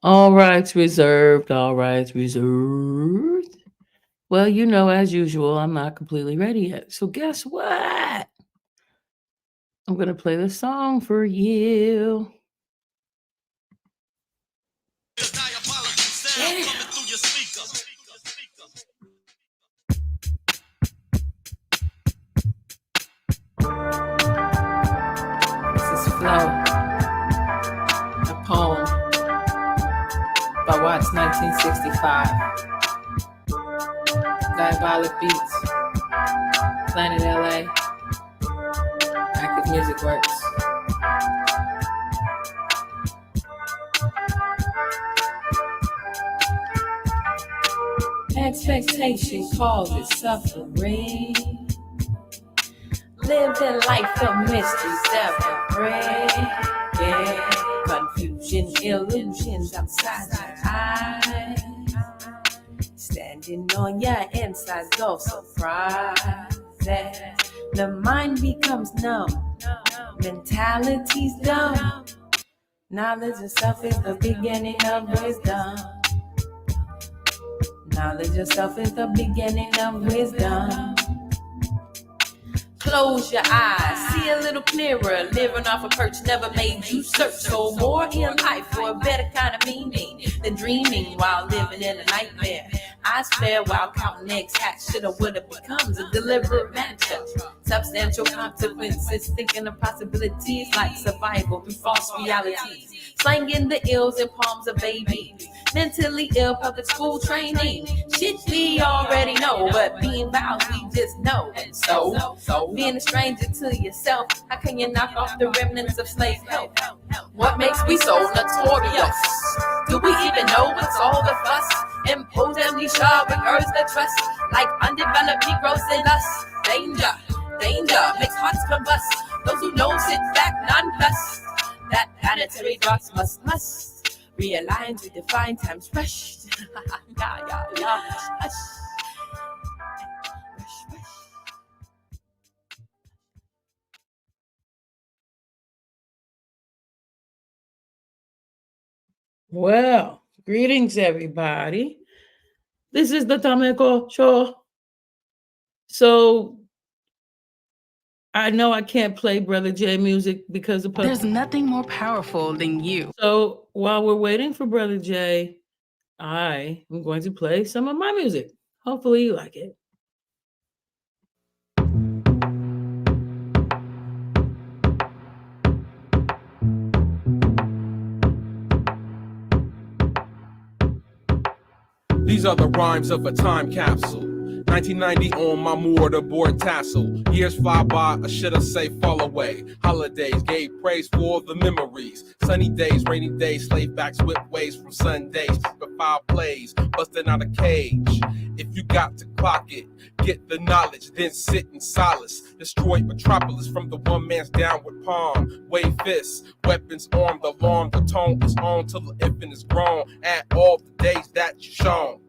All rights reserved. All rights reserved. Well, as usual, I'm not completely ready yet. So guess what? I'm gonna play the song for you. Yeah. This is Flow, a poem by Watts 1965. Diabolic Beats, Planet LA, Active Music Works. Expectation causes suffering. Living life of mystery, separate. Yeah, confusion, illusions outside your eyes. Standing on your insides, all surprise. The mind becomes numb, mentality's dumb. Knowledge of self is the beginning of wisdom. Knowledge of self is the beginning of wisdom. Close your eyes, see a little clearer. Living off a perch never made you search. So more in life for a better kind of meaning than dreaming while living in a nightmare. Eyes flare while counting eggs, hatch shoulda, woulda becomes a deliberate venture. Substantial consequences, thinking of possibilities like survival through false realities. Slanging the ills in palms of babies. Mentally ill public school training. Shit we already know, but being vows we just know. And so being a stranger to yourself, how can you knock off the remnants of slave help? What makes we so notorious? Do we even know what's all the fuss? Impose amnesia with urge the trust, like undeveloped Negroes in us. Danger, danger, makes hearts combust. Those who know sit back nonplussed. That planetary drops must realign to define time's rushed. Hush. Well, greetings, everybody. This is the Tameko Show. So I know I can't play Brother J music because of There's nothing more powerful than you. So while we're waiting for Brother J, I am going to play some of my music. Hopefully you like it. These are the rhymes of a time capsule. 1990 on my mortarboard tassel. Years fly by, or should I say fall away. Holidays gave praise for the memories. Sunny days, rainy days, slave backs whip waves from Sundays. But foul plays, busting out a cage. If you got to clock it, get the knowledge, then sit in solace. Destroy metropolis from the one man's downward palm. Wave fists, weapons armed, alarm. The tone is on till the infant is grown. At all the days that you shown.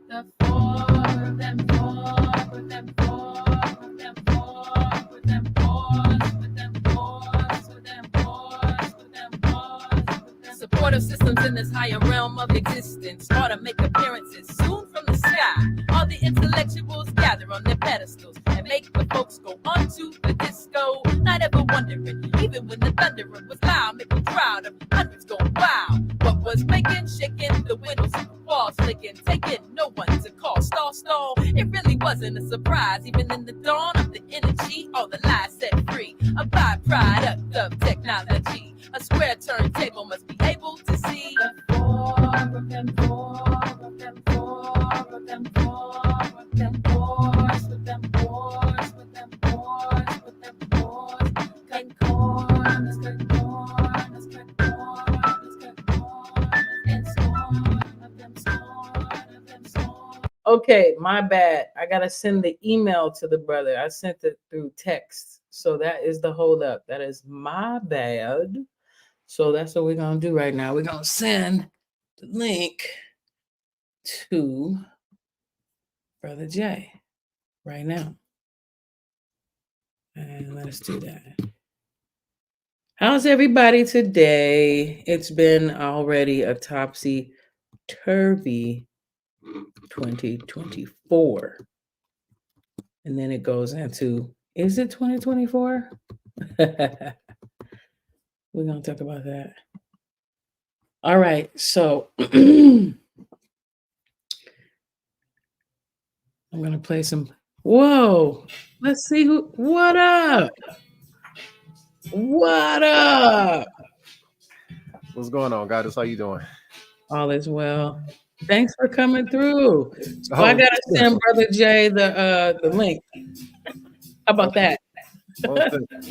The four of them, four of them, four of them, four of them, fours, with them fours, with them fours, with them fours, with them. Supportive systems in this higher realm of existence start to make appearances soon from the sky. All the intellectuals gather on their pedestals and make the folks go onto the disco. Not ever wondering, even when the thundering was loud, making crowd of hundreds going wild. What was making, shaking the windows and the walls flicking, taking no one to call, stall. It really wasn't a surprise, even in the dawn of the energy, all the lies set free. A byproduct of technology. A square turntable must be able to see. The four of them, four of them, four of them, four of them, fours, with them fours, with them fours, with them fours. Cut corners, cut corners, cut corners, cut corners, and scorn of them, scorn of them, scorn. Okay, my bad. I gotta send the email to the brother. I sent it through text. So that is the holdup. That is my bad. So that's what we're gonna do right now. We're gonna send the link to Brother J right now. And let us do that. How's everybody today? It's been already a topsy turvy 2024. And then it goes into, is it 2024? We're going to talk about that. All right. So I'm going to play some. Whoa. Let's see who. What up? What up? What's going on, guys? How you doing? All is well. Thanks for coming through. So Oh, I gotta send Brother Jay the link. How about that?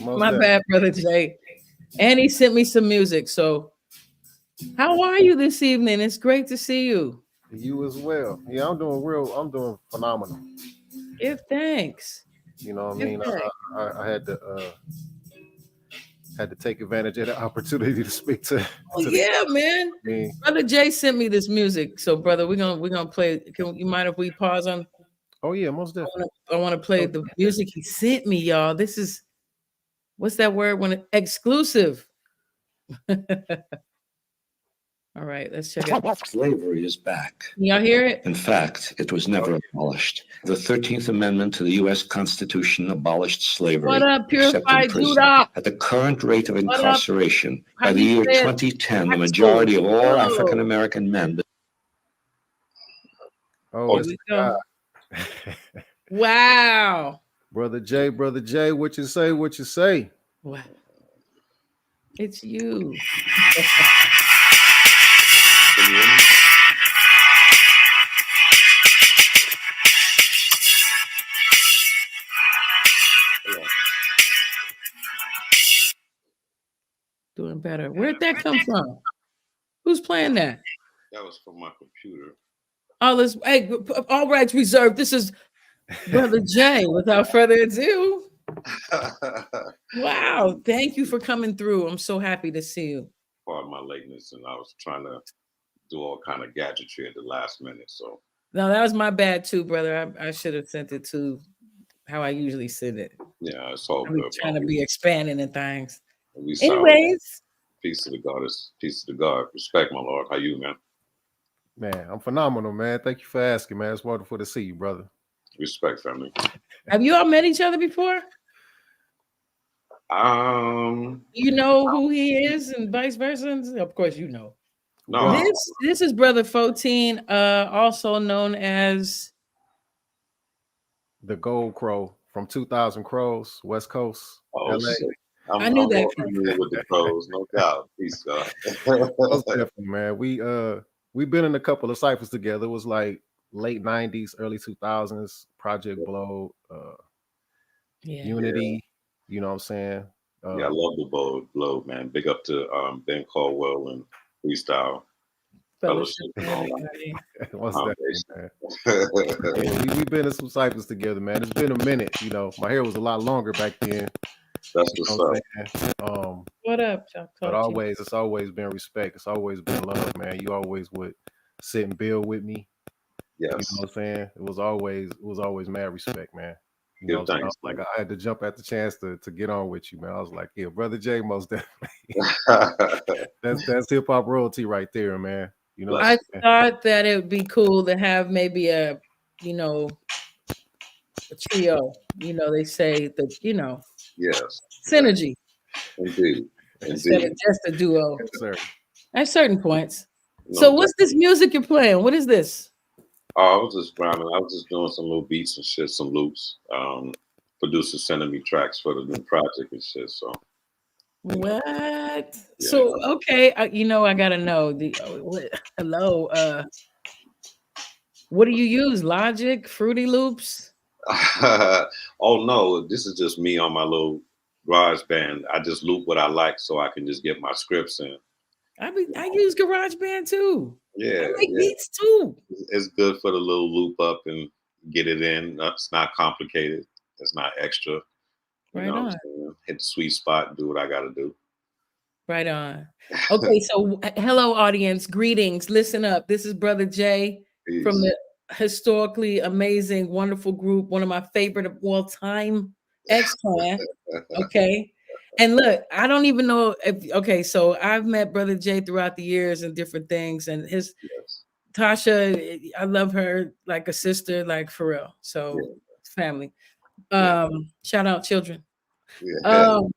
My bad, Brother Jay. And he sent me some music. So how are you this evening? It's great to see you. You as well. Yeah, I'm doing phenomenal. Give thanks. You know what I Give mean? thanks. I had to take advantage of the opportunity to speak to. Oh, yeah, man. Me. Brother Jay sent me this music. So, brother, we're gonna play. You mind if we pause on? Oh yeah, most definitely. I want to play the music he sent me, y'all. This is what's that word when exclusive. All right, let's check it. Slavery is back. Y'all hear it? In fact, it was never abolished. The 13th Amendment to the U.S. Constitution abolished slavery. What up, except in Purified prison. Judah? At the current rate of What up? incarceration, How by the you year say it? 2010, the Axel. majority of all Oh. African American men. Oh, Here we go. Wow. Brother Jay, what you say? What you say? Wow. It's you. Doing better. Where'd that come from? Who's playing that? That was from my computer. Oh, let's hey, all rights reserved. This is Brother Jay. Without further ado. Wow. Thank you for coming through. I'm so happy to see you. Pardon my lateness, and I was trying to do all kind of gadgetry at the last minute. So No, that was my bad too, brother. I should have sent it to how I usually send it. yeah, it's all I'm good. trying to be expanding and things. We sound- Anyways, peace to the goddess, peace to the God. Respect, my Lord. How you, man? Man, I'm phenomenal, man. Thank you for asking, man. It's wonderful to see you, brother. Respect, family. have you all met each other before? You know who he is and vice versa? Of course you know. No. This is Brother 14, also known as The Gold Crow from 2000 Crows, West Coast, Oh, LA. shit. I knew that. I'm familiar with the pros, no doubt. Peace, God. Most definitely, man. We've been in a couple of ciphers together. It was like late 90s, early 2000s, Project Blow, Yeah. Unity, you know what I'm saying? Yeah, I love the blow, man. Big up to Ben Caldwell and Freestyle Fellowship and all that. Most definitely, man. Yeah, we've been in some ciphers together, man. It's been a minute, you know. My hair was a lot longer back then. That's You what's know what up. I'm saying? What up, Chuck? But always, it's always been respect. It's always been love, man. You always would sit and build with me. Yes. You know what I'm saying? It was always mad respect, man. You know, Give thanks, I had to jump at the chance to get on with you, man. I was like, yeah, Brother Jay, most definitely. that's hip hop royalty right there, man. You know, I thought that it would be cool to have maybe a trio. You know, they say that, yes. synergy Indeed. instead of just a duo yes, sir. at certain points. No, So what's this music you're playing? What is this? I was just rhyming. I was just doing some little beats and shit, some loops. Producer sending me tracks for the new project and shit. So What? Yeah. So okay, I gotta know hello. What do you use? Logic, Fruity Loops? oh no, this is just me on my little garage band. I just loop what I like so I can just get my scripts in. I use GarageBand too. Yeah, I make yeah. beats too. It's good for the little loop up and get it in. It's not complicated. It's not extra. You Right know what I'm on. saying? Hit the sweet spot and do what I got to do. Right on. Okay, so hello, audience. Greetings. Listen up. This is Brother Jay from Peace. the historically amazing, wonderful group, one of my favorite of all time, X-Clan. Okay. And look, I don't even know if okay, so I've met Brother Jay throughout the years and different things, and his Yes. Tasha, I love her like a sister, like for real. Yeah. So family. Yeah. Shout out children. Yeah. Um,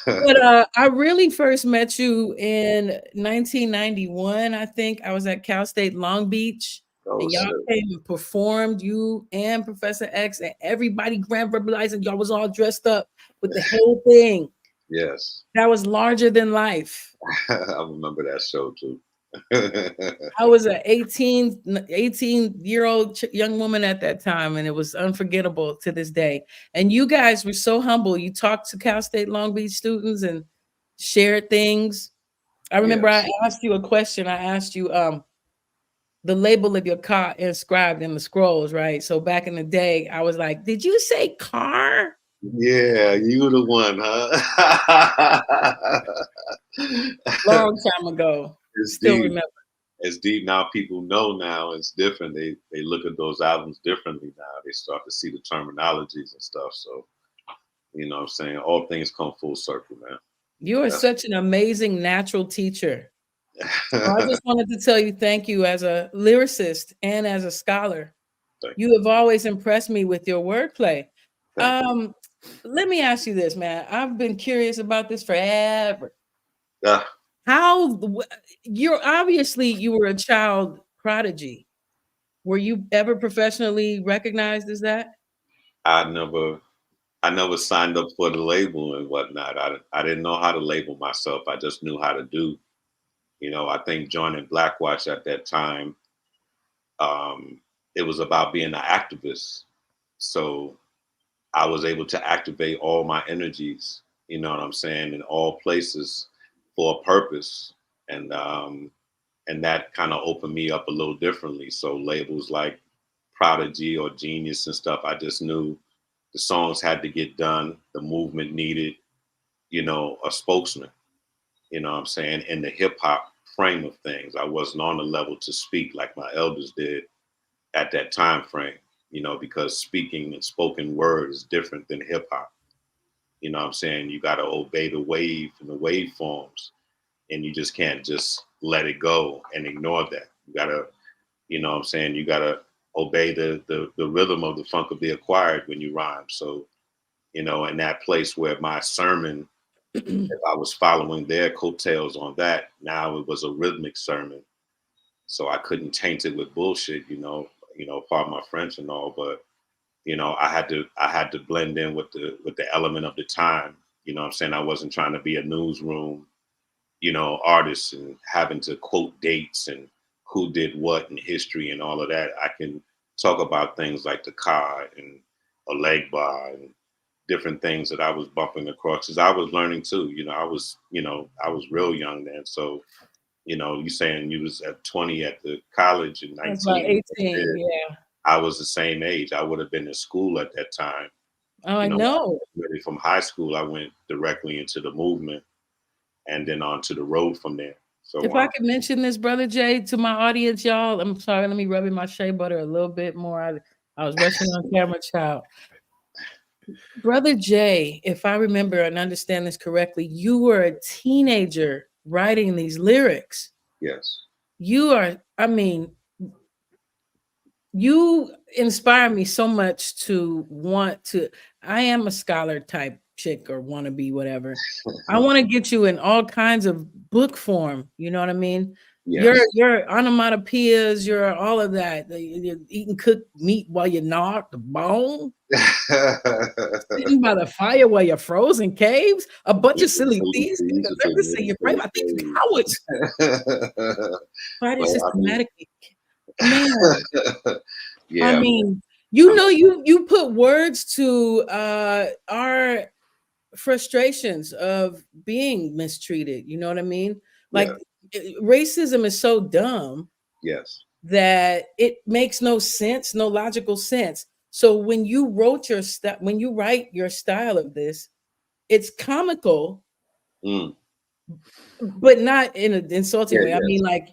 but I really first met you in 1991. I think I was at Cal State Long Beach, Oh, and y'all shit. came and performed. You and Professor X and everybody grand verbalizing. Y'all was all dressed up with the whole thing. Yes. That was larger than life. I remember that show too. I was an 18-year-old young woman at that time, and it was unforgettable to this day. And you guys were so humble. You talked to Cal State Long Beach students and shared things. I remember Yes. I asked you a question. I asked you the label of your car inscribed in the scrolls, right? So back in the day, I was like, did you say car? Yeah, you were the one, huh? Long time ago. It's Still deep. remember. It's deep now. People know now. It's different. They look at those albums differently now. They start to see the terminologies and stuff. So, you know what I'm saying? All things come full circle, man. You are such an amazing natural teacher. I just wanted to tell you thank you as a lyricist and as a scholar. You have always impressed me with your wordplay. Let me ask you this, man. I've been curious about this forever. How you're obviously you were a child prodigy. Were you ever professionally recognized as that? I never signed up for the label and whatnot. I didn't know how to label myself. I just knew how to do. You know, I think joining Black Watch at that time, it was about being an activist. So I was able to activate all my energies, you know what I'm saying, in all places for a purpose. And that kind of opened me up a little differently. So labels like Prodigy or Genius and stuff, I just knew the songs had to get done. The movement needed, you know, a spokesman, you know what I'm saying, in the hip hop frame of things. I wasn't on the level to speak like my elders did at that time frame, you know, because speaking and spoken word is different than hip hop. You know what I'm saying? You got to obey the wave and the waveforms, and you just can't just let it go and ignore that. You got to, you know what I'm saying? You got to obey the rhythm of the funk of the acquired when you rhyme. So, you know, in that place where my sermon, if I was following their coattails on that, now it was a rhythmic sermon. So I couldn't taint it with bullshit, you know, pardon my French and all, but you know, I had to blend in with the element of the time. You know what I'm saying? I wasn't trying to be a newsroom, you know, artist and having to quote dates and who did what in history and all of that. I can talk about things like the car and a leg bar and different things that I was bumping across because I was learning too. You know, I was real young then. So, you know, you saying you was at 20 at the college and 19. About 18, yeah. I was the same age. I would have been in school at that time. Oh, I know. Really from high school, I went directly into the movement and then on to the road from there. So if I could mention this, Brother Jay, to my audience, y'all, I'm sorry, let me rub in my shea butter a little bit more. I was rushing on camera, child. Brother Jay, if I remember and understand this correctly, you were a teenager writing these lyrics. Yes. You are, I mean, you inspire me so much to want to, I am a scholar type chick or wannabe, whatever. I want to get you in all kinds of book form. You know what I mean? Yes. Your onomatopoeias, your all of that. You're eating cooked meat while you gnaw the bone. Sitting by the fire while you're frozen caves. A bunch of silly things. You frame. I think cowards. Why is systematically? Man. Yeah. I mean, you know, you put words to our frustrations of being mistreated. You know what I mean? Like racism is so dumb. Yes. That it makes no sense, no logical sense. So when you wrote your stuff, when you write your style of this, it's comical, but not in an insulting way. I mean, like,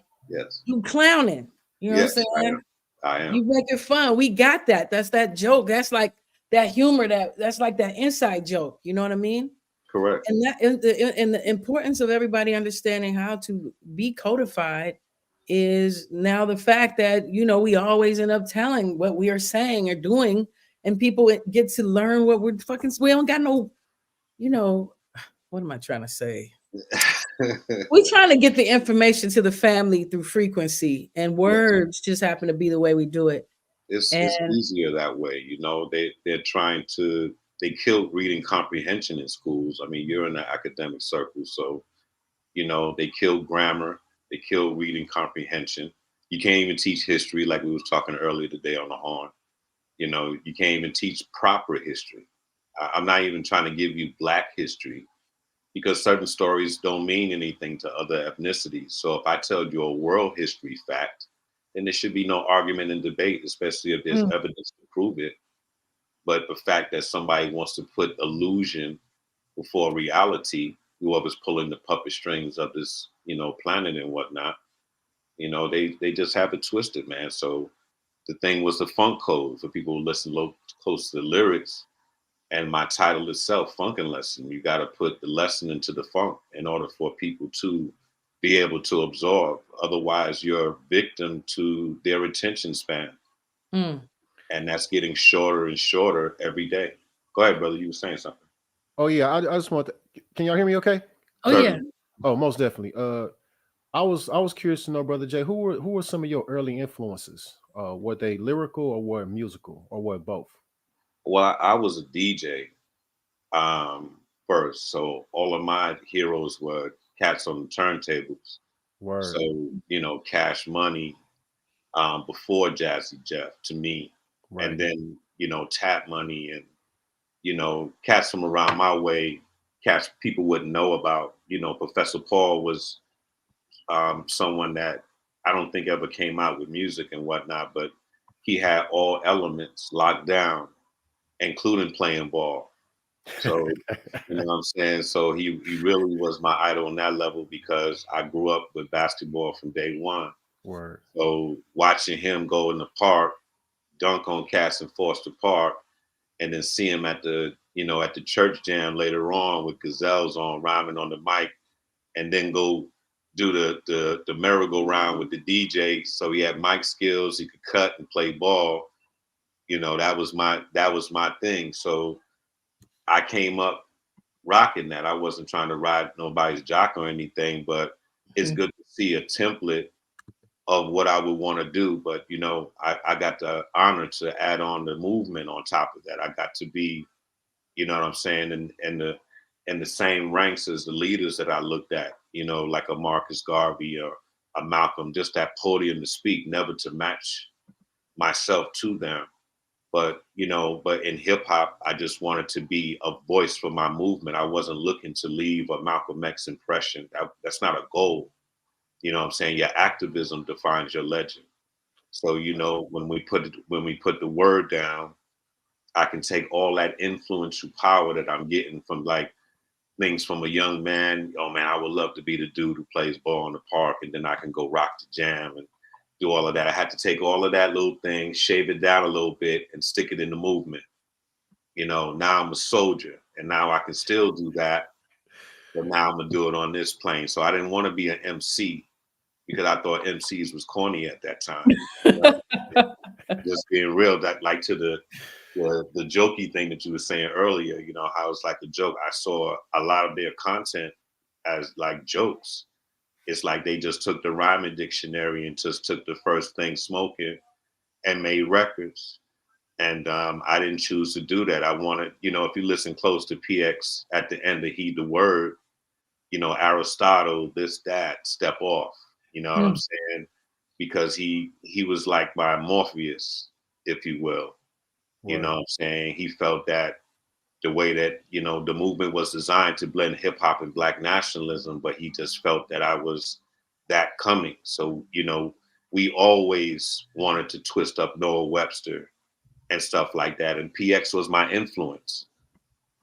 you clowning. You know what I'm saying? I am. You make it fun. We got that. That's that joke. That's like that humor. That's like that inside joke. You know what I mean? Correct. And that and the importance of everybody understanding how to be codified is now the fact that, you know, we always end up telling what we are saying or doing, and people get to learn what we're fucking. We don't got no, you know, what am I trying to say? We're trying to get the information to the family through frequency, and words just happen to be the way we do it. It's easier that way. You know, they're trying to, they killed reading comprehension in schools. I mean, you're in the academic circle, so, you know, they killed grammar, they killed reading comprehension. You can't even teach history like we was talking earlier today on the horn. You know, you can't even teach proper history. I'm not even trying to give you Black history, because certain stories don't mean anything to other ethnicities. So if I tell you a world history fact, then there should be no argument and debate, especially if there's evidence to prove it. But the fact that somebody wants to put illusion before reality, whoever's pulling the puppet strings of this, you know, planet and whatnot, you know, they just have it twisted, man. So the thing was the funk code for people who listen close to the lyrics. And my title itself, Funkin' Lesson. You got to put the lesson into the funk in order for people to be able to absorb. Otherwise, you're a victim to their attention span. And that's getting shorter and shorter every day. Go ahead, brother. You were saying something. Oh yeah, I just want to, can y'all hear me okay? Oh yeah. Oh, most definitely. I was curious to know, Brother Jay, who were some of your early influences? Were they lyrical or were musical or were both? Well, I was a DJ first, so all of my heroes were cats on the turntables. Word. So, you know, Cash Money before Jazzy Jeff to me. Right. And then, you know, Tap Money and, you know, cats from around my way, cats people wouldn't know about. You know, Professor Paul was someone that I don't think ever came out with music and whatnot, but he had all elements locked down, including playing ball. So, you know what I'm saying? So he really was my idol on that level, because I grew up with basketball from day one. Word. So watching him go in the park, dunk on cats in Foster Park, and then see him at the, you know, at the church jam later on with gazelles on, rhyming on the mic, and then go do the merry-go-round with the DJ. So he had mic skills, he could cut and play ball. You know, that was my thing. So I came up rocking that. I wasn't trying to ride nobody's jock or anything, but it's good to see a template of what I would want to do. But, you know, I got the honor to add on the movement on top of that. I got to be, you know what I'm saying, in the same ranks as the leaders that I looked at, you know, like a Marcus Garvey or a Malcolm, just that podium to speak, never to match myself to them. But, you know, but in hip hop, I just wanted to be a voice for my movement. I wasn't looking to leave a Malcolm X impression. That's not a goal. You know what I'm saying? Your activism defines your legend. So, you know, when we put the word down, I can take all that influential power that I'm getting from like things from a young man. Oh man, I would love to be the dude who plays ball in the park, and then I can go rock the jam and do all of that. I had to take all of that little thing, shave it down a little bit, and stick it in the movement. You know, now I'm a soldier, and now I can still do that, but now I'm gonna do it on this plane. So I didn't want to be an MC, because I thought MCs was corny at that time. You know? Just being real, that like to the jokey thing that you were saying earlier, you know, how it's like a joke. I saw a lot of their content as like jokes. It's like they just took the rhyming dictionary and just took the first thing smoking and made records. And I didn't choose to do that. I wanted, you know, if you listen close to PX at the end of Heed the Word, you know, Aristotle, this, that, step off, you know what I'm saying? Because he was like my Morpheus, if you will. You know what I'm saying? He felt that the way that, you know, the movement was designed to blend hip hop and Black nationalism, but he just felt that I was that coming. So, you know, we always wanted to twist up Noah Webster and stuff like that. And PX was my influence,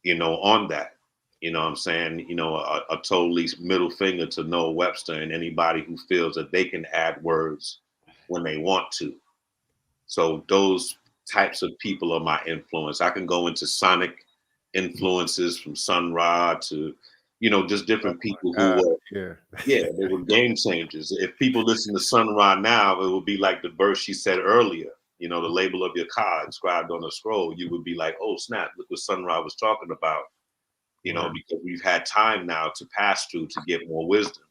you know, on that. You know what I'm saying? You know, a totally middle finger to Noah Webster and anybody who feels that they can add words when they want to. So those types of people are my influence. I can go into sonic influences from Sun Ra to, just different people who God, were, they were game changers. If people listen to Sun Ra now, it would be like the verse she said earlier, the label of your car inscribed on a scroll. You would be like, oh, snap, look what Sun Ra was talking about, because we've had time now to pass through to get more wisdom.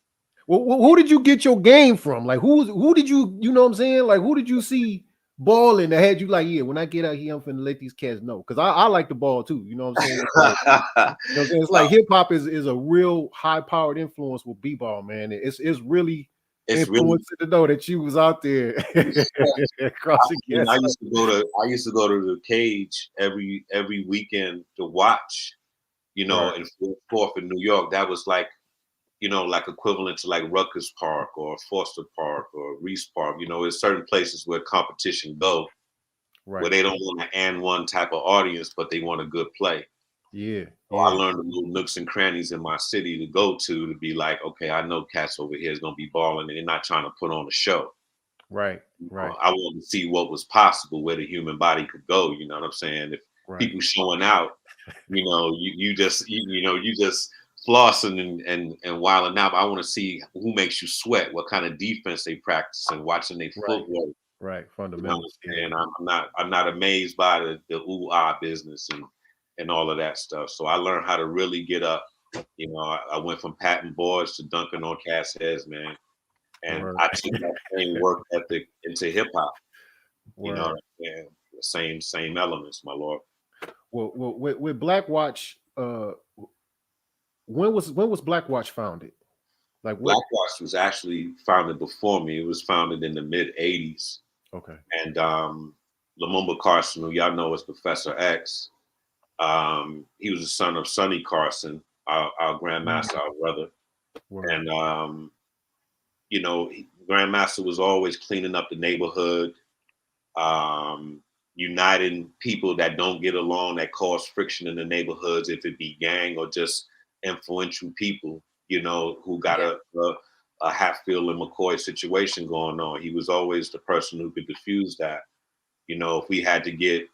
Well, who did you get your game from? Like, who did you know what I'm saying? Like, who did you see balling that had you like, yeah, when I get out here, I'm finna let these cats know. Because I like the ball too. You know what I'm saying? It's like hip hop is a real high powered influence with b-ball, man. It's really influencing to know that you was out there. I used to go to the Cage every weekend to watch, in Fourth in New York. That was like, like equivalent to like Rutgers Park or Foster Park or Reese Park. There's certain places where competition go, where they don't want an and one type of audience, but they want a good play. Yeah. So I learned the little nooks and crannies in my city to go to be like, okay, I know cats over here is gonna be balling, and they're not trying to put on a show. Right. I wanted to see what was possible, where the human body could go. You know what I'm saying? If people showing out, you just flossing and wilding out. I want to see who makes you sweat, what kind of defense they practice, and watching their footwork. Right, fundamentals. And I'm not amazed by the ooh-ah business and all of that stuff. So I learned how to really get up. I went from patting boards to dunking on cats' heads, man. And I took that same work ethic into hip hop. And same elements, my lord. Well, with Black Watch, when was Black Watch founded? Like Black Watch was actually founded before me. It was founded in the mid '80s. Okay. And Lumumba Carson, who y'all know as Professor X, he was the son of Sonny Carson, our grandmaster, our brother. And Grandmaster was always cleaning up the neighborhood, uniting people that don't get along, that cause friction in the neighborhoods, if it be gang or just influential people, who got a Hatfield and McCoy situation going on. He was always the person who could diffuse that. If we had to get,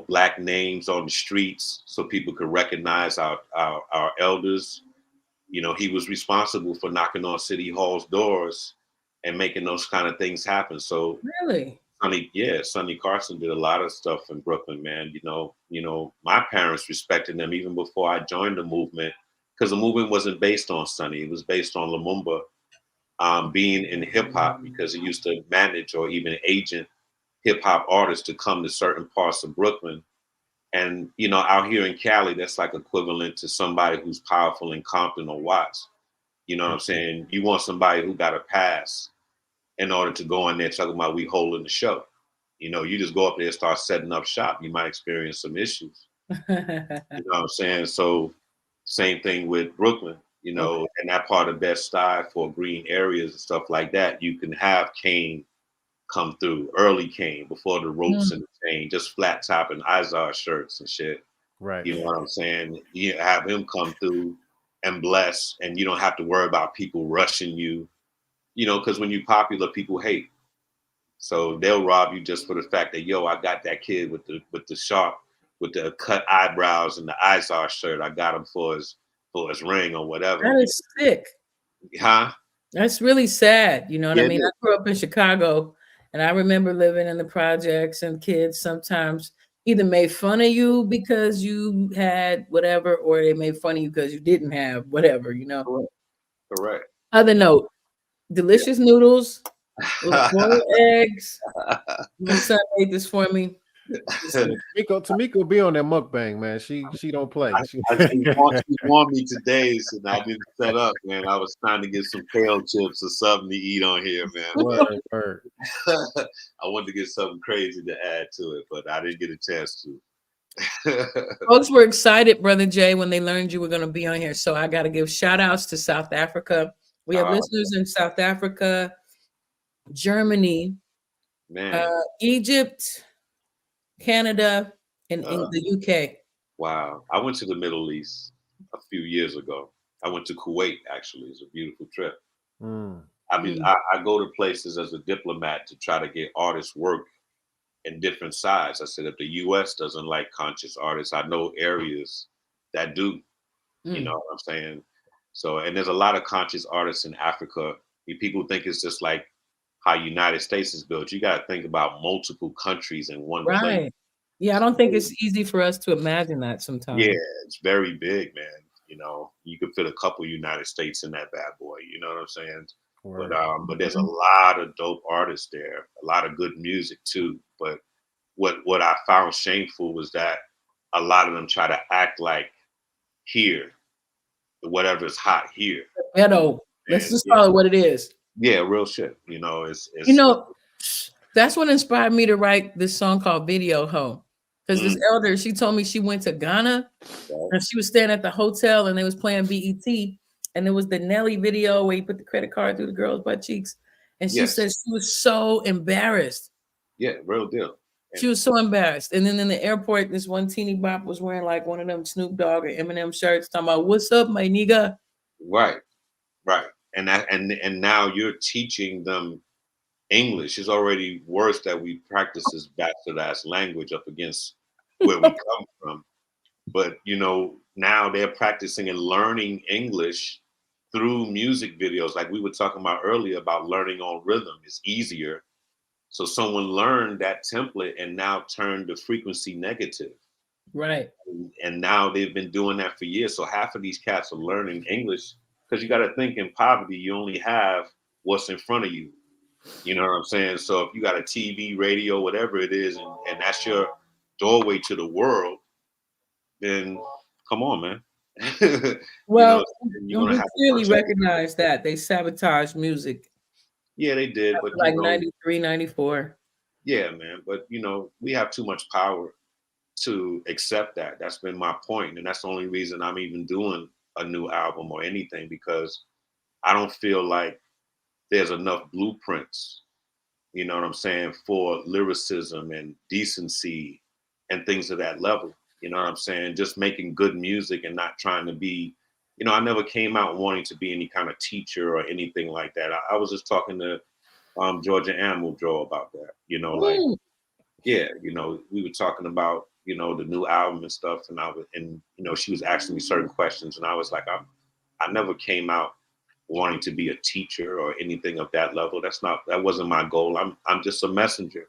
Black names on the streets so people could recognize our elders, he was responsible for knocking on City Hall's doors and making those kind of things happen. So really, Sonny Carson did a lot of stuff in Brooklyn, man. My parents respected him even before I joined the movement, because the movement wasn't based on Sonny. It was based on Lumumba being in hip hop, because he used to manage or even agent hip hop artists to come to certain parts of Brooklyn. And, out here in Cali, that's like equivalent to somebody who's powerful in Compton or Watts. You know what I'm saying? You want somebody who got a pass in order to go in there talking about we holding the show. You just go up there and start setting up shop. You might experience some issues. You know what I'm saying? So same thing with Brooklyn, and that part of Bed-Stuy for green areas and stuff like that. You can have Kane come through, early Kane, before the ropes and the chain, just flat top and Izar shirts and shit. Right. You know what I'm saying? You have him come through and bless, and you don't have to worry about people rushing you, because when you're popular, people hate. So they'll rob you just for the fact that, I got that kid with the sharp, with the cut eyebrows and the Izar shirt. I got him for his ring or whatever. That is sick. Huh? That's really sad. You know what I mean? I grew up in Chicago, and I remember living in the projects, and kids sometimes either made fun of you because you had whatever, or they made fun of you because you didn't have whatever, Correct. Other note, delicious noodles with boiled eggs. My son made this for me. Tamika be on that mukbang, man. She don't play. She warned me today, so I didn't set up, man. I was trying to get some kale chips or something to eat on here, man. I wanted to get something crazy to add to it, but I didn't get a chance to. Folks were excited, Brother Jay, when they learned you were going to be on here. So I got to give shout outs to South Africa. We have listeners in South Africa, Germany, Egypt, Canada, and the UK. Wow. I went to the Middle East a few years ago. I went to Kuwait, actually. It's a beautiful trip. I mean, I go to places as a diplomat to try to get artists work in different sides. I said, if the US doesn't like conscious artists, I know areas that do, you know what I'm saying? So, and there's a lot of conscious artists in Africa. People think it's just like how United States is built. You got to think about multiple countries in one place. Right. Yeah, I don't think it's easy for us to imagine that sometimes. Yeah, it's very big, man. You know, you could fit a couple United States in that bad boy. You know what I'm saying? But there's a lot of dope artists there, a lot of good music too. But what I found shameful was that a lot of them try to act like here, whatever's hot here. Ghetto. Let's just call it what it is. Yeah, real shit. You know, it's you know, that's what inspired me to write this song called Video Ho. Because this elder, she told me she went to Ghana and she was staying at the hotel and they was playing BET. And there was the Nelly video where you put the credit card through the girl's butt cheeks. And she said she was so embarrassed. Yeah, real deal. She was so embarrassed. And then in the airport, this one teeny bop was wearing like one of them Snoop Dogg or Eminem shirts talking about, what's up, my nigga? Right. And now you're teaching them English. Is already worse that we practice this bastard ass language up against where we come from. But you know, now they're practicing and learning English through music videos, like we were talking about earlier about learning on rhythm. It's easier. So someone learned that template and now turned the frequency negative. Right. And now they've been doing that for years. So half of these cats are learning English because you got to think in poverty, you only have what's in front of you. You know what I'm saying? So if you got a TV, radio, whatever it is, and that's your doorway to the world, then come on, man. Well, we clearly recognize that they sabotaged music. Yeah, they did. But like 93, 94. Yeah, man. But you know, we have too much power to accept that. That's been my point. And that's the only reason I'm even doing a new album or anything, because I don't feel like there's enough blueprints, you know what I'm saying, for lyricism and decency and things of that level. You know what I'm saying? Just making good music and not trying to be, you know, I never came out wanting to be any kind of teacher or anything like that. I was just talking to Georgia Amuldro about that, you know, like, yeah, you know, we were talking about, you know, the new album and stuff. And you know, she was asking me certain questions and I was like, I never came out wanting to be a teacher or anything of that level. That wasn't my goal. I'm just a messenger.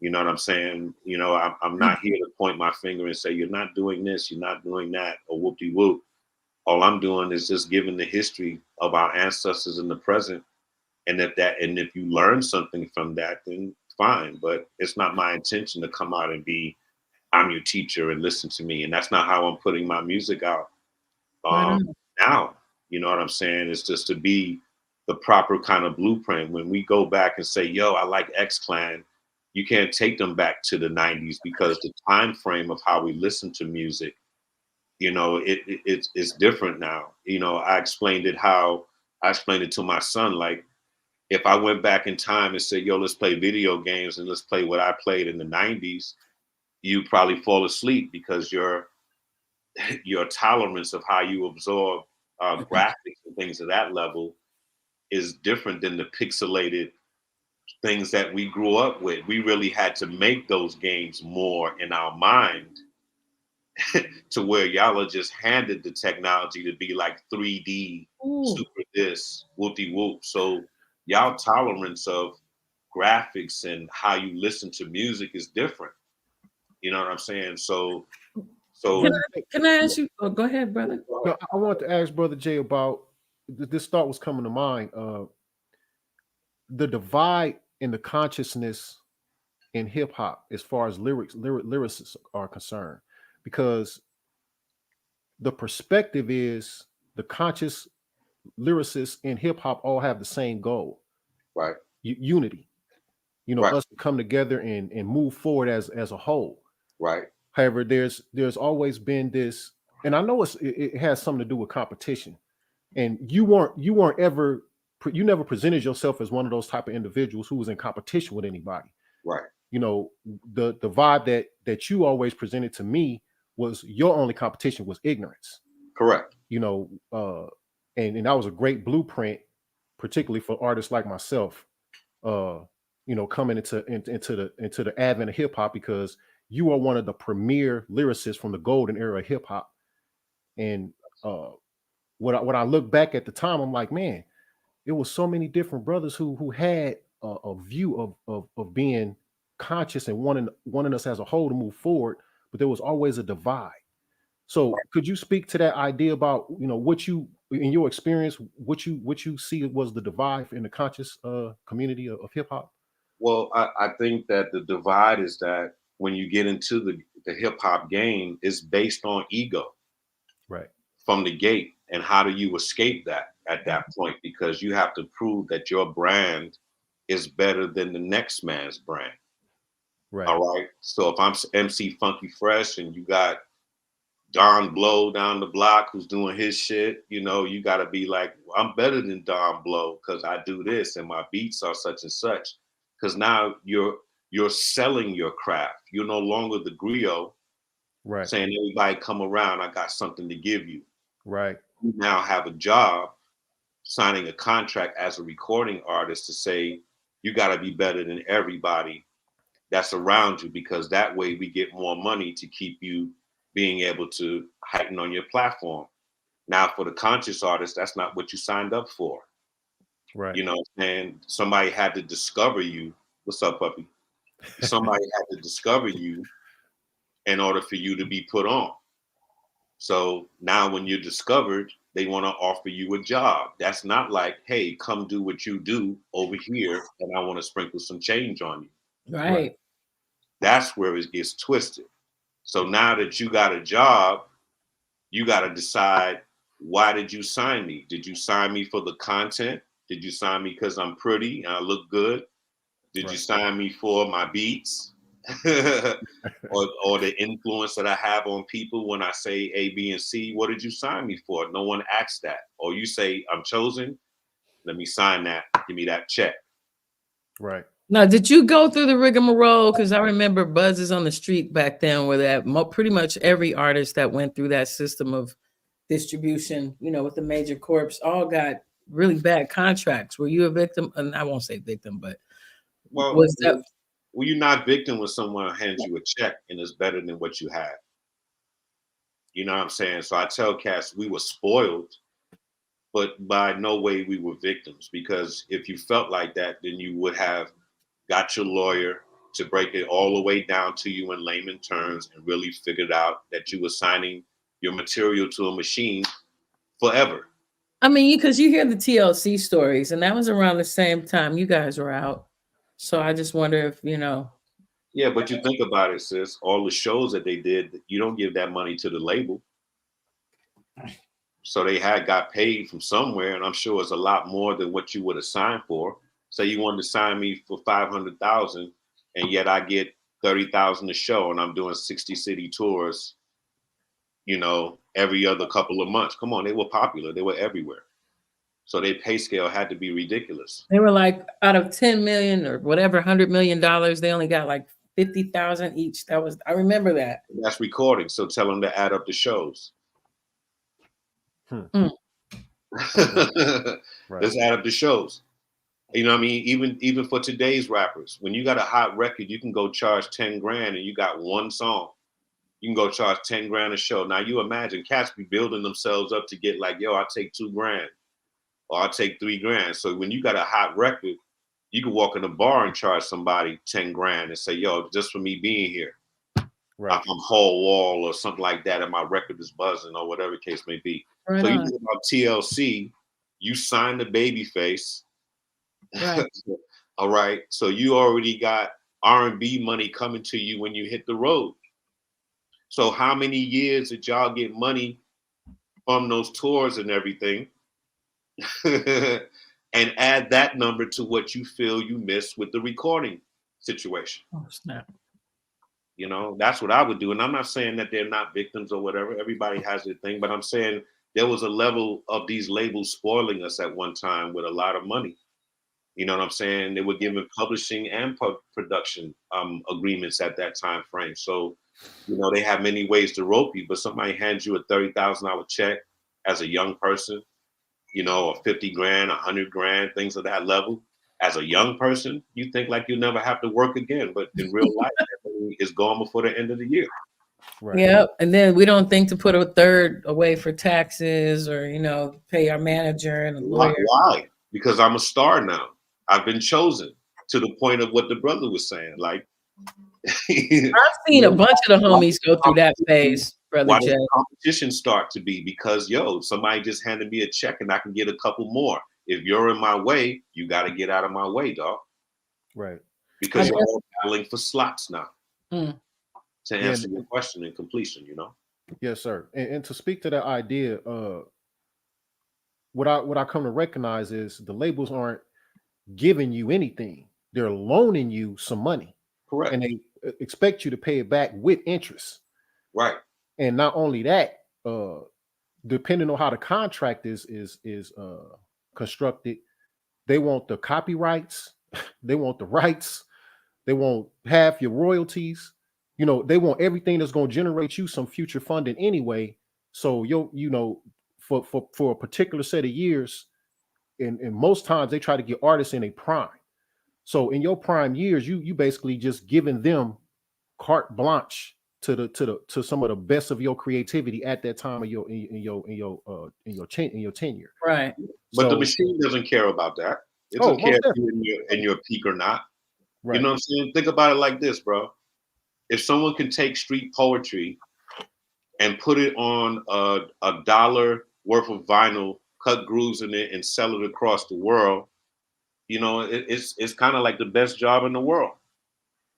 You know what I'm saying? You know, I'm not here to point my finger and say, you're not doing this, you're not doing that, or whoop-de-whoop. All I'm doing is just giving the history of our ancestors in the present. And if you learn something from that, then fine. But it's not my intention to come out and be, I'm your teacher and listen to me. And that's not how I'm putting my music out now. You know what I'm saying? It's just to be the proper kind of blueprint. When we go back and say, yo, I like X Clan, you can't take them back to the 90s because the time frame of how we listen to music, you know, it's different now. You know, I explained it to my son, like, if I went back in time and said, yo, let's play video games and let's play what I played in the 90s, you probably fall asleep because your tolerance of how you absorb graphics and things of that level is different than the pixelated things that we grew up with. We really had to make those games more in our mind to where y'all are just handed the technology to be like 3D, super this, whoop-de-whoop. So y'all tolerance of graphics and how you listen to music is different. You know what I'm saying? So can I ask you? Oh, go ahead, brother. No, I want to ask Brother Jay about this. Thought was coming to mind. The divide in the consciousness in hip hop, as far as lyricists are concerned, because the perspective is the conscious lyricists in hip hop all have the same goal, right? Unity. You know, us to come together and move forward as a whole, right? However, there's always been this, and I know it has something to do with competition. And you never presented yourself as one of those type of individuals who was in competition with anybody. Right. You know, the vibe that you always presented to me was your only competition was ignorance. Correct. You know, and that was a great blueprint, particularly for artists like myself. you know, coming into the advent of hip hop, because you are one of the premier lyricists from the golden era of hip hop. And when I look back at the time, I'm like, man, it was so many different brothers who had a view of being conscious and wanting us as a whole to move forward, but there was always a divide. So could you speak to that idea about, you know, what you, in your experience, what you see was the divide in the conscious community of hip hop? Well, I think that the divide is that when you get into the hip hop game, it's based on ego Right. from the gate. And how do you escape that at that point? Because you have to prove that your brand is better than the next man's brand. Right. All right. So if I'm MC Funky Fresh and you got Don Blow down the block who's doing his shit, you know, you got to be like, I'm better than Don Blow because I do this and my beats are such and such. Because now you're selling your craft. You're no longer the griot, Right. saying everybody come around, I got something to give you. Right. You now have a job signing a contract as a recording artist to say you got to be better than everybody that's around you, because that way we get more money to keep you being able to heighten on your platform. Now, for the conscious artist, that's not what you signed up for. Right. You know what I'm saying? Somebody had to discover you. What's up, puppy? Somebody had to discover you in order for you to be put on. So now when you're discovered, they want to offer you a job. That's not like, hey, come do what you do over here, and I want to sprinkle some change on you. Right. That's where it gets twisted. So now that you got a job, you got to decide, why did you sign me? Did you sign me for the content? Did you sign me because I'm pretty and I look good? Did you sign me for my beats? or the influence that I have on people when I say A, B, and C? What did you sign me for? No one asks that. Or you say, I'm chosen, let me sign that, give me that check. Right. Now, did you go through the rigmarole? Because I remember Buzzes on the Street back then, where that pretty much every artist that went through that system of distribution, you know, with the major corps, all got really bad contracts. Were you a victim? And I won't say victim, but Well, you're not victim when someone hands you a check and it's better than what you had. You know what I'm saying? So I tell cats, we were spoiled, but by no way we were victims, because if you felt like that, then you would have got your lawyer to break it all the way down to you in layman terms and really figured out that you were signing your material to a machine forever. I mean, because you hear the TLC stories, and that was around the same time you guys were out. So I just wonder if, you know. Yeah, but you think about it, sis, all the shows that they did, you don't give that money to the label. So they got paid from somewhere, and I'm sure it's a lot more than what you would have signed for. Say you wanted to sign me for $500,000, and yet I get $30,000 a show, and I'm doing 60 city tours, you know, every other couple of months. Come on, they were popular. They were everywhere. So their pay scale had to be ridiculous. They were like, out of 10 million or whatever, $100 million, they only got like 50,000 each. I remember that. That's recording. So tell them to add up the shows. Right. Let's add up the shows. You know what I mean? Even for today's rappers, when you got a hot record, you can go charge 10 grand and you got one song. You can go charge 10 grand a show. Now you imagine cats be building themselves up to get like, yo, I'll take 2 grand or I'll take 3 grand. So when you got a hot record, you can walk in a bar and charge somebody 10 grand and say, yo, just for me being here. Right. I'm Hall Wall or something like that, and my record is buzzing or whatever the case may be. Right. So you think about TLC, you signed the Babyface. Right. All right. So you already got R&B money coming to you when you hit the road. So how many years did y'all get money from those tours and everything? And add that number to what you feel you missed with the recording situation. Oh, snap. You know, that's what I would do. And I'm not saying that they're not victims or whatever. Everybody has their thing. But I'm saying there was a level of these labels spoiling us at one time with a lot of money. You know what I'm saying? They were giving publishing and production agreements at that time frame. So, you know, they have many ways to rope you, but somebody hands you a $30,000 check as a young person, you know, or 50 grand, 100 grand, things of that level. As a young person, you think like you'll never have to work again, but in real life, that money is gone before the end of the year. Right. Yep. And then we don't think to put a third away for taxes or, pay our manager and a lawyer. Why? Because I'm a star now. I've been chosen, to the point of what the brother was saying. Like, I've seen a bunch of the homies go through that phase, Brother why Jay. does the competition start to be? Because, somebody just handed me a check and I can get a couple more. If you're in my way, you got to get out of my way, dog. Right. Because you're all battling for slots now. Mm. To answer your question in completion, Yes, sir. And to speak to that idea, what I come to recognize is the labels aren't giving you anything. They're loaning you some money. Correct. And they expect you to pay it back with interest. Right. And not only that, depending on how the contract is constructed, they want the copyrights, they want the rights, they want half your royalties. They want everything that's going to generate you some future funding anyway. So for a particular set of years, and most times they try to get artists in a prime. So in your prime years, you basically just giving them carte blanche to some of the best of your creativity at that time of your tenure. Right. But the machine doesn't care about that. It doesn't care if you're in your peak or not. Right. You know what I'm saying? Think about it like this, bro. If someone can take street poetry and put it on a $1 worth of vinyl, cut grooves in it, and sell it across the world, it's kind of like the best job in the world.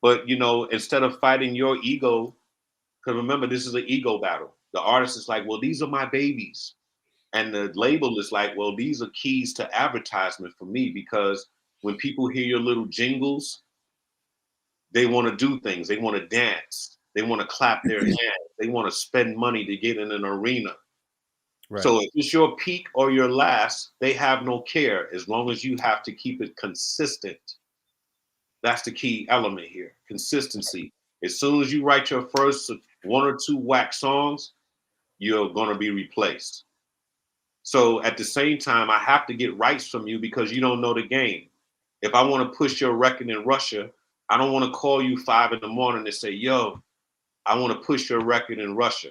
But instead of fighting your ego, because remember, this is an ego battle. The artist is like, well, these are my babies. And the label is like, well, these are keys to advertisement for me, because when people hear your little jingles, they want to do things. They want to dance. They want to clap their hands. They want to spend money to get in an arena. Right. So if it's your peak or your last, they have no care, as long as you have to keep it consistent. That's the key element here, consistency. As soon as you write your first 1 or 2 whack songs, you're going to be replaced. So at the same time, I have to get rights from you because you don't know the game. If I want to push your record in Russia, I don't want to call you 5 in the morning and say, yo, I want to push your record in Russia.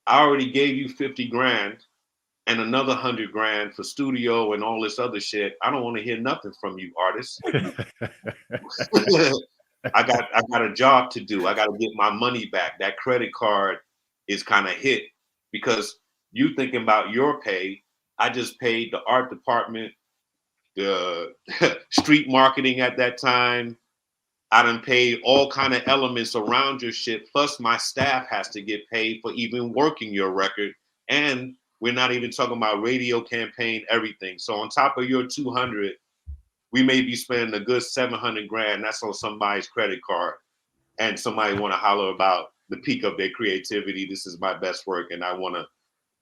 I already gave you 50 grand and another 100 grand for studio and all this other shit. I don't want to hear nothing from you, artists. I got a job to do. I got to get my money back. That credit card is kind of hit because you thinking about your pay. I just paid the art department, the street marketing at that time. I done paid all kind of elements around your shit. Plus my staff has to get paid for even working your record. And we're not even talking about radio campaign, everything. So on top of your 200, we may be spending a good 700 grand. That's on somebody's credit card. And somebody want to holler about the peak of their creativity. This is my best work. And I want to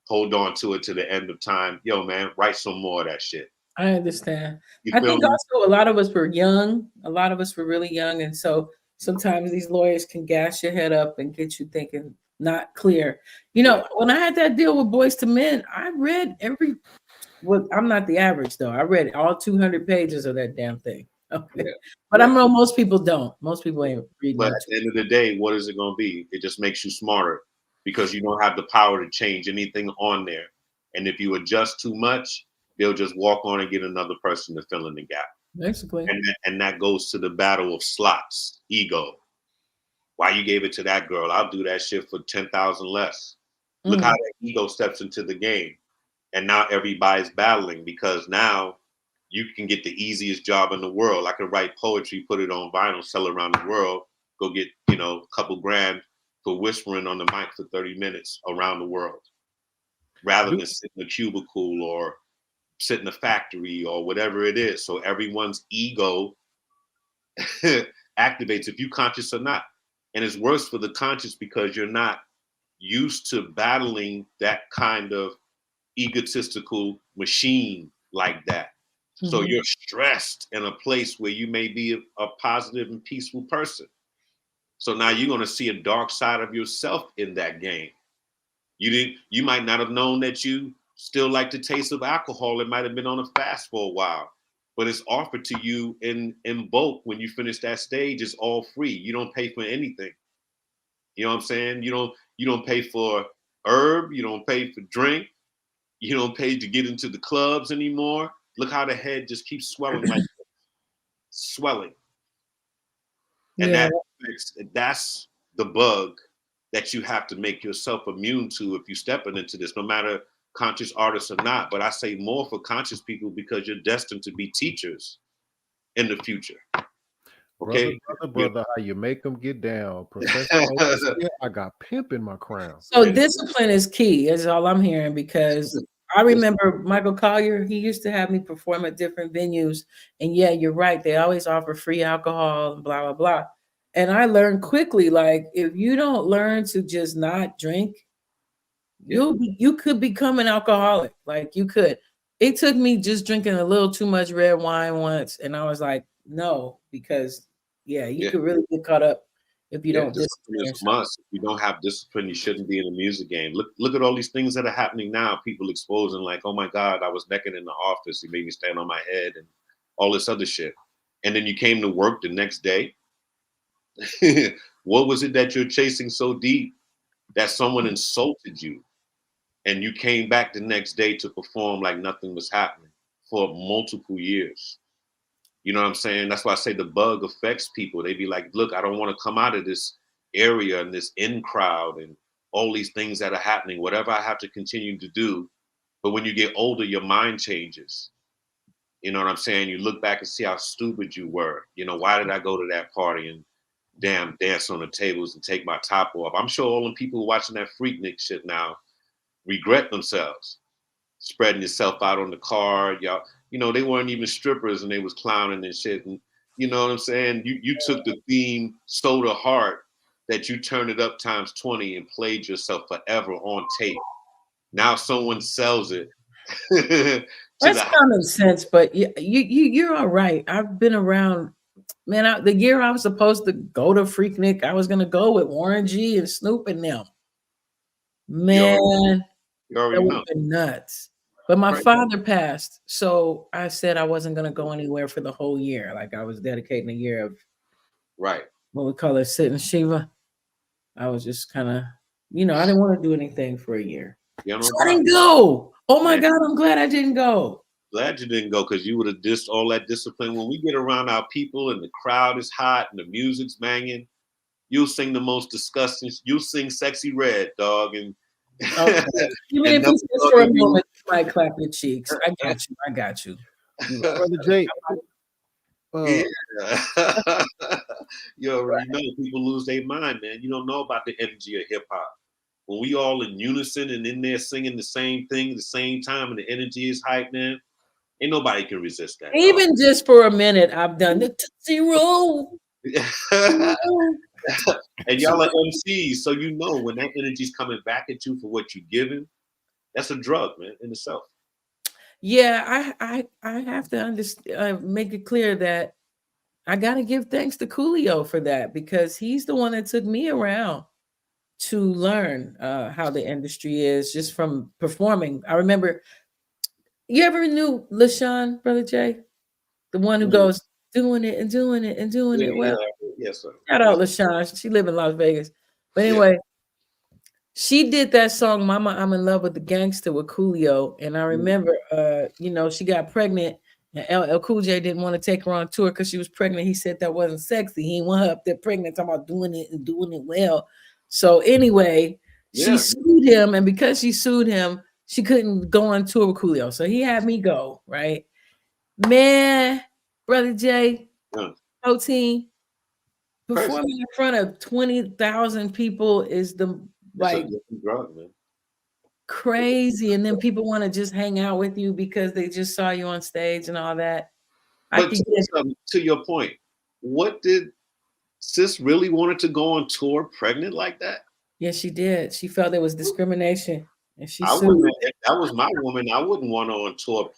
hold on to it to the end of time. Yo, man, write some more of that shit. I understand. I think also a lot of us were young. A lot of us were really young. And so sometimes these lawyers can gas your head up and get you thinking not clear. When I had that deal with Boyz II Men, I read I'm not the average though. I read all 200 pages of that damn thing. Okay. Yeah. But I know most people don't. Most people ain't reading. But at the end of the day, what is it going to be? It just makes you smarter because you don't have the power to change anything on there. And if you adjust too much, they'll just walk on and get another person to fill in the gap. Basically. And that goes to the battle of slots, ego. Why you gave it to that girl? I'll do that shit for 10,000 less. Look how that ego steps into the game. And now everybody's battling because now you can get the easiest job in the world. I can write poetry, put it on vinyl, sell it around the world, go get, a couple grand for whispering on the mic for 30 minutes around the world. Rather than sit in a cubicle or sit in a factory or whatever it is. So everyone's ego activates if you conscious or not. And it's worse for the conscious because you're not used to battling that kind of egotistical machine like that. Mm-hmm. So you're stressed in a place where you may be a positive and peaceful person. So now you're going to see a dark side of yourself in that game. You might not have known that you still like the taste of alcohol. It might have been on a fast for a while. but it's offered to you in bulk when you finish that stage. It's all free. You don't pay for anything. You know what I'm saying? You don't pay for herb. You don't pay for drink. You don't pay to get into the clubs anymore. Look how the head just keeps swelling like swelling. And that's the bug that you have to make yourself immune to if you're stepping into this, no matter conscious artists or not. But I say more for conscious people because you're destined to be teachers in the future. Okay, brother, how you make them get down, Professor? I got pimp in my crown. So discipline is key. Is all I'm hearing, because I remember Michael Collier. He used to have me perform at different venues, and yeah, you're right. They always offer free alcohol and blah blah blah. And I learned quickly, like, if you don't learn to just not drink, you could become an alcoholic. Like, you could. It took me just drinking a little too much red wine once, and I was like, no, because you could really get caught up if you don't discipline yourself. If you don't have discipline, you shouldn't be in a music game. Look at all these things that are happening now. People exposing, like, oh my God, I was naked in the office. He made me stand on my head and all this other shit. And then you came to work the next day. What was it that you're chasing so deep that someone insulted you and you came back the next day to perform like nothing was happening for multiple years? You know what I'm saying? That's why I say the bug affects people. They be like, look, I don't want to come out of this area and this in crowd and all these things that are happening, whatever I have to continue to do. But when you get older, your mind changes. You know what I'm saying? You look back and see how stupid you were. You know, why did I go to that party and damn dance on the tables and take my top off? I'm sure all the people watching that Freaknik shit now regret themselves. Spreading yourself out on the car, y'all. You know, they weren't even strippers and they was clowning and shit. And you know what I'm saying? You took the theme so to heart that you turned it up times 20 and played yourself forever on tape. Now someone sells it. That's common sense, but you're all right. I've been around, man. The year I was supposed to go to Freaknik, I was gonna go with Warren G and Snoop and them. Man, that would have been nuts. But my father passed, so I said I wasn't gonna go anywhere for the whole year. Like, I was dedicating a year of what we call it, sitting Shiva. I was just kind of, I didn't want to do anything for a year. So I didn't go. Oh my God, I'm glad I didn't go. Glad you didn't go, because you would have dissed all that discipline. When we get around our people and the crowd is hot and the music's banging, you'll sing the most disgusting. You'll sing Sexy Red, dog, and you mean if you just for a moment, you might clap your cheeks. I got you. Brother Jay. You already know people lose their mind, man. You don't know about the energy of hip hop. When we all in unison and in there singing the same thing at the same time and the energy is hype, man, ain't nobody can resist that. Even dog. Just for a minute, I've done the Tootsie Roll. And y'all are MCs, so you know when that energy's coming back at you for what you're giving, that's a drug, man, in itself. Yeah, I have to make it clear that I got to give thanks to Coolio for that, because he's the one that took me around to learn how the industry is just from performing. I remember, you ever knew LaShawn, Brother Jay? The one who goes, doing it and doing it and doing it well. Yes, sir. Shout out LaShawn. She live in Las Vegas. But anyway, she did that song, Mama, I'm in Love with the Gangster, with Coolio. And I remember, she got pregnant, and LL Cool J didn't want to take her on tour because she was pregnant. He said that wasn't sexy. He didn't want her up there pregnant, talking about doing it and doing it well. So anyway, she sued him. And because she sued him, she couldn't go on tour with Coolio. So he had me go, right? Man, Brother Jay, whole team, performing in front of 20,000 people is crazy. And then people want to just hang out with you because they just saw you on stage and all that. But to your point, what did Sis really wanted to go on tour pregnant like that? Yes, she did. She felt there was discrimination. And she if that was my woman, I wouldn't want her on tour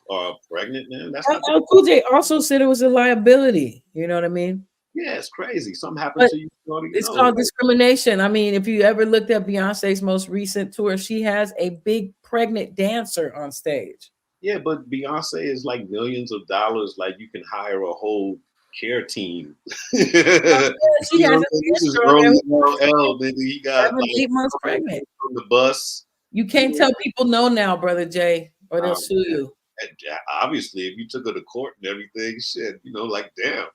pregnant, man. That's Cool J also said it was a liability. You know what I mean? Yeah, it's crazy. Something happened to you. It's called discrimination. I mean, if you ever looked at Beyonce's most recent tour, she has a big pregnant dancer on stage. Yeah, but Beyonce is like millions of dollars. Like you can hire a whole care team. She You has know, a this is sister early already, LL, nigga. He got 8 months pregnant. on the bus. You can't tell people no now, brother Jay, or they'll sue you. And obviously, if you took her to court and everything, shit, you know, like damn,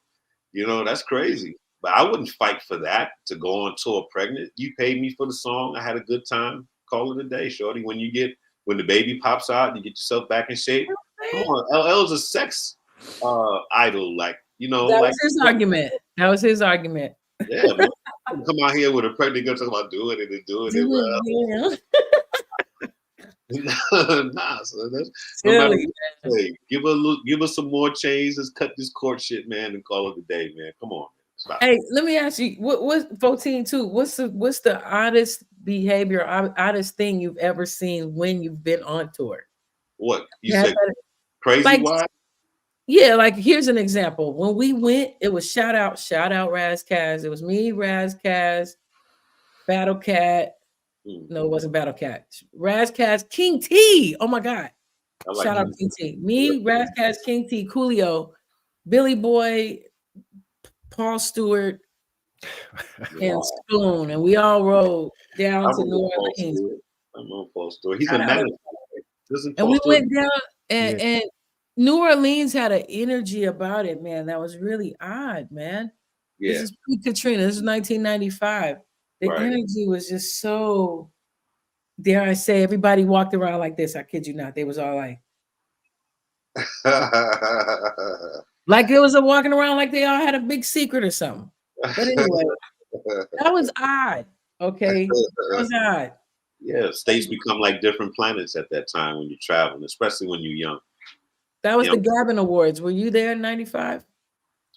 you know, that's crazy. But I wouldn't fight for that to go on tour pregnant. You paid me for the song. I had a good time. Call it a day, shorty. When the baby pops out, you get yourself back in shape. Come on, LL's a sex idol, like you know. That like, was his argument. That was his argument. Yeah, man. Come out here with a pregnant girl talking about doing it and doing it. Well, nah, so that's no matter what you say. Give us some more chains. Let's cut this court shit, man, and call it a day, man. Come on. Stop. Hey, let me ask you, what's 14 too? What's the oddest behavior, oddest thing you've ever seen when you've been on tour? What you said? Crazy like, why? Yeah, like here's an example. When we went, it was shout out Raz Kaz. It was me, Raz Kaz, Battle Cat. No, it wasn't Battle Cat. Raz Kaz, King T. Oh my God. Like shout out King T. Me, Raz Kaz, King T, Coolio, Billy Boy, Paul Stewart, and Spoon. And we all rode down to New Orleans. I'm on Paul Stewart. He's a man. And we went down and New Orleans had an energy about it, man. That was really odd, man. Yeah. This is pre-Katrina. This is 1995. The energy was just so, dare I say, everybody walked around like this. I kid you not. They was all like it was walking around like they all had a big secret or something. But anyway, that was odd. Okay. That was odd. Yeah, states become like different planets at that time when you're traveling, especially when you're young. That was the Gavin Awards. Were you there in 95?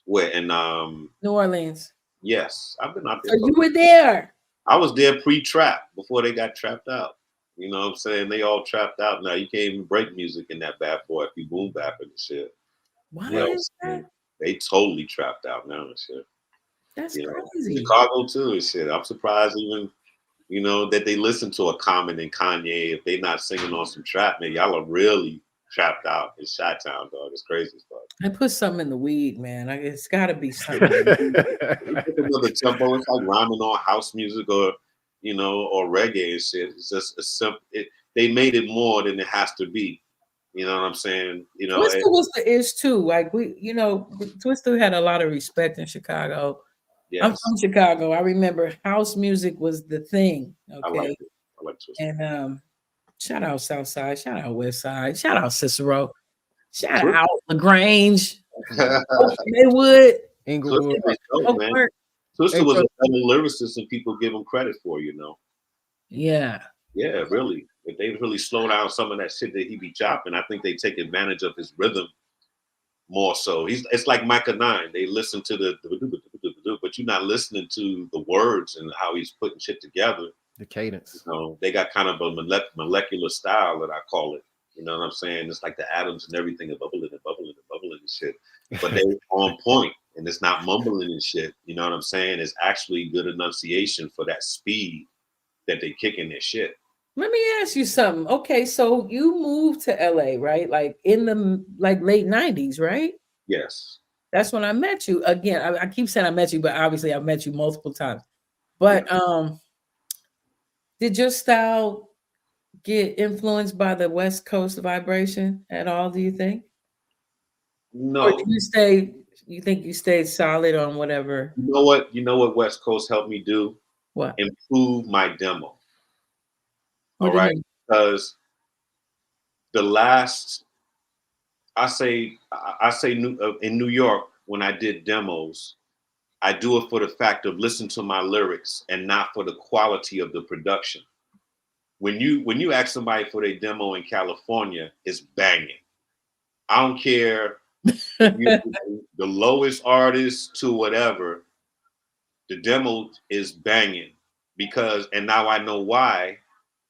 Where in New Orleans? Yes, I've been out there. So you were there. I was there pre-trap before they got trapped out. You know what I'm saying? They all trapped out now. You can't even break music in that bad boy if you boom bap and shit. Why is that? They totally trapped out now and shit. That's crazy. Chicago too and shit. I'm surprised even, you know, that they listen to a Common and Kanye. If they not singing on some trap, man, y'all are really trapped out in Chi-Town, dog. It's crazy stuff. I put something in the weed, man. It's got to be something. Another tempo. It's like rhyming on house music or, you know, or reggae and shit. It's just a simple. They made it more than it has to be. You know what I'm saying? You know, Twista was the ish too. Like Twista had a lot of respect in Chicago. Yes. I'm from Chicago. I remember house music was the thing. Okay. I like Twista. And shout out Southside, shout out Westside, shout out Cicero, shout out LaGrange, Maywood, Inglewood. Twista was a better lyricist than people give him credit for, you know. Yeah. Yeah, really. If they really slow down some of that shit that he be chopping, I think they take advantage of his rhythm more so. It's like Micah 9. They listen to the but you're not listening to the words and how he's putting shit together. The cadence. You know, they got kind of a molecular style that I call it. You know what I'm saying? It's like the atoms and everything are bubbling and bubbling and bubbling and shit. But they on point and it's not mumbling and shit. You know what I'm saying? It's actually good enunciation for that speed that they kick in their shit. Let me ask you something. Okay, so you moved to LA, right? Like in the late 90s, right? Yes. That's when I met you. Again, I keep saying I met you, but obviously I've met you multiple times. But did your style get influenced by the West Coast vibration at all, do you think? No. Or do you think you stayed solid on whatever? You know what West Coast helped me do? What? Improve my demo. All right. Because the last, I say in New York, when I did demos, I do it for the fact of listen to my lyrics and not for the quality of the production. When you ask somebody for their demo in California, it's banging. I don't care the lowest artist to whatever, the demo is banging and now I know why,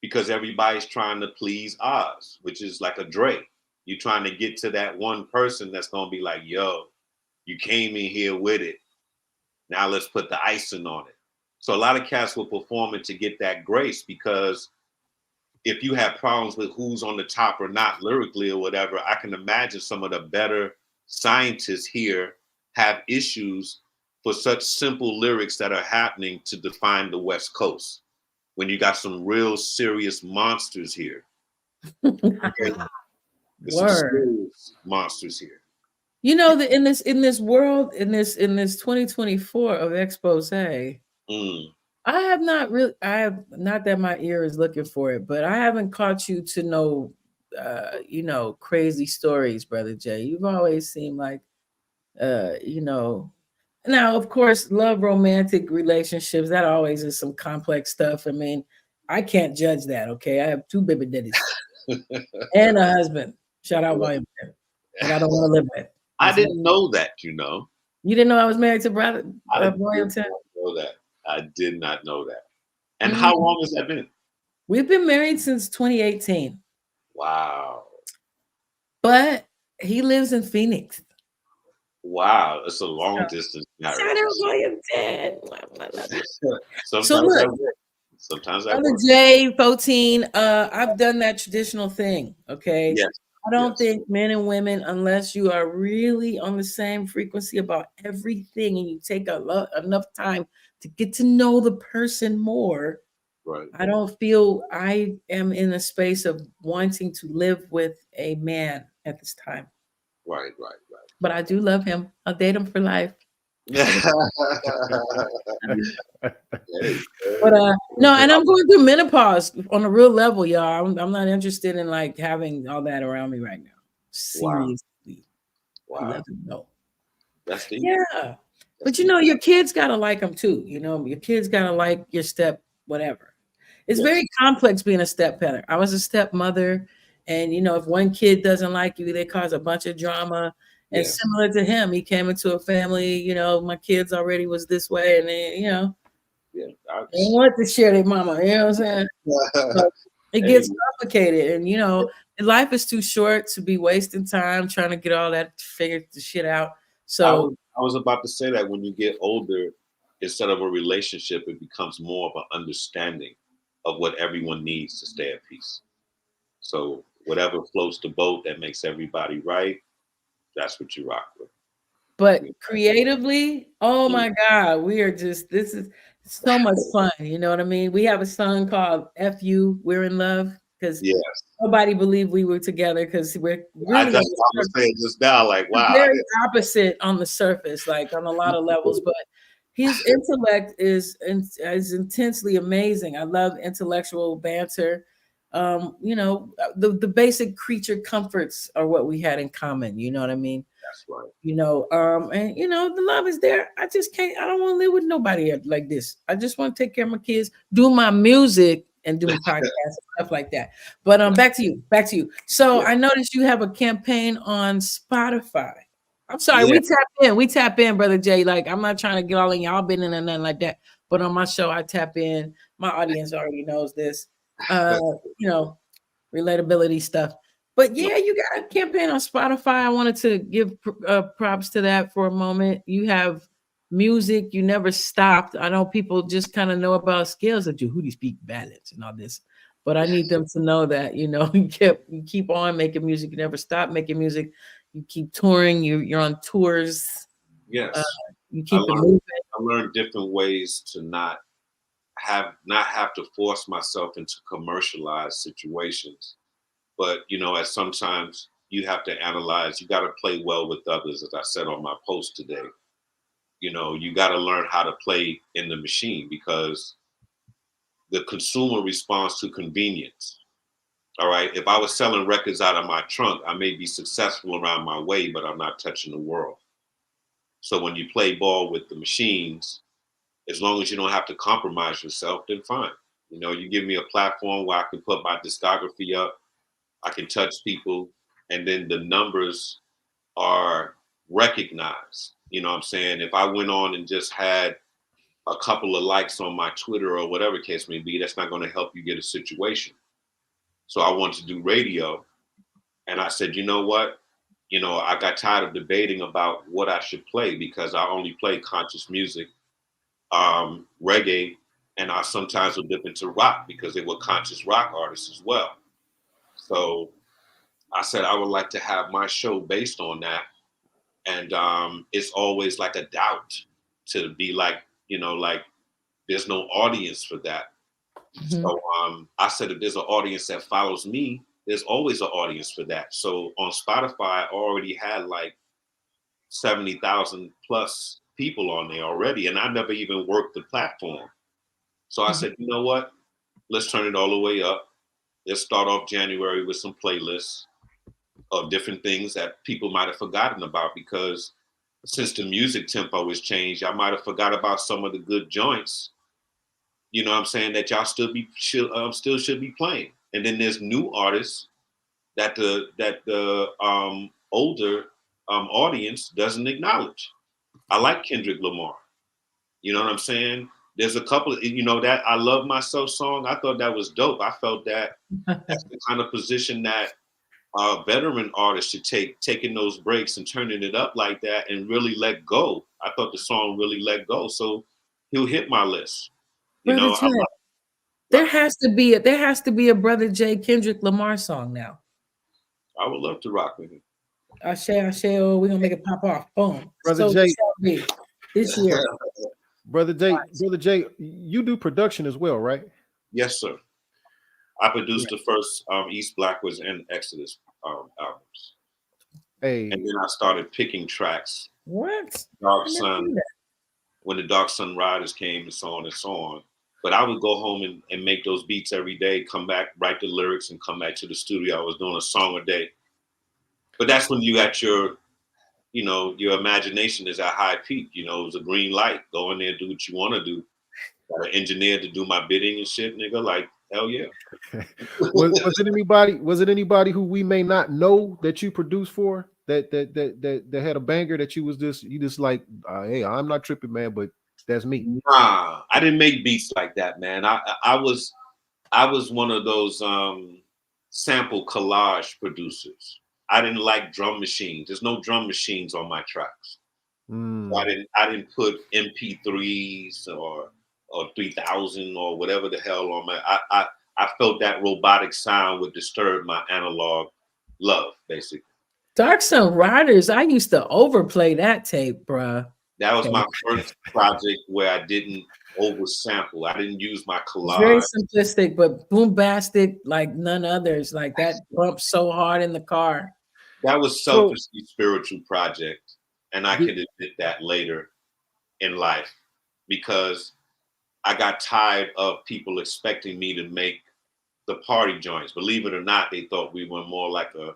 because everybody's trying to please Oz, which is like a Dre. You're trying to get to that one person that's gonna be like, yo, you came in here with it. Now let's put the icing on it. So a lot of cats will perform it to get that grace because if you have problems with who's on the top or not lyrically or whatever, I can imagine some of the better scientists here have issues for such simple lyrics that are happening to define the West Coast when you got some real serious monsters here. Okay? There's some Word. serious monsters here. You know that in this world, in this 2024 of expose, Mm. I have not that my ear is looking for it, but I haven't caught you to know crazy stories, Brother Jay. You've always seemed like now of course love, romantic relationships, that always is some complex stuff. I mean, I can't judge that, okay? I have 2 baby daddies and a husband. Shout out Volume 10. And I don't want to live with. I didn't know that, you know. You didn't know I was married to brother Volume 10? Know that. I did not know that. And how long has that been? We've been married since 2018. Wow. But he lives in Phoenix. Wow, it's a long distance marriage. Shout out Volume 10. Sometimes I Brother work. Jay, 14, I've done that traditional thing, okay? Yes. I don't think men and women, unless you are really on the same frequency about everything and you take enough time to get to know the person more, right? I don't feel I am in a space of wanting to live with a man at this time. Right. But I do love him. I'll date him for life. But no, and I'm going through menopause on a real level, y'all. I'm not interested in like having all that around me right now. Seriously. Wow. No. That's the Yeah. But you know, your kids gotta like them too. You know, your kids gotta like your step, whatever. It's very complex being a stepmother. I was a stepmother, and you know, if one kid doesn't like you, they cause a bunch of drama. And similar to him, he came into a family, you know, my kids already was this way, and then, you know, they want to share their mama, you know what I'm saying? So it gets complicated, and you know, life is too short to be wasting time trying to get all that figured the shit out. So I was about to say that when you get older, instead of a relationship, it becomes more of an understanding of what everyone needs to stay at peace. So whatever floats the boat that makes everybody right, that's what you rock with. But creatively, oh my God, this is so much fun. You know what I mean? We have a song called FU, We're in Love, because nobody believed we were together because we're really that's what I was saying just now, like, wow. Very opposite on the surface, like on a lot of levels, but his intellect is intensely amazing. I love intellectual banter. You know, the basic creature comforts are what we had in common. You know what I mean? That's right. You know, and you know, the love is there. I don't want to live with nobody like this. I just want to take care of my kids, do my music, and do my podcast and stuff like that. But back to you. So I noticed you have a campaign on Spotify. I'm sorry, we tap in, Brother Jay. Like, I'm not trying to get all in y'all business and nothing like that. But on my show, I tap in. My audience already knows this. You know, relatability stuff. But yeah, you got a campaign on Spotify. I wanted to give props to that for a moment. You have music, you never stopped. I know people just kind of know about skills that you speak balance and all this, but I need them to know that, you know, you keep on making music, you never stop making music, you keep touring, you're on tours. Yes. You keep it moving. I learned different ways to not have to force myself into commercialized situations. But, you know, as sometimes you have to analyze, you got to play well with others, as I said on my post today. You know, you got to learn how to play in the machine because the consumer responds to convenience. All right. If I was selling records out of my trunk, I may be successful around my way, but I'm not touching the world. So when you play ball with the machines, as long as you don't have to compromise yourself, then fine. You know, you give me a platform where I can put my discography up, I can touch people, and then the numbers are recognized. You know what I'm saying? If I went on and just had a couple of likes on my Twitter or whatever case may be, that's not going to help you get a situation. So I wanted to do radio. And I said, you know what? You know, I got tired of debating about what I should play because I only play conscious music, reggae, and I sometimes would dip into rock because they were conscious rock artists as well. So I said I would like to have my show based on that, and it's always like a doubt to be like, like there's no audience for that. So I said if there's an audience that follows me, there's always an audience for that. So on Spotify, I already had like 70,000 plus people on there already, and I never even worked the platform. So I said, you know what? Let's turn it all the way up. Let's start off January with some playlists of different things that people might have forgotten about, because since the music tempo has changed, I might have forgot about some of the good joints, you know what I'm saying, that y'all still should be playing. And then there's new artists that the older audience doesn't acknowledge. I like Kendrick Lamar. You know what I'm saying? There's a couple of, that I Love Myself song. I thought that was dope. I felt that that's the kind of position that veteran artists should take, taking those breaks and turning it up like that and really let go. I thought the song really let go. So he'll hit my list. Brother Jay, there has to be a Brother Jay Kendrick Lamar song now. I would love to rock with him. Ashe, we're gonna make it pop off. Boom. Brother Jay, this year. Brother Jay, you do production as well, right? Yes, sir. I produced the first East Blackwards and Exodus albums. Hey. And then I started picking tracks. What? Dark Sun, when the Dark Sun Riders came, and so on and so on. But I would go home and make those beats every day, come back, write the lyrics, and come back to the studio. I was doing a song a day. But that's when you at your imagination is at high peak. It was a green light. Go in there, do what you want to do. Got an engineer to do my bidding and shit, nigga. Like, hell yeah. was it anybody who we may not know that you produced for that had a banger that you just like, hey, I'm not tripping, man, but that's me? Nah, I didn't make beats like that, man. I was one of those sample collage producers. I didn't like drum machines. There's no drum machines on my tracks. So I didn't put MP3s or 3000 or whatever the hell on my. I felt that robotic sound would disturb my analog love, basically. Dark Sun Riders, I used to overplay that tape, bruh. That was my first project where I didn't oversample. I didn't use my collage. Very simplistic, but boombastic like none others. Like that bumps so hard in the car. That was selfishly spiritual project, and I could admit that later in life, because I got tired of people expecting me to make the party joints. Believe it or not, they thought we were more like a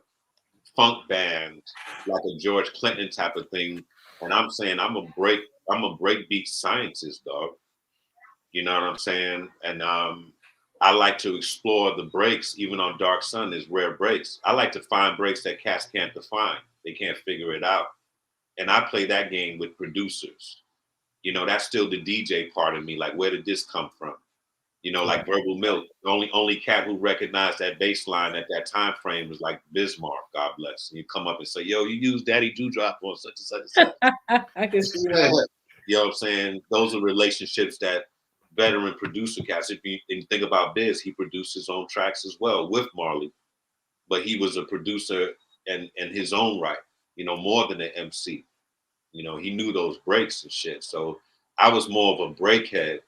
funk band, like a George Clinton type of thing. And I'm saying I'm a breakbeat scientist, dog. You know what I'm saying? And I like to explore the breaks, even on Dark Sun. There's rare breaks. I like to find breaks that cats can't define. They can't figure it out. And I play that game with producers. That's still the DJ part of me. Like, where did this come from? Like Verbal Milk. The only cat who recognized that bass line at that time frame was like Bismarck, God bless. And you come up and say, yo, you use Daddy Dewdrop on such and such and such. I can see that. You know what I'm saying? Those are relationships that veteran producer cats. If you think about Biz, he produced his own tracks as well with Marley. But he was a producer in his own right, more than an MC. He knew those breaks and shit. So I was more of a breakhead.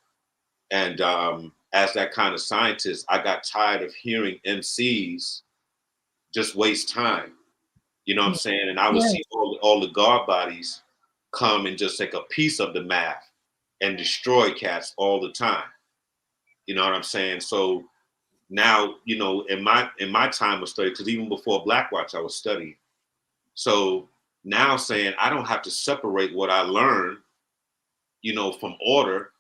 And as that kind of scientist, I got tired of hearing MCs just waste time. You know what I'm saying? And I would see all the guard bodies come and just take a piece of the math and destroy cats all the time. You know what I'm saying? So now, in my time of study, because even before Blackwatch, I was studying. So now saying I don't have to separate what I learned, from order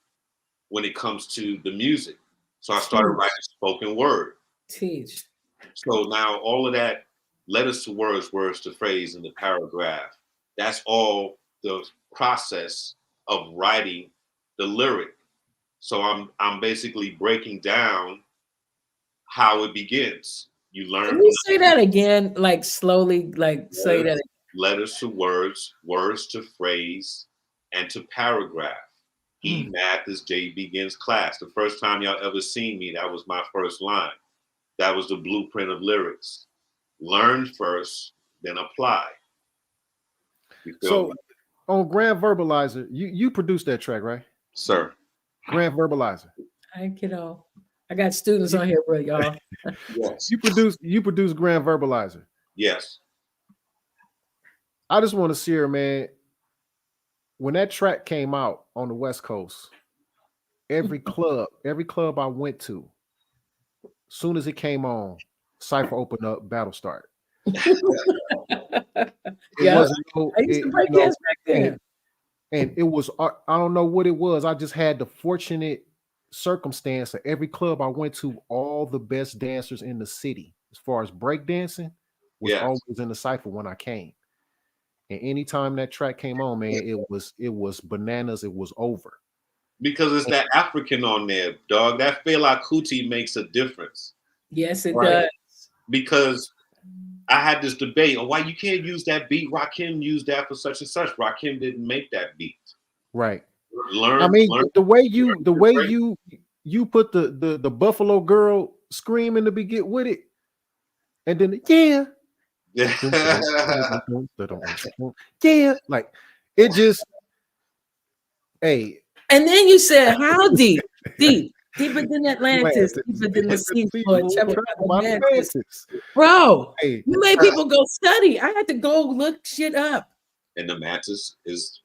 when it comes to the music. So I started writing spoken word. Teach. So now all of that, letters to words, words to phrase in the paragraph, that's all the process of writing the lyric. So I'm basically breaking down how it begins. You learn. Can you say that again, like slowly, like say that again. Letters to words, words to phrase, and to paragraph. E math is J begins class. The first time y'all ever seen me, that was my first line. That was the blueprint of lyrics. Learn first, then apply. You feel So me? on Grand Verbalizer, you produced that track, right? Sir. Grand Verbalizer. I kiddo. I got students on here, bro, y'all. Yes. You produced Grand Verbalizer. Yes. I just want to see her, man. When that track came out on the West Coast, every club I went to, soon as it came on, Cypher opened up, battle start. Yeah, I used to break dance back then. And it was, I don't know what it was. I just had the fortunate circumstance that every club I went to, all the best dancers in the city, as far as break dancing, was always in the Cypher when I came. And anytime that track came on, man, it was bananas. It was over. Because it's that African on there, dog. That Fela Kuti makes a difference. Yes, it does. Because I had this debate on why you can't use that beat. Rakim used that for such and such. Rakim didn't make that beat. Right. The way you put the Buffalo Girl scream in the beginning with it, and then yeah, like it just, hey. And then you said, how deep, deeper than Atlantis, deeper than the sea floor. Bro, hey, you made people go study. I had to go look shit up. And the mantis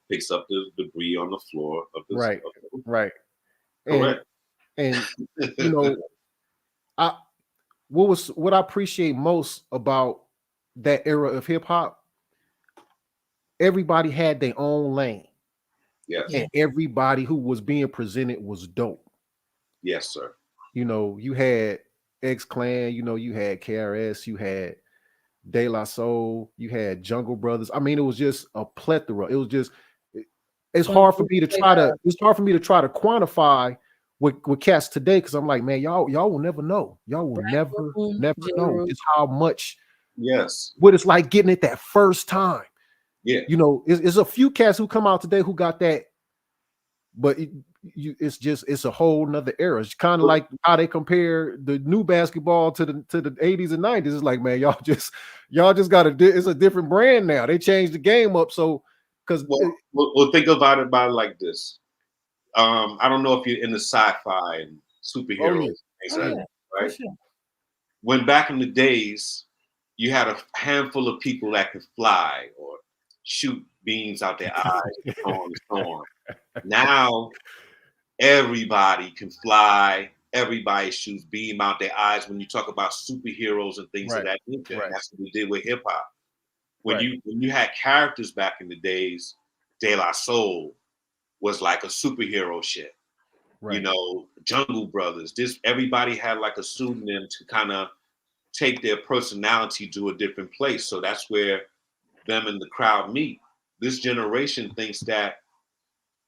picks up the debris on the floor of the right. Correct. And you know, what I appreciate most about that era of hip hop, everybody had their own lane. Yes. And everybody who was being presented was dope. Yes, sir. You know, you had X Clan, you know, you had KRS, you had De La Soul, you had Jungle Brothers. I mean, it was just a plethora. It was just, it's hard for me to try to quantify with cats today, because I'm like, man, y'all will never know. Y'all will never know just how much what it's like getting it that first time. Yeah, you know, it's a few cats who come out today who got that, but it's a whole nother era. It's kind of like how they compare the new basketball to the 80s and 90s. It's like, man, y'all just got it's a different brand now. They changed the game up. So because we'll think about it like this. I don't know if you're into sci-fi and superheroes, right? Sure. When back in the days, you had a handful of people that could fly or shoot beams out their eyes, and so on and so on. Now everybody can fly. Everybody shoots beam out their eyes. When you talk about superheroes and things of that nature, that's what we did with hip hop. When you had characters back in the days, De La Soul was like a superhero shit. You know, Jungle Brothers. Everybody had like a pseudonym to kind of take their personality to a different place. So that's where them and the crowd meet. This generation thinks that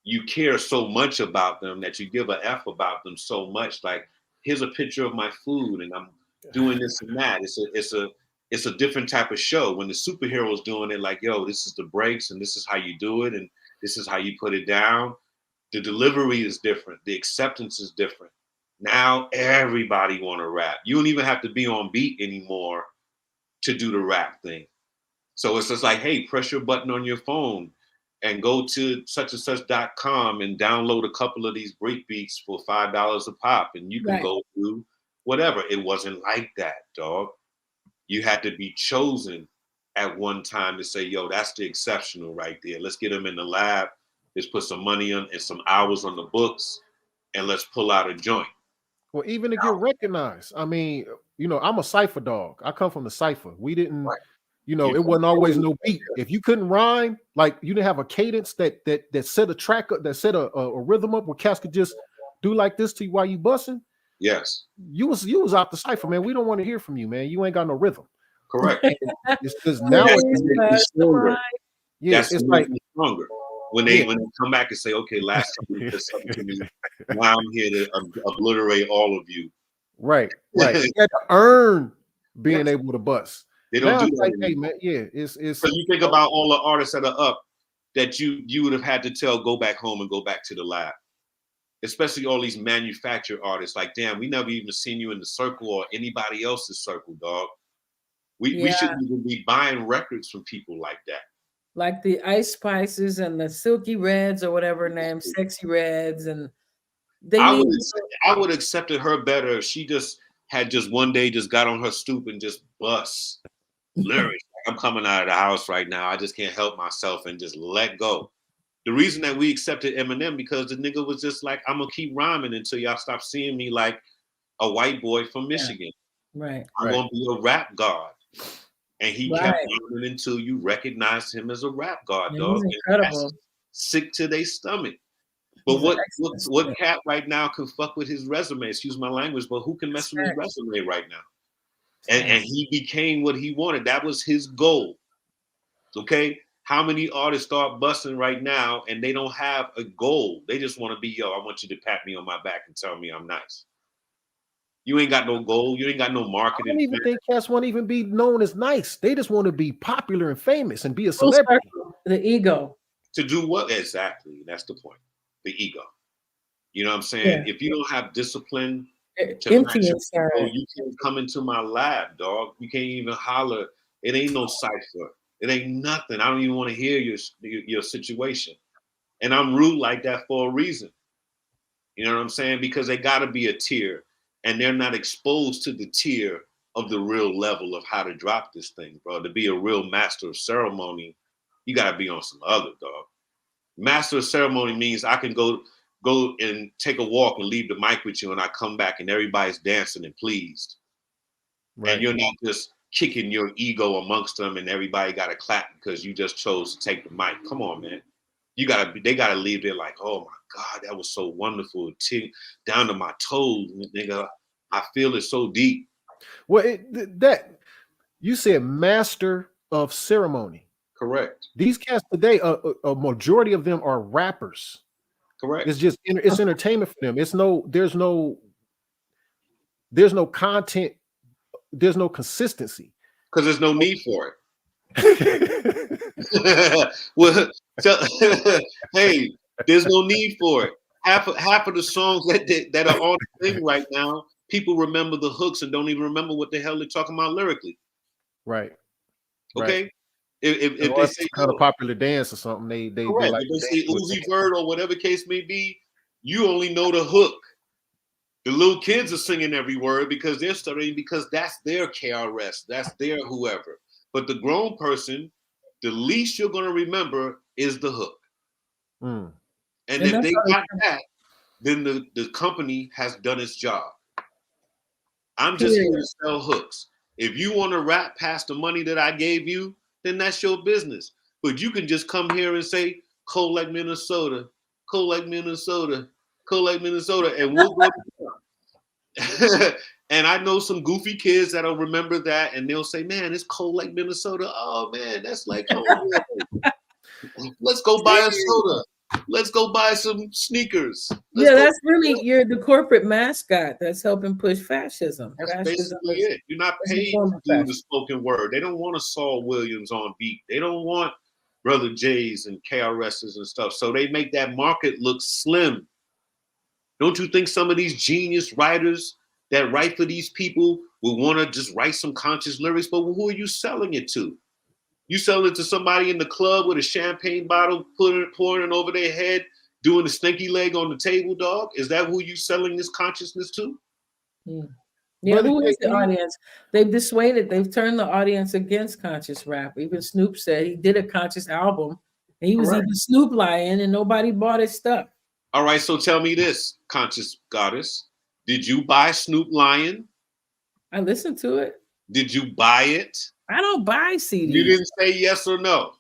you care so much about them that you give a F about them so much. Like, here's a picture of my food and I'm doing this and that. It's a different type of show. When the superheroes doing it, like, yo, this is the breaks and this is how you do it and this is how you put it down. The delivery is different. The acceptance is different. Now everybody want to rap. You don't even have to be on beat anymore to do the rap thing. So it's just like, hey, press your button on your phone and go to such and such.com and download a couple of these break beats for $5 a pop, and you can go through whatever. It wasn't like that, dog. You had to be chosen at one time to say, yo, that's the exceptional right there. Let's get them in the lab. Let's put some money on and some hours on the books, and let's pull out a joint. Well, even to get recognized. I mean, you know, I'm a Cypher dog. I come from the Cypher. We didn't, you know, it wasn't always no beat. If you couldn't rhyme, like you didn't have a cadence that set a track up, that set a rhythm up where cats could just do like this to you while you bussing. Yes. You was out the Cypher, man. We don't want to hear from you, man. You ain't got no rhythm. Correct. It's just now it's stronger. Yeah, it's like stronger. When they come back and say, okay, last time you did something to me, now I'm here to obliterate all of you. Right. You had to earn being able to bust. They don't do that. Like, hey, man, it's so you think about all the artists that are up that you would have had to tell, go back home and go back to the lab. especially all these manufactured artists. Like, damn, we never even seen you in the circle or anybody else's circle, dog. We shouldn't even be buying records from people like that. Like the Ice Spices and the Silky Reds or whatever name, Sexy Reds, and I would have accepted her better if she just had just one day just got on her stoop and just bust lyrics. Like, I'm coming out of the house right now. I just can't help myself and just let go. The reason that we accepted Eminem because the nigga was just like, I'm gonna keep rhyming until y'all stop seeing me like a white boy from Michigan. Right. I'm gonna be a rap god. And he kept rhyming until you recognized him as a rap god, dog. Incredible. Sick to their stomach. But what cat right now can fuck with his resume? Excuse my language, but who can mess with his resume right now? And he became what he wanted. That was his goal. Okay? How many artists start busting right now and they don't have a goal? They just want to be, yo, I want you to pat me on my back and tell me I'm nice. You ain't got no goal. You ain't got no marketing. I don't even think cats want to even be known as nice. They just want to be popular and famous and be a celebrity. The ego. To do what? Exactly. That's the point. The ego. You know what I'm saying? If you don't have discipline, influence, you can't come into my lab, dog. You can't even holler. It ain't no cipher. It ain't nothing. I don't even want to hear your situation. And I'm rude like that for a reason. You know what I'm saying? Because they got to be a tier, and they're not exposed to the tier of the real level of how to drop this thing, bro. To be a real master of ceremony, you got to be on some other, dog. Master of ceremony means I can go and take a walk and leave the mic with you, and I come back and everybody's dancing and pleased. Right. And you're not just kicking your ego amongst them and everybody got to clap because you just chose to take the mic. Come on, man. They gotta leave there like, oh my God, that was so wonderful. Down to my toes, nigga. I feel it so deep. Well, that you said master of ceremony. Correct. These cats today, a majority of them are rappers. Correct. It's just it's entertainment for them. There's no content. There's no consistency because there's no need for it. Well, hey, there's no need for it. Half of the songs that are on the thing right now, people remember the hooks and don't even remember what the hell they're talking about lyrically. Right. Okay. Right. If they say kind of popular dance or something, they like if they say Uzi Vert or whatever case may be, you only know the hook. The little kids are singing every word because they're studying because that's their KRS, that's their whoever. But the grown person, the least you're going to remember is the hook. And if they got that, then the company has done its job. I'm just here to sell hooks. If you want to rap past the money that I gave you, then that's your business. But you can just come here and say, cold like Minnesota, cold like Minnesota, cold like Minnesota, and we'll go. And I know some goofy kids that'll remember that, and they'll say, man, it's cold like Minnesota. Oh, man, that's like, let's go buy a soda. Let's go buy some sneakers. That's really, you're the corporate mascot that's helping push fascism. That's basically it. You're not paid to do the spoken word. They don't want a Saul Williams on beat. They don't want Brother J's and KRS's and stuff. So they make that market look slim. Don't you think some of these genius writers that write for these people would want to just write some conscious lyrics? But who are you selling it to? You selling it to somebody in the club with a champagne bottle, pouring it over their head, doing the stinky leg on the table, dog? Is that who you selling this consciousness to? Yeah, who is the audience? They've turned the audience against conscious rap. Even Snoop said he did a conscious album, and he was even Snoop lying, and nobody bought his stuff. All right, so tell me this, conscious goddess. Did you buy Snoop Lion? I listened to it. Did you buy it? I don't buy CDs. You didn't say yes or no.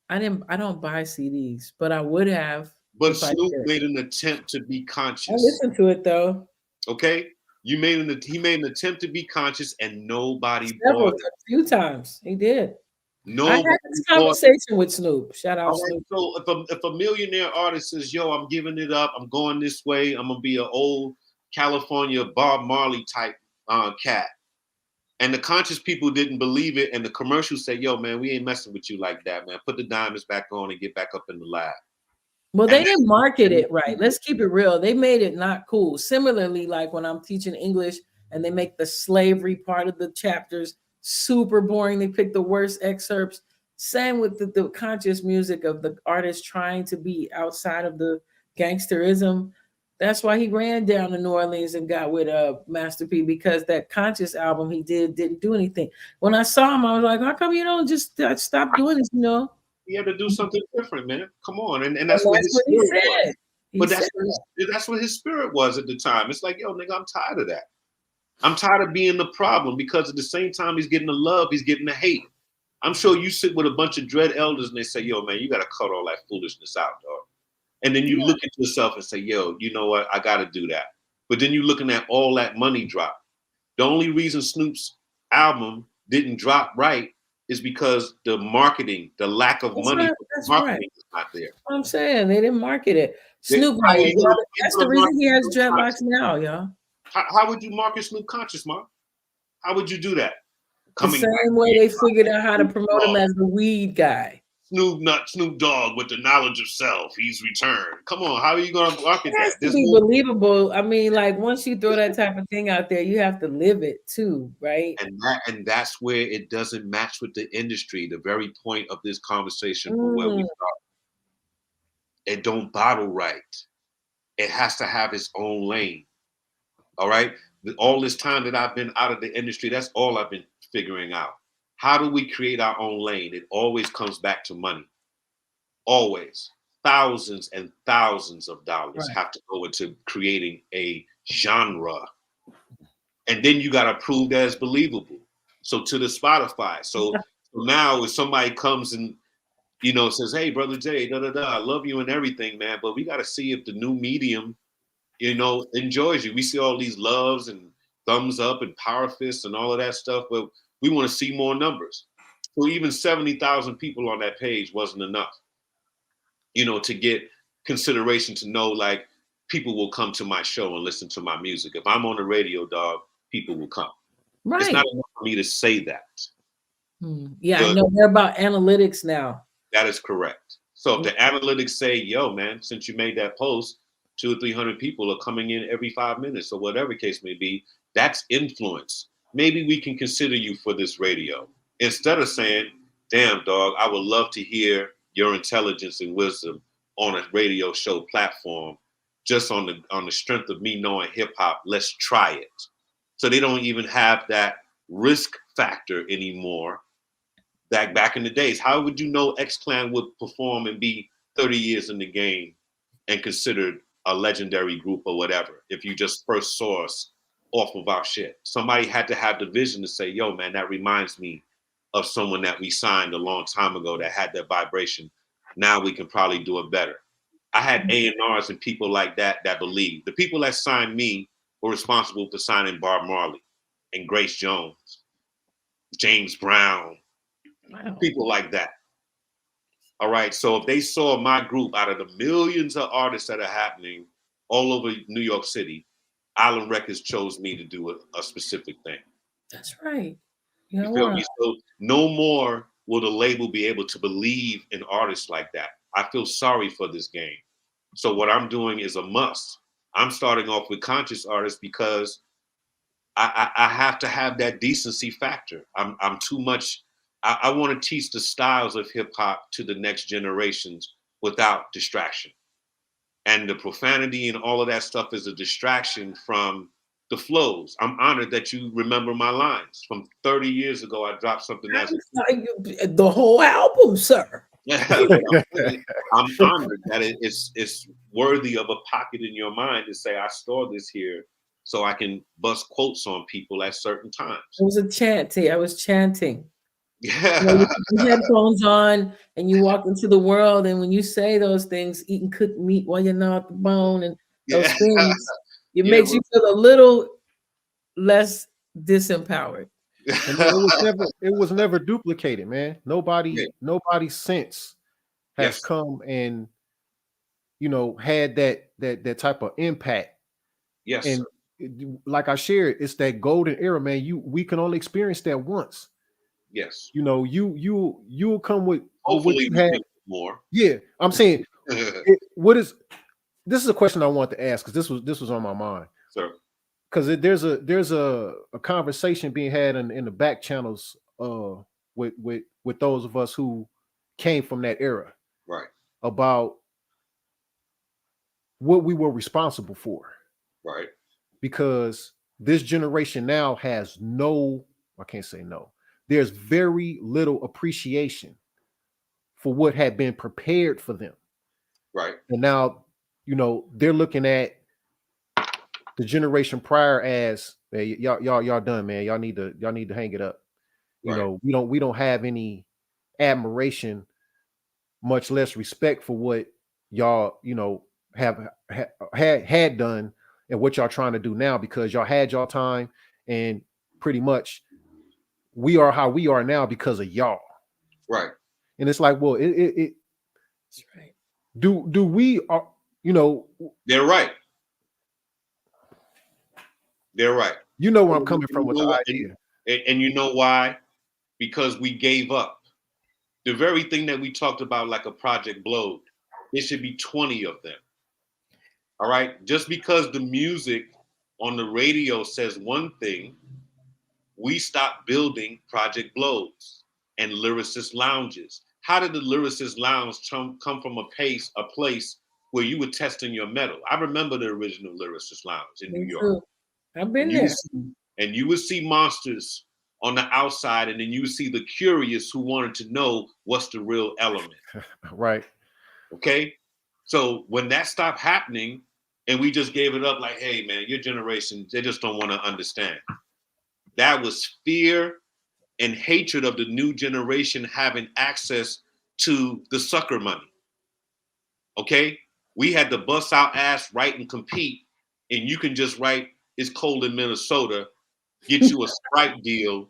I don't buy CDs, but I would have. But Snoop made an attempt to be conscious. I listened to it though. Okay, he made an attempt to be conscious, and nobody bought it. A few times he did. No, I had this conversation with Snoop. Shout out Snoop. So if a millionaire artist says, "Yo, I'm giving it up. I'm going this way. I'm gonna be an old California Bob Marley type cat," and the conscious people didn't believe it, and the commercials say, "Yo, man, we ain't messing with you like that, man. Put the diamonds back on and get back up in the lab." Well, And they didn't market it right. Let's keep it real. They made it not cool. Similarly, like when I'm teaching English and they make the slavery part of the chapters super boring. They pick the worst excerpts. Same with the conscious music of the artist trying to be outside of the gangsterism. That's why he ran down to New Orleans and got with Master P, because that conscious album he didn't do anything. When I saw him, I was like, how come you don't just stop doing this, you know? he had to do something different, man. Come on, and And that's what his he spirit was. said. But that's what his spirit was at the time. It's like, yo, nigga, I'm tired of that. I'm tired of being the problem, because at the same time he's getting the love, he's getting the hate. I'm sure you sit with a bunch of dread elders and they say, yo, man, you got to cut all that foolishness out, dog. And then you look at yourself and say, yo, you know what? I got to do that. But then you're looking at all that money drop. The only reason Snoop's album didn't drop right is because the marketing, the lack of money, marketing is not there. I'm saying they didn't market it. Snoop, that's the reason he has dreadlocks now, y'all. How would you market Snoop Conscious, Mark? How would you do that? The same way they figured out how to promote him as the weed guy. Snoop Dogg with the knowledge of self. He's returned. Come on, how are you going to market that? It has to be believable. I mean, like once you throw that type of thing out there, you have to live it too, right? And that's where it doesn't match with the industry. The very point of this conversation from where we started. It don't bottle right. It has to have its own lane. All right. All this time that I've been out of the industry, that's all I've been figuring out. How do we create our own lane? It always comes back to money. Always. Thousands and thousands of dollars have to go into creating a genre. And then you got to prove that it's believable. So to the Spotify. So now if somebody comes and, you know, says, hey, Brother Jay, I love you and everything, man, but we got to see if the new medium, you know, enjoys you. We see all these loves and thumbs up and power fists and all of that stuff, but we want to see more numbers. So even 70,000 people on that page wasn't enough, you know, to get consideration to know, like, people will come to my show and listen to my music. If I'm on the radio, dog, people will come. Right. It's not enough for me to say that. Yeah, I know they're about analytics now. That is correct. So if the analytics say, yo, man, since you made that post, 200 or 300 people are coming in every 5 minutes or whatever case may be, that's influence. Maybe we can consider you for this radio. Instead of saying, damn, dog, I would love to hear your intelligence and wisdom on a radio show platform, just on the strength of me knowing hip hop, let's try it. So they don't even have that risk factor anymore. That back in the days, how would you know X-Clan would perform and be 30 years in the game and considered a legendary group or whatever if you just first saw us off of our shit? Somebody had to have the vision to say, yo, man, that reminds me of someone that we signed a long time ago that had that vibration. Now we can probably do it better. I had A&Rs and people like that believed. The people that signed me were responsible for signing Bob Marley and Grace Jones, James Brown, people like that. All right. So if they saw my group out of the millions of artists that are happening all over New York City, Island Records chose me to do a specific thing. That's right. You feel me? So no more will the label be able to believe in artists like that. I feel sorry for this game. So what I'm doing is a must. I'm starting off with conscious artists because I have to have that decency factor. I'm too much. I want to teach the styles of hip hop to the next generations without distraction. And the profanity and all of that stuff is a distraction from the flows. I'm honored that you remember my lines from 30 years ago. I dropped something that's the whole album, sir. I'm honored that it's worthy of a pocket in your mind to say I store this here so I can bust quotes on people at certain times. It was a chanting. I was chanting. Yeah, you put headphones on and you walk into the world, and when you say those things, eating cooked meat while you're not the bone and those things, it makes you feel a little less disempowered. It was never duplicated, man. Nobody's sense has come and, you know, had that type of impact. Yes. And like I shared, it's that golden era, man. We can only experience that once. Yes. You know, you'll come with hopefully what you had more. Yeah, I'm saying what is this is a question I want to ask because this was on my mind. Sir. Because there's a conversation being had in the back channels with those of us who came from that era, Right. about what we were responsible for. Right. Because this generation now has I can't say no. There's very little appreciation for what had been prepared for them. Right. And now, they're looking at the generation prior as, hey, y'all done, man. Y'all need to hang it up. Right. We don't have any admiration, much less respect for what y'all, have had done and what y'all trying to do now, because y'all had y'all time, and pretty much we are how we are now because of y'all. Right. And it's like, well, That's right. do we are, They're right. They're right. You know where I'm coming from with the idea. And you know why? Because we gave up. The very thing that we talked about, like a Project Blowed, there should be 20 of them. All right? Just because the music on the radio says one thing, we stopped building Project Blows and Lyricist Lounges. How did the Lyricist Lounge come from a place where you were testing your metal? I remember the original Lyricist Lounge in New York. I've been there. And you would see monsters on the outside, and then you would see the curious who wanted to know what's the real element. Right. Okay? So when that stopped happening and we just gave it up like, hey, man, your generation, they just don't want to understand. That was fear and hatred of the new generation having access to the sucker money. Okay? We had to bust our ass, write and compete, and you can just write, it's cold in Minnesota, get you a Sprite deal,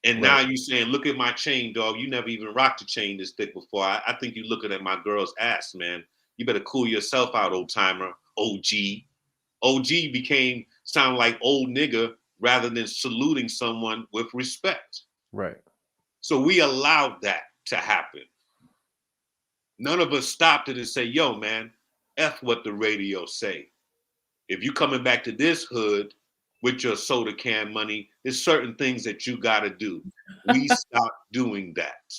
and now you saying, look at my chain, dog. You never even rocked a chain this thick before. I think you looking at my girl's ass, man. You better cool yourself out, old timer. OG. OG sound like old nigga rather than saluting someone with respect. Right. So we allowed that to happen. None of us stopped it and say, yo, man, F what the radio say. If you coming back to this hood with your soda can money, there's certain things that you got to do. We stopped doing that.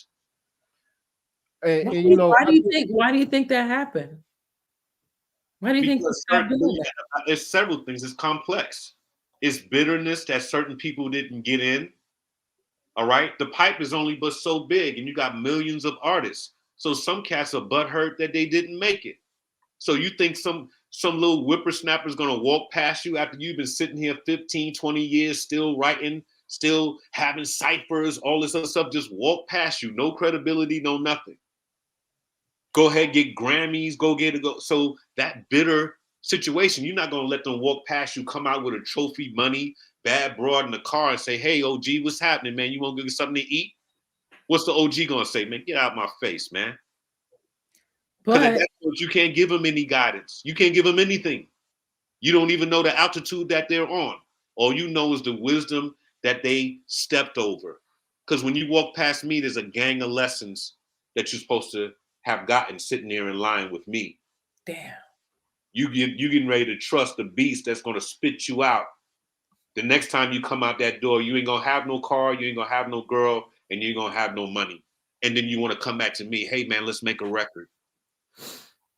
And why do you think that happened? Why do you think we stopped doing that? There's several things. It's complex. It's bitterness that certain people didn't get in. All right. The pipe is only but so big, and you got millions of artists. So some cats are butthurt that they didn't make it. So you think some little whippersnapper is going to walk past you after you've been sitting here 15, 20 years, still writing, still having ciphers, all this other stuff, just walk past you. No credibility, no nothing. Go ahead, get Grammys, go get it. Go. So that bitter situation, you're not going to let them walk past you, come out with a trophy, money, bad broad in the car and say, hey, OG, what's happening, man? You want to get something to eat? What's the OG going to say, man? Get out of my face, man. But you can't give them any guidance. You can't give them anything. You don't even know the altitude that they're on. All you know is the wisdom that they stepped over. Because when you walk past me, there's a gang of lessons that you're supposed to have gotten sitting there in line with me. Damn. You getting ready to trust the beast that's going to spit you out. The next time you come out that door, you ain't going to have no car, you ain't going to have no girl, and you ain't going to have no money. And then you want to come back to me, hey, man, let's make a record.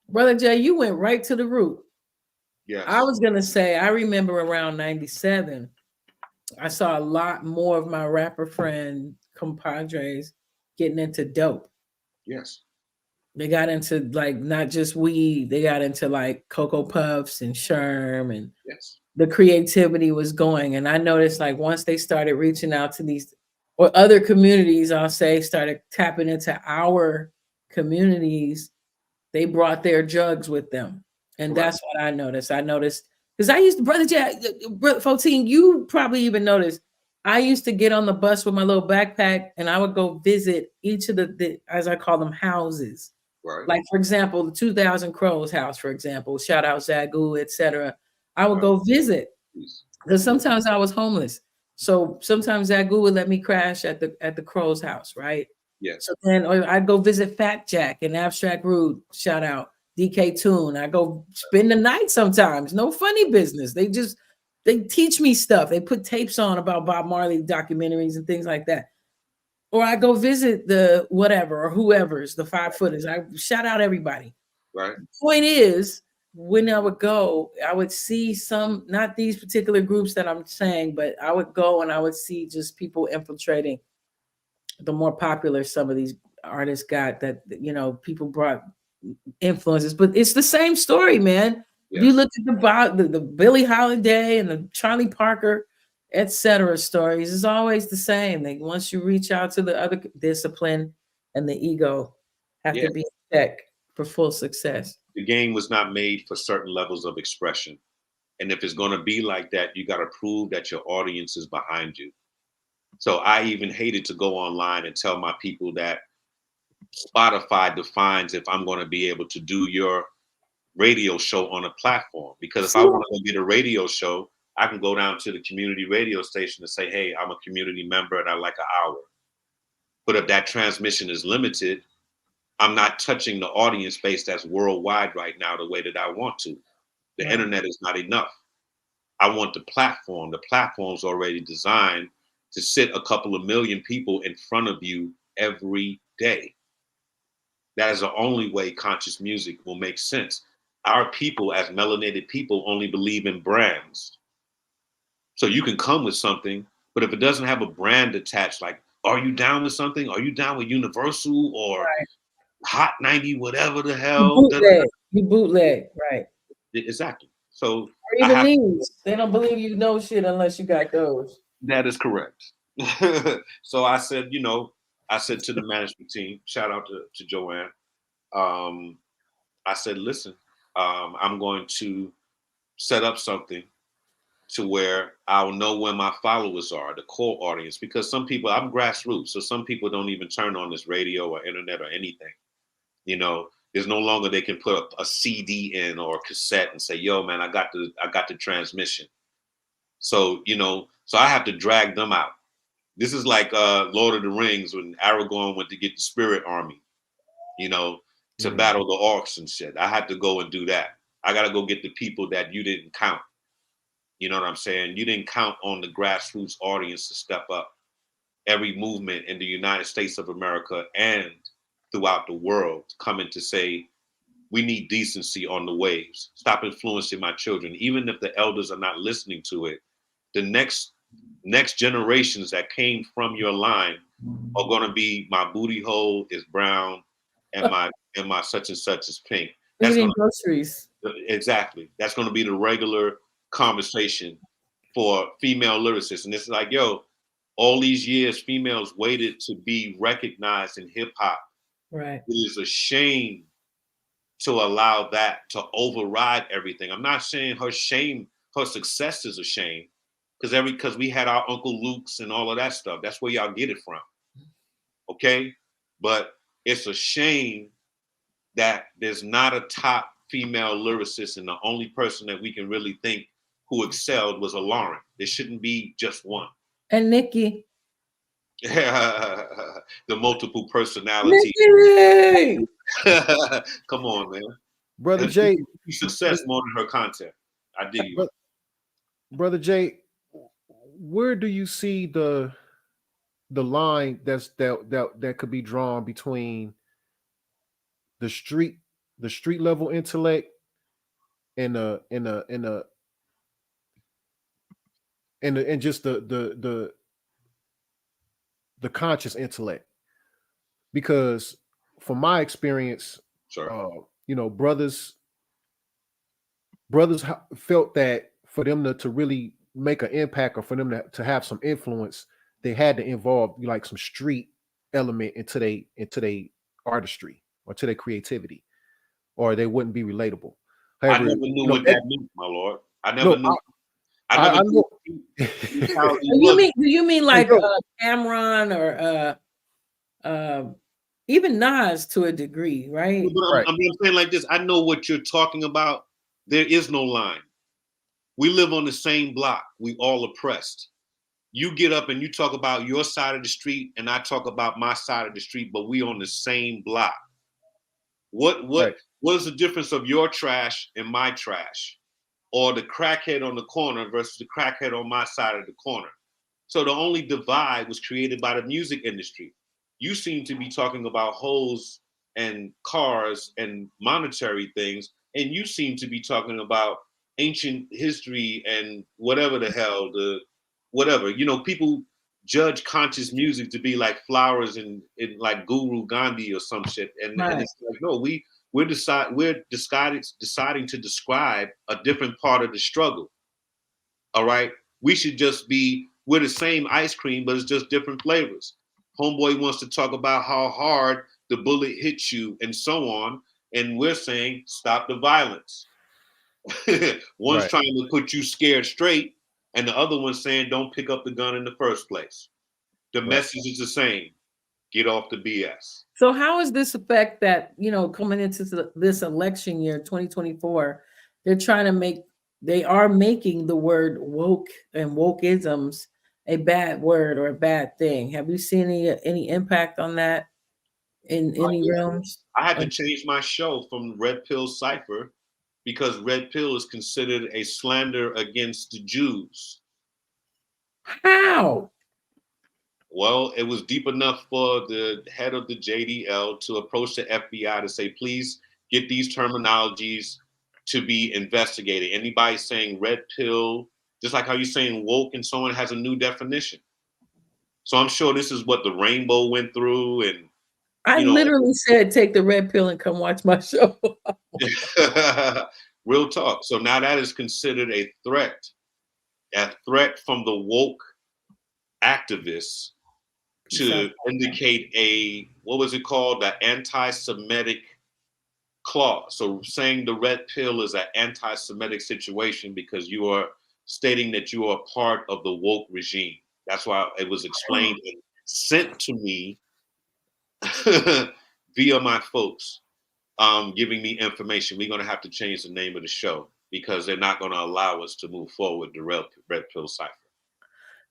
Brother Jay, you went right to the root. Yeah. I was going to say, I remember around 97, I saw a lot more of my rapper friend compadres getting into dope. Yes. They got into like not just weed, they got into like Cocoa Puffs and Sherm, and yes, the creativity was going. And I noticed like once they started reaching out to these or other communities, I'll say, started tapping into our communities, they brought their jugs with them. And that's what I noticed. I noticed because I used to, Brother Jack, Brother 14, you probably even noticed, I used to get on the bus with my little backpack and I would go visit each of the as I call them, houses. Right. Like, for example, the 2000 Crows house, for example, shout out Zagu, etc. I would go visit because sometimes I was homeless. So sometimes Zagu would let me crash at the Crows house, right? Yes. So then I'd go visit Fat Jack and Abstract Rude, shout out. DK Tune. I go spend the night sometimes. No funny business. They teach me stuff. They put tapes on about Bob Marley documentaries and things like that. Or I go visit the whatever or whoever's the 5 footers. I shout out everybody. Right. The point is, when I would go, I would see some, not these particular groups that I'm saying, but I would go and I would see just people infiltrating the more popular some of these artists got, that, you know, people brought influences, but it's the same story, man. Yeah. You look at the Billie Holiday and the Charlie Parker, etc. stories, is always the same. Like once you reach out to the other, discipline and the ego have to be in check for full success. The game was not made for certain levels of expression. And if it's going to be like that, you got to prove that your audience is behind you. So I even hated to go online and tell my people that Spotify defines if I'm going to be able to do your radio show on a platform. Because if I want to get a radio show, I can go down to the community radio station and say, hey, I'm a community member and I like an hour. But if that transmission is limited, I'm not touching the audience base that's worldwide right now the way that I want to. The internet is not enough. I want the platform. The platform's already designed to sit a couple of million people in front of you every day. That is the only way conscious music will make sense. Our people, as melanated people, only believe in brands. So you can come with something, but if it doesn't have a brand attached, like, are you down with something? Are you down with Universal or Hot 90, whatever the hell? You bootleg, right. Exactly. So or even these. They don't believe you know shit unless you got those. That is correct. So I said, you know, I said to the management team, shout out to Joanne. I said, listen, I'm going to set up something to where I'll know when my followers are, the core audience, because some people, I'm grassroots, so some people don't even turn on this radio or internet or anything. You know, there's no longer they can put a CD in or a cassette and say, yo, man, I got the transmission. So, you know, so I have to drag them out. This is like Lord of the Rings when Aragorn went to get the spirit army, you know, to battle the orcs and shit. I had to go and do that. I got to go get the people that you didn't count. You know what I'm saying? You didn't count on the grassroots audience to step up. Every movement in the United States of America and throughout the world coming to say, we need decency on the waves. Stop influencing my children. Even if the elders are not listening to it, the next generations that came from your line are going to be, my booty hole is brown and my such and such is pink. That's groceries. Exactly. That's going to be the regular conversation for female lyricists. And it's like, yo, all these years females waited to be recognized in hip hop. Right. It is a shame to allow that to override everything. I'm not saying her success is a shame, because we had our Uncle Luke's and all of that stuff. That's where y'all get it from. Okay? But it's a shame that there's not a top female lyricist, and the only person that we can really think who excelled was a Lauren. There shouldn't be just one. And Nikki. The multiple personality. Come on, man. Brother Jay. Success more than her content. I dig you. Brother Jay, where do you see the line that could be drawn between the street level intellect and just the conscious intellect? Because from my experience, sure. You know, brothers felt that for them to really make an impact, or for them to have some influence, they had to involve like some street element into their artistry or to their creativity, or they wouldn't be relatable. However, I never knew what that meant, my lord. I never knew. I know. Do you mean like Cameron or even Nas to a degree, right? But I'm saying like this. I know what you're talking about. There is no line. We live on the same block. We all oppressed. You get up and you talk about your side of the street, and I talk about my side of the street, but we on the same block. What What is the difference of your trash and my trash? Or the crackhead on the corner versus the crackhead on my side of the corner? So the only divide was created by the music industry. You seem to be talking about hoes and cars and monetary things, and you seem to be talking about ancient history and whatever the hell, whatever. You know, people judge conscious music to be like flowers and like Guru Gandhi or some shit. And it's like, no, we're deciding to describe a different part of the struggle. All right. We should just we're the same ice cream, but it's just different flavors. Homeboy wants to talk about how hard the bullet hits you and so on. And we're saying, stop the violence. One's trying to put you scared straight, and the other one's saying, don't pick up the gun in the first place. The message is the same. Get off the BS. So how is this affect that, you know, coming into this election year, 2024, they are making the word woke and wokeisms a bad word or a bad thing. Have you seen any impact on that in any realms? I had to change my show from Red Pill Cypher because Red Pill is considered a slander against the Jews. How? Well, it was deep enough for the head of the JDL to approach the FBI to say, please get these terminologies to be investigated. Anybody saying red pill, just like how you're saying woke and so on, has a new definition. So I'm sure this is what the rainbow went through. And I literally said, take the red pill and come watch my show. Real talk. So now that is considered a threat from the woke activists to indicate what was it called? The anti-Semitic clause. So saying the red pill is an anti-Semitic situation because you are stating that you are part of the woke regime. That's why it was explained and sent to me via my folks, giving me information. We're going to have to change the name of the show because they're not going to allow us to move forward the Red Pill Cypher.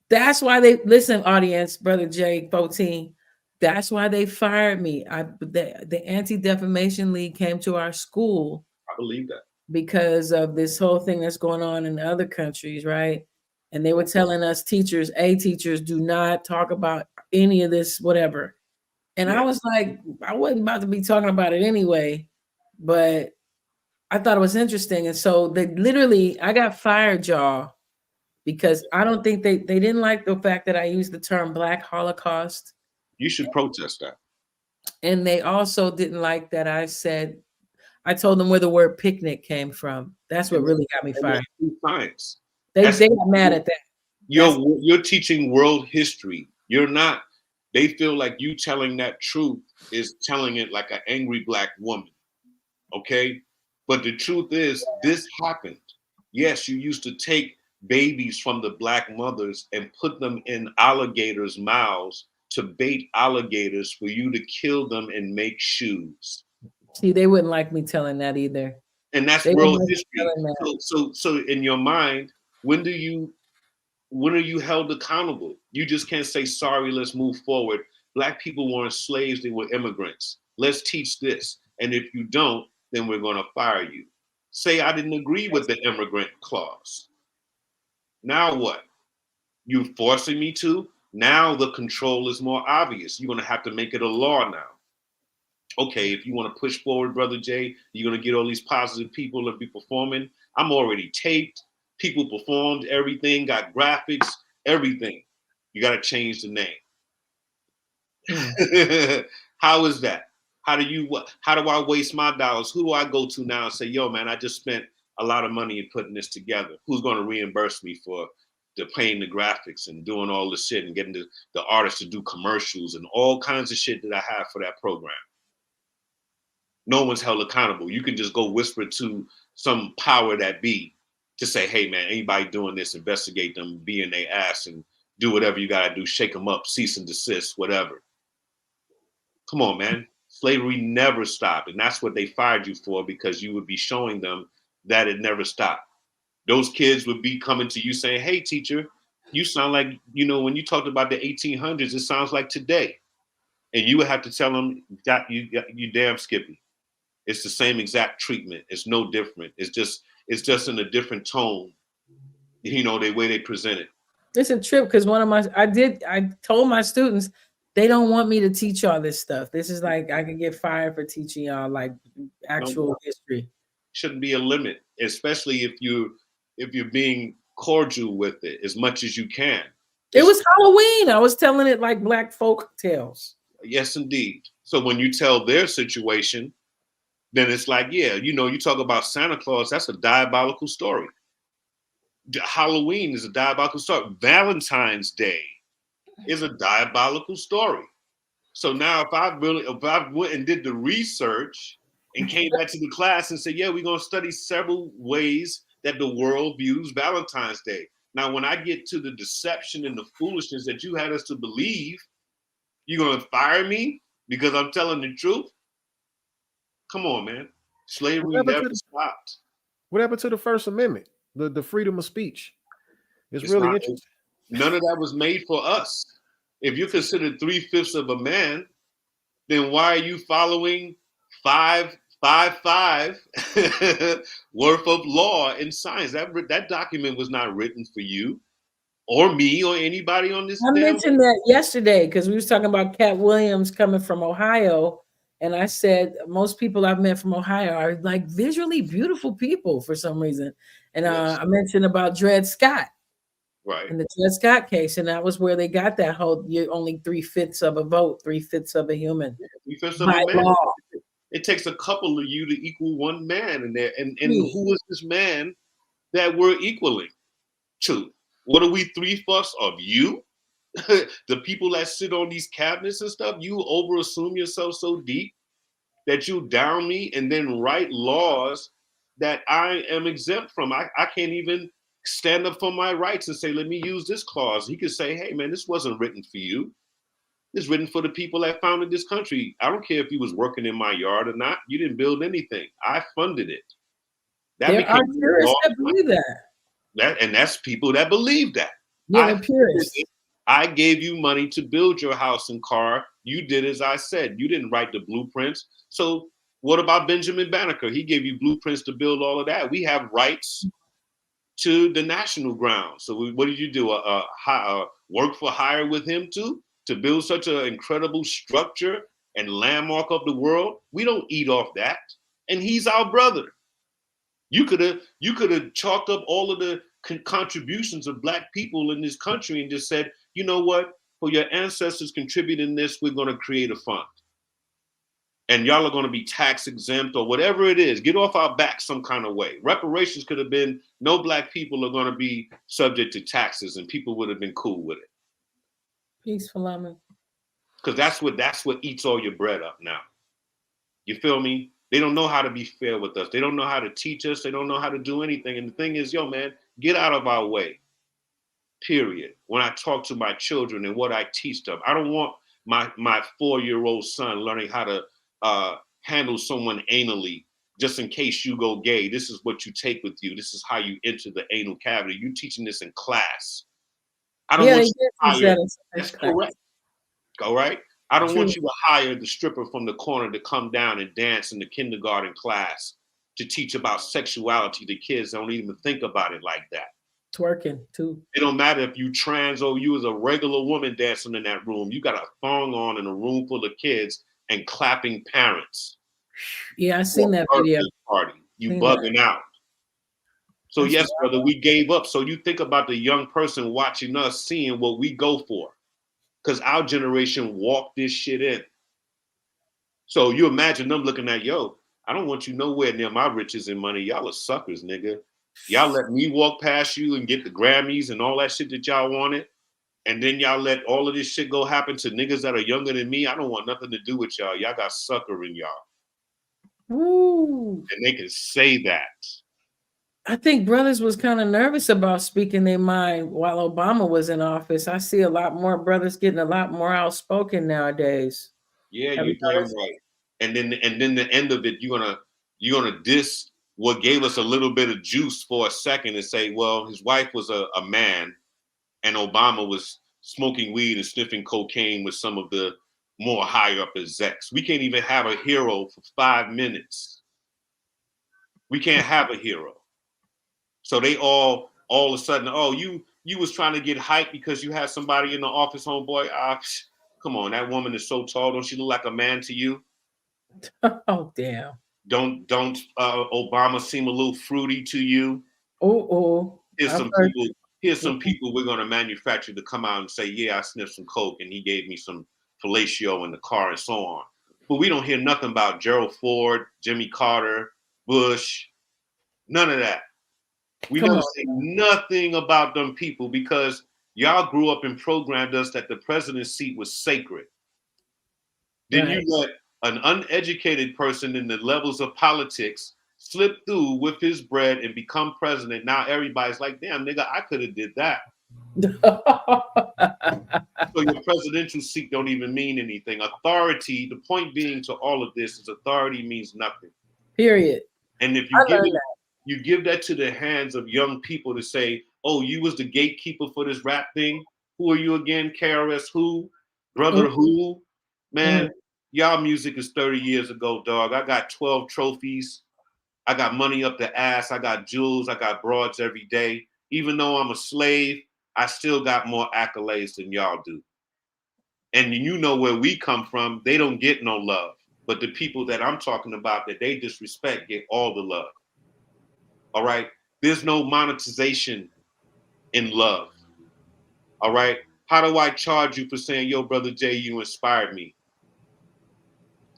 That's why they listen, audience, Brother Jay 14. That's why they fired me. The Anti-Defamation League came to our school. I believe that. Because of this whole thing that's going on in other countries, right? And they were telling us teachers do not talk about any of this, whatever. And I was like, I wasn't about to be talking about it anyway, but I thought it was interesting. And so I got fired, y'all, because I don't think they didn't like the fact that I used the term Black Holocaust. You should protest that. And they also didn't like that I told them where the word picnic came from. That's what really got me fired. Science. They got mad at that. You're teaching world history. You're not. They feel like you telling that truth is telling it like an angry Black woman. Okay? But the truth is, this happened. Yes, you used to take babies from the Black mothers and put them in alligators' mouths to bait alligators for you to kill them and make shoes. See, they wouldn't like me telling that either. And that's world history. So in your mind, when are you held accountable? You just can't say, sorry, let's move forward. Black people weren't slaves, they were immigrants. Let's teach this. And if you don't, then we're going to fire you. Say I didn't agree with the immigrant clause. Now what? You forcing me to? Now the control is more obvious. You're going to have to make it a law now. Okay, if you want to push forward, Brother Jay, you're going to get all these positive people and be performing. I'm already taped. People performed everything, got graphics, everything. You got to change the name. How is that? How do I waste my dollars? Who do I go to now and say, yo, man, I just spent a lot of money in putting this together. Who's going to reimburse me for paying the graphics and doing all this shit and getting the artists to do commercials and all kinds of shit that I have for that program? No one's held accountable. You can just go whisper to some power that be to say, hey, man, anybody doing this, investigate them, be in their ass and do whatever you got to do, shake them up, cease and desist, whatever. Come on, man. Slavery never stopped. And that's what they fired you for, because you would be showing them that it never stopped. Those kids would be coming to you saying, hey, teacher, you sound like, when you talked about the 1800s, it sounds like today. And you would have to tell them that you damn Skippy. It's the same exact treatment. It's no different. It's just in a different tone. You know, the way they present it. It's a trip because I told my students they don't want me to teach y'all this stuff. This is like I can get fired for teaching y'all like actual history. Shouldn't be a limit, especially if you're being cordial with it as much as you can. It was Halloween. I was telling it like black folk tales. Yes, indeed. So when you tell their situation, then it's like, yeah, you know, you talk about Santa Claus, that's a diabolical story. Halloween is a diabolical story. Valentine's Day is a diabolical story. So now if I went and did the research and came back to the class and said, yeah, we're going to study several ways that the world views Valentine's Day. Now, when I get to the deception and the foolishness that you had us to believe, you're going to fire me because I'm telling the truth? Come on, man. Slavery never stopped. What happened to the First Amendment? The freedom of speech? It's really interesting. None of that was made for us. If you're considered 3/5 of a man, then why are you following 555 worth of law and science? That document was not written for you or me or anybody on this. I mentioned that yesterday because we was talking about Cat Williams coming from Ohio. And I said, most people I've met from Ohio are like visually beautiful people for some reason. And Yes. I mentioned about Dred Scott. Right. In the Dred Scott case. And that was where they got that whole, you're only 3/5 of a vote, 3/5 of a human. 3/5 of a man. Law. It takes a couple of you to equal one man in there. And who is this man that we're equaling to? What are we 3/5 of you? The people that sit on these cabinets and stuff, you over-assume yourself so deep that you down me and then write laws that I am exempt from. I can't even stand up for my rights and say, let me use this clause. He could say, hey, man, this wasn't written for you. It's written for the people that founded this country. I don't care if you was working in my yard or not. You didn't build anything. I funded it. There are purists that believe that. And that's people that believe that. Yeah, they're purists. I gave you money to build your house and car. You did as I said. You didn't write the blueprints. So what about Benjamin Banneker? He gave you blueprints to build all of that. We have rights to the national grounds. So what did you do? Work for hire with him too? To build such an incredible structure and landmark of the world? We don't eat off that. And he's our brother. You could have chalked up all of the contributions of Black people in this country and just said, you know what, for your ancestors contributing this, we're going to create a fund. And y'all are going to be tax exempt or whatever it is. Get off our back some kind of way. Reparations could have been, no Black people are going to be subject to taxes, and people would have been cool with it. Peaceful, Laman. Because that's what eats all your bread up now. You feel me? They don't know how to be fair with us. They don't know how to teach us. They don't know how to do anything. And the thing is, yo, man, get out of our way. Period. When I talk to my children and what I teach them, I don't want my 4-year-old son learning how to handle someone anally just in case you go gay. This is what you take with you. This is how you enter the anal cavity. You teaching this in class. I don't want you to hire. That's correct. All right. I don't want you to hire the stripper from the corner to come down and dance in the kindergarten class to teach about sexuality to kids that don't even think about it like that. Twerking too. It don't matter if you trans or you as a regular woman dancing in that room. You got a thong on in a room full of kids and clapping parents. Yeah, I seen that video. Party. You bugging out. So that's yes, brother, we gave up. So you think about the young person watching us, seeing what we go for. Because our generation walked this shit in. So you imagine them looking at, yo, I don't want you nowhere near my riches and money. Y'all are suckers, nigga. Y'all let me walk past you and get the Grammys and all that shit that y'all wanted. And then y'all let all of this shit go happen to niggas that are younger than me. I don't want nothing to do with y'all. Y'all got sucker in y'all. Ooh. And they can say that. I think brothers was kind of nervous about speaking their mind while Obama was in office. I see a lot more brothers getting a lot more outspoken nowadays. Yeah, you're damn right. And then the end of it, you're gonna diss what gave us a little bit of juice for a second and say, well, his wife was a man and Obama was smoking weed and sniffing cocaine with some of the more higher up execs. We can't even have a hero for 5 minutes. We can't have a hero. So they all of a sudden, oh, you was trying to get hyped because you had somebody in the office, homeboy. Come on, that woman is so tall. Don't she look like a man to you? Oh, damn. Don't Obama seem a little fruity to you? Oh. Here's some people we're gonna manufacture to come out and say, yeah, I sniffed some coke and he gave me some fellatio in the car and so on. But we don't hear nothing about Gerald Ford, Jimmy Carter, Bush, none of that. We never say nothing about them people because y'all grew up and programmed us that the president's seat was sacred. Then you let an uneducated person in the levels of politics slip through with his bread and become president. Now everybody's like, damn, nigga, I could have did that. So your presidential seat don't even mean anything. Authority, the point being to all of this is authority means nothing. Period. And if you give that to the hands of young people to say, oh, you was the gatekeeper for this rap thing. Who are you again? KRS who? Brother who? Man, y'all music is 30 years ago, dog. I got 12 trophies. I got money up the ass. I got jewels. I got broads every day. Even though I'm a slave, I still got more accolades than y'all do. And you know where we come from, they don't get no love. But the people that I'm talking about that they disrespect get all the love. All right? There's no monetization in love. All right? How do I charge you for saying, yo, Brother Jay, you inspired me?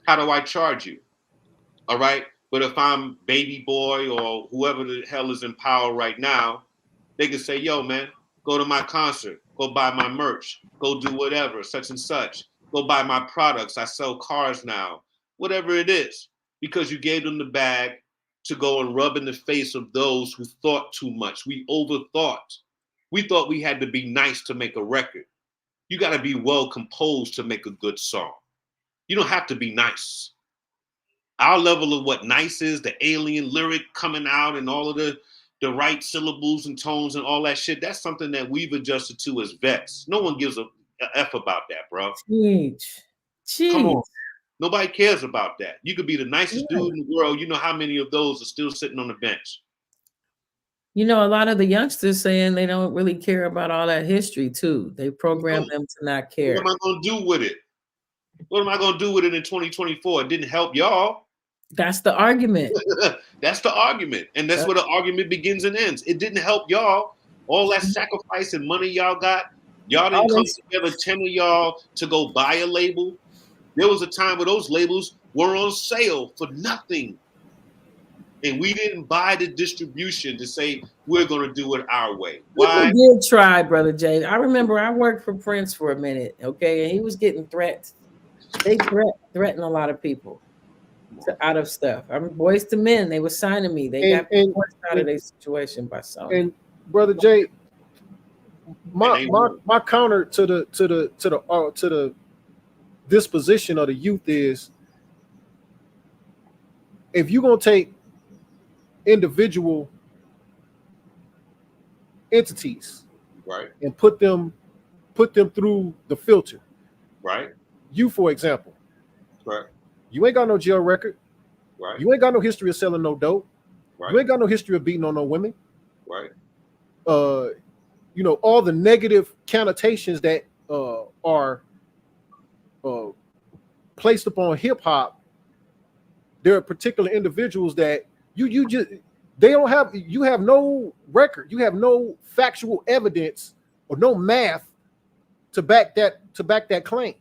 How do I charge you? All right? But if I'm Baby Boy or whoever the hell is in power right now, they can say, yo, man, go to my concert, go buy my merch, go do whatever, such and such, go buy my products. I sell cars now, whatever it is, because you gave them the bag to go and rub in the face of those who thought too much. We overthought. We thought we had to be nice to make a record. You got to be well composed to make a good song. You don't have to be nice. Our level of what nice is, the alien lyric coming out and all of the right syllables and tones and all that shit, that's something that we've adjusted to as vets. No one gives a F about that, bro. Jeez. Come on. Nobody cares about that. You could be the nicest dude in the world. You know how many of those are still sitting on the bench? You know, a lot of the youngsters saying they don't really care about all that history, too. They program them to not care. What am I going to do with it? What am I going to do with it in 2024? It didn't help y'all. That's the argument. That's the argument. And that's where the argument begins and ends. It didn't help y'all. All that sacrifice and money y'all got. Y'all didn't come together, 10 of y'all, to go buy a label. There was a time where those labels were on sale for nothing. And we didn't buy the distribution to say we're going to do it our way. Why? We did try, Brother Jay. I remember I worked for Prince for a minute, okay? And he was getting threats. They threatened a lot of people out of stuff. I'm Boyz II Men. They were signing me. They got forced out of their situation by some. And Brother Jay, my counter to the disposition of the youth is, if you're gonna take individual entities, right, and put them through the filter, right? You, for example, right? You ain't got no jail record, right? You ain't got no history of selling no dope, right? You ain't got no history of beating on no women, right? You know, all the negative connotations that are placed upon hip hop. There are particular individuals that you have no record, you have no factual evidence or no math to back that claim.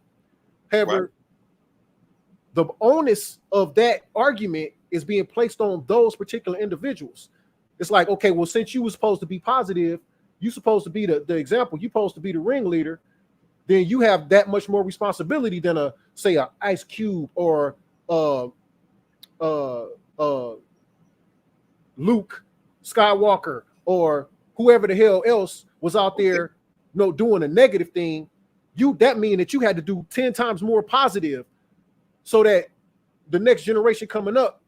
However, right, the onus of that argument is being placed on those particular individuals. It's like, okay, well, since you were supposed to be positive, you're supposed to be the example, you're supposed to be the ringleader, then you have that much more responsibility than a Ice Cube or Luke Skywalker or whoever the hell else was out there, doing a negative thing. That mean that you had to do 10 times more positive so that the next generation coming up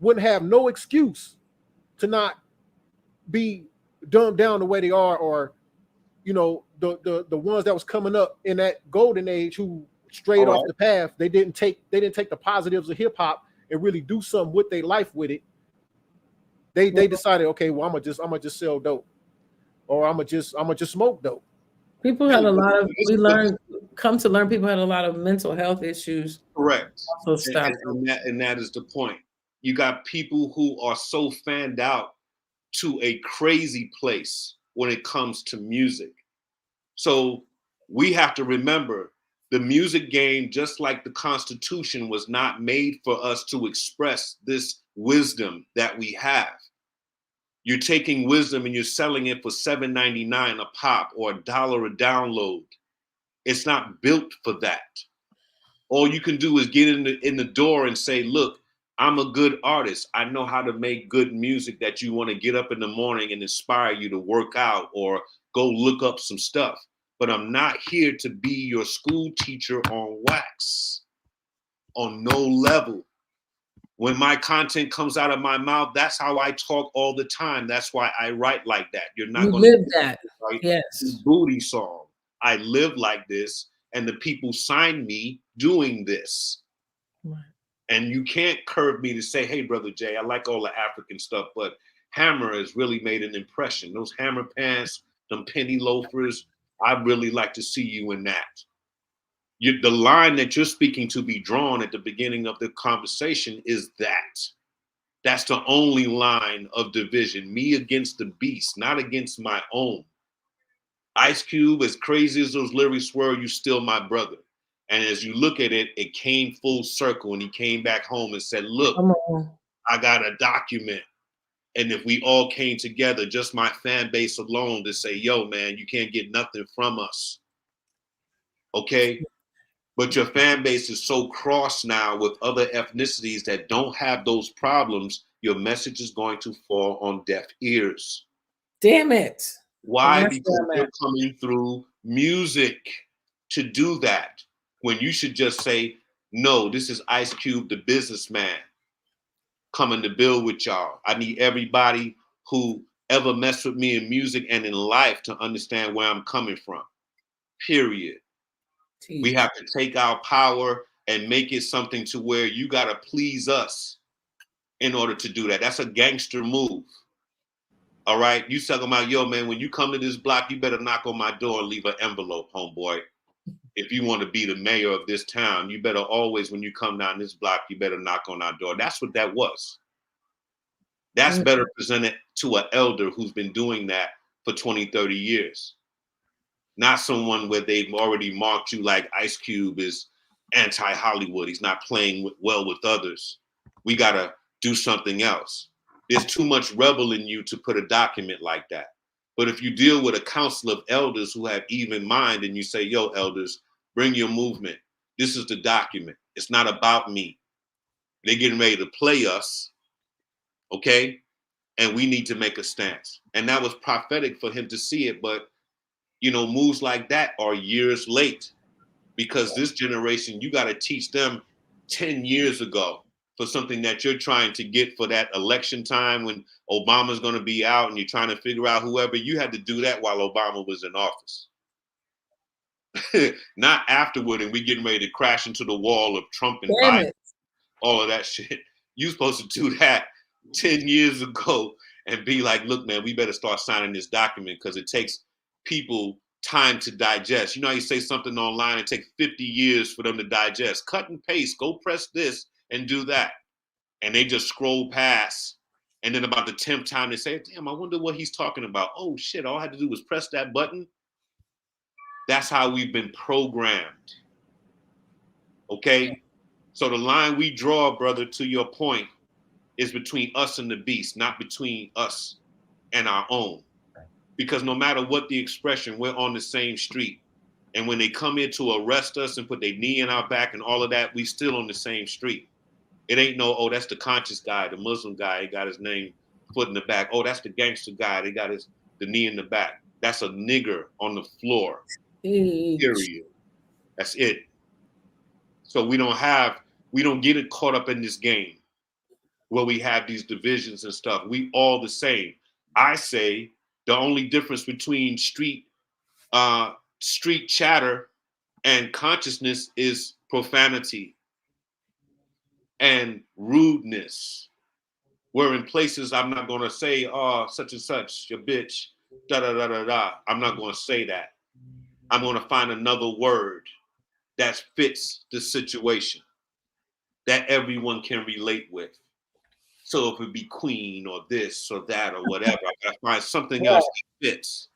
wouldn't have no excuse to not be dumbed down the way they are, or the ones that was coming up in that golden age who strayed off the path. They didn't take the positives of hip hop and really do something with their life with it. They decided, okay, well, I'm gonna just sell dope, or I'm gonna just smoke dope. People had come to learn people had a lot of mental health issues. Correct. So stop. And that is the point. You got people who are so fanned out to a crazy place when it comes to music. So we have to remember the music game, just like the Constitution, was not made for us to express this wisdom that we have. You're taking wisdom and you're selling it for $7.99 a pop or $1 a download. It's not built for that. All you can do is get in the door and say, look, I'm a good artist. I know how to make good music that you want to get up in the morning and inspire you to work out or go look up some stuff. But I'm not here to be your school teacher on wax, on no level. When my content comes out of my mouth, that's how I talk all the time. That's why I write like that. You're not going to live that. Right? Yes. Booty song. I live like this, and the people sign me doing this. Right. And you can't curve me to say, hey, Brother Jay, I like all the African stuff, but Hammer has really made an impression. Those Hammer pants, them penny loafers, I really like to see you in that. The line that you're speaking to be drawn at the beginning of the conversation is that. That's the only line of division. Me against the beast, not against my own. Ice Cube, as crazy as those lyrics were, you still my brother. And as you look at it, it came full circle, and he came back home and said, look, I got a document. And if we all came together, just my fan base alone, to say, yo, man, you can't get nothing from us. Okay? But your fan base is so cross now with other ethnicities that don't have those problems, your message is going to fall on deaf ears. Damn it. Why? Because they're coming through music to do that. When you should just say, no, this is Ice Cube, the businessman, coming to build with y'all. I need everybody who ever messed with me in music and in life to understand where I'm coming from. Period. We have to take our power and make it something to where you got to please us in order to do that. That's a gangster move. All right? You talking about, yo, man, when you come to this block, you better knock on my door and leave an envelope, homeboy. If you want to be the mayor of this town, you better always, when you come down this block, you better knock on our door. That's what that was. That's better presented to an elder who's been doing that for 20, 30 years. Not someone where they've already marked you like Ice Cube is anti-Hollywood. He's not playing well with others. We got to do something else. There's too much rebel in you to put a document like that. But if you deal with a council of elders who have even mind and you say, yo, elders, bring your movement. This is the document. It's not about me. They're getting ready to play us, okay? And we need to make a stance. And that was prophetic for him to see it. But, you know, moves like that are years late because this generation, you got to teach them 10 years ago for something that you're trying to get for that election time when Obama's going to be out and you're trying to figure out whoever. You had to do that while Obama was in office. Not afterward, and we getting ready to crash into the wall of Trump and Biden, all of that shit. You supposed to do that 10 years ago and be like, look, man, we better start signing this document because it takes people time to digest. You know how you say something online, it takes 50 years for them to digest. Cut and paste, go press this and do that. And they just scroll past. And then about the 10th time they say, damn, I wonder what he's talking about. Oh shit, all I had to do was press that button. That's how we've been programmed. Okay? So the line we draw, brother, to your point, is between us and the beast, not between us and our own. Because no matter what the expression, we're on the same street. And when they come in to arrest us and put their knee in our back and all of that, we still on the same street. It ain't no, oh, that's the conscious guy, the Muslim guy, he got his name foot in the back. Oh, that's the gangster guy, they got the knee in the back. That's a nigger on the floor. Period. That's it. So we don't get it caught up in this game where we have these divisions and stuff. We all the same. I say the only difference between street chatter And consciousness is profanity and rudeness. Where in places I'm not going to say, oh, such and such, your bitch, da da da da da. I'm not going to say that. I'm going to find another word that fits the situation that everyone can relate with. So if it be queen or this or that or whatever, I gotta find something else that fits.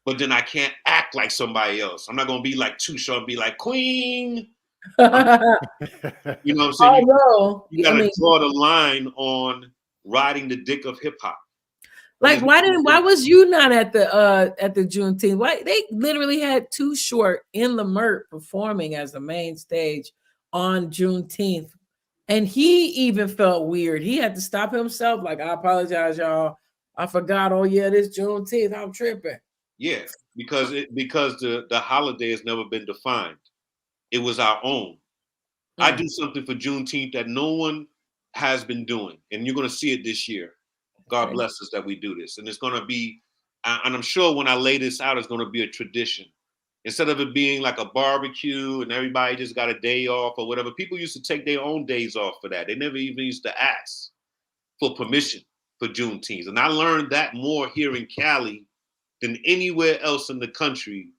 But then I can't act like somebody else. I'm not gonna be like Too Short and be like queen. You know what I'm saying? You gotta draw the line on riding the dick of hip hop. Like, why was you not at the Juneteenth? Why they literally had Too Short in the Mert performing as the main stage on Juneteenth, and he even felt weird. He had to stop himself. Like, I apologize, y'all. I forgot. Oh yeah, this Juneteenth. I'm tripping. Yeah, because the holiday has never been defined. It was our own. I do something for Juneteenth that no one has been doing, and you're going to see it this year. God bless us that we do this. And it's going to be, and I'm sure when I lay this out, it's going to be a tradition. Instead of it being like a barbecue and everybody just got a day off or whatever, people used to take their own days off for that. They never even used to ask for permission for Juneteenth. And I learned that more here in Cali than anywhere else in the country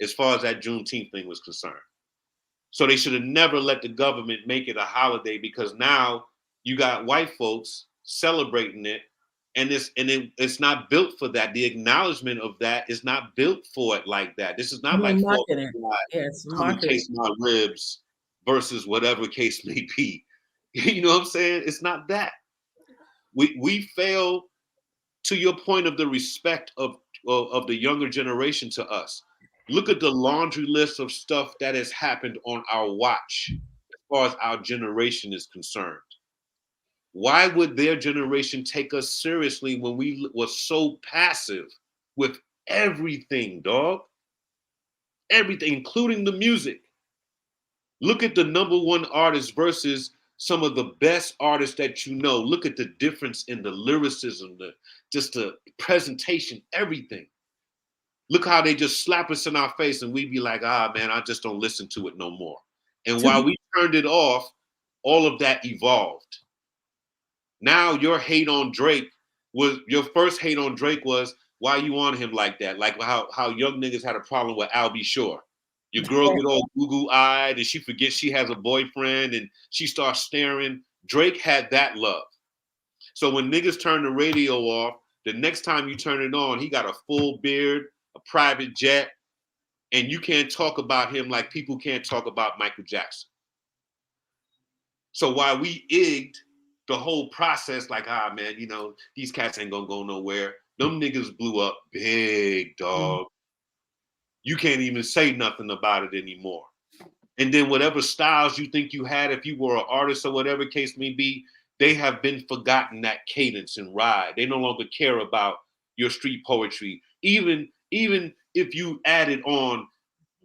as far as that Juneteenth thing was concerned. So they should have never let the government make it a holiday, because now you got white folks celebrating it. And it's not built for that. The acknowledgement of that is not built for it like that. This is not like come and taste my ribs versus whatever case may be. You know what I'm saying? It's not that. We fail, to your point of the respect of the younger generation to us. Look at the laundry list of stuff that has happened on our watch as far as our generation is concerned. Why would their generation take us seriously when we were so passive with everything, dog? Everything, including the music. Look at the #1 artist versus some of the best artists that you know. Look at the difference in the lyricism, just the presentation, everything. Look how they just slap us in our face and we be like, man, I just don't listen to it no more. And while we turned it off, all of that evolved. Now your first hate on Drake was, why you on him like that? Like how young niggas had a problem with Al B. Shore. Your girl get all goo-goo-eyed and she forgets she has a boyfriend and she starts staring. Drake had that love. So when niggas turn the radio off, the next time you turn it on, he got a full beard, a private jet, and you can't talk about him like people can't talk about Michael Jackson. So while we egged the whole process, like, man, you know, these cats ain't gonna go nowhere. Them niggas blew up big, dog. You can't even say nothing about it anymore. And then whatever styles you think you had, if you were an artist or whatever case may be, they have been forgotten, that cadence and ride. They no longer care about your street poetry. Even if you added on,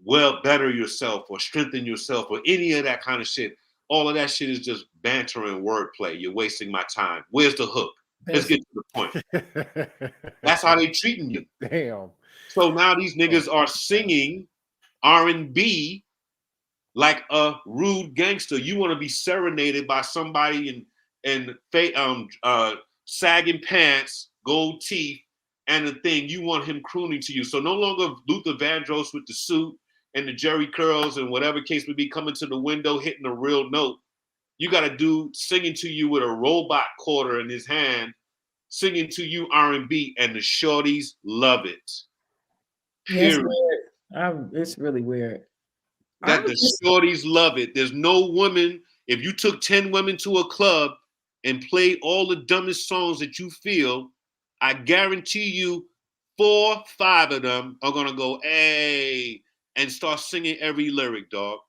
well, better yourself or strengthen yourself or any of that kind of shit, all of that shit is just banter and wordplay. You're wasting my time. Where's the hook? Let's get to the point. That's how they treating you. Damn. So now these niggas are singing R&B like a rude gangster. You want to be serenaded by somebody in sagging pants, gold teeth, and the thing. You want him crooning to you. So no longer Luther Vandross with the suit and the Jerry curls and whatever case would be coming to the window, hitting a real note. You got a dude singing to you with a robot quarter in his hand, singing to you R&B, and the shorties love it. Period. It's really weird. That the shorties love it. There's no woman, if you took 10 women to a club and played all the dumbest songs that you feel, I guarantee you 4, 5 of them are gonna go, hey, and start singing every lyric, dog.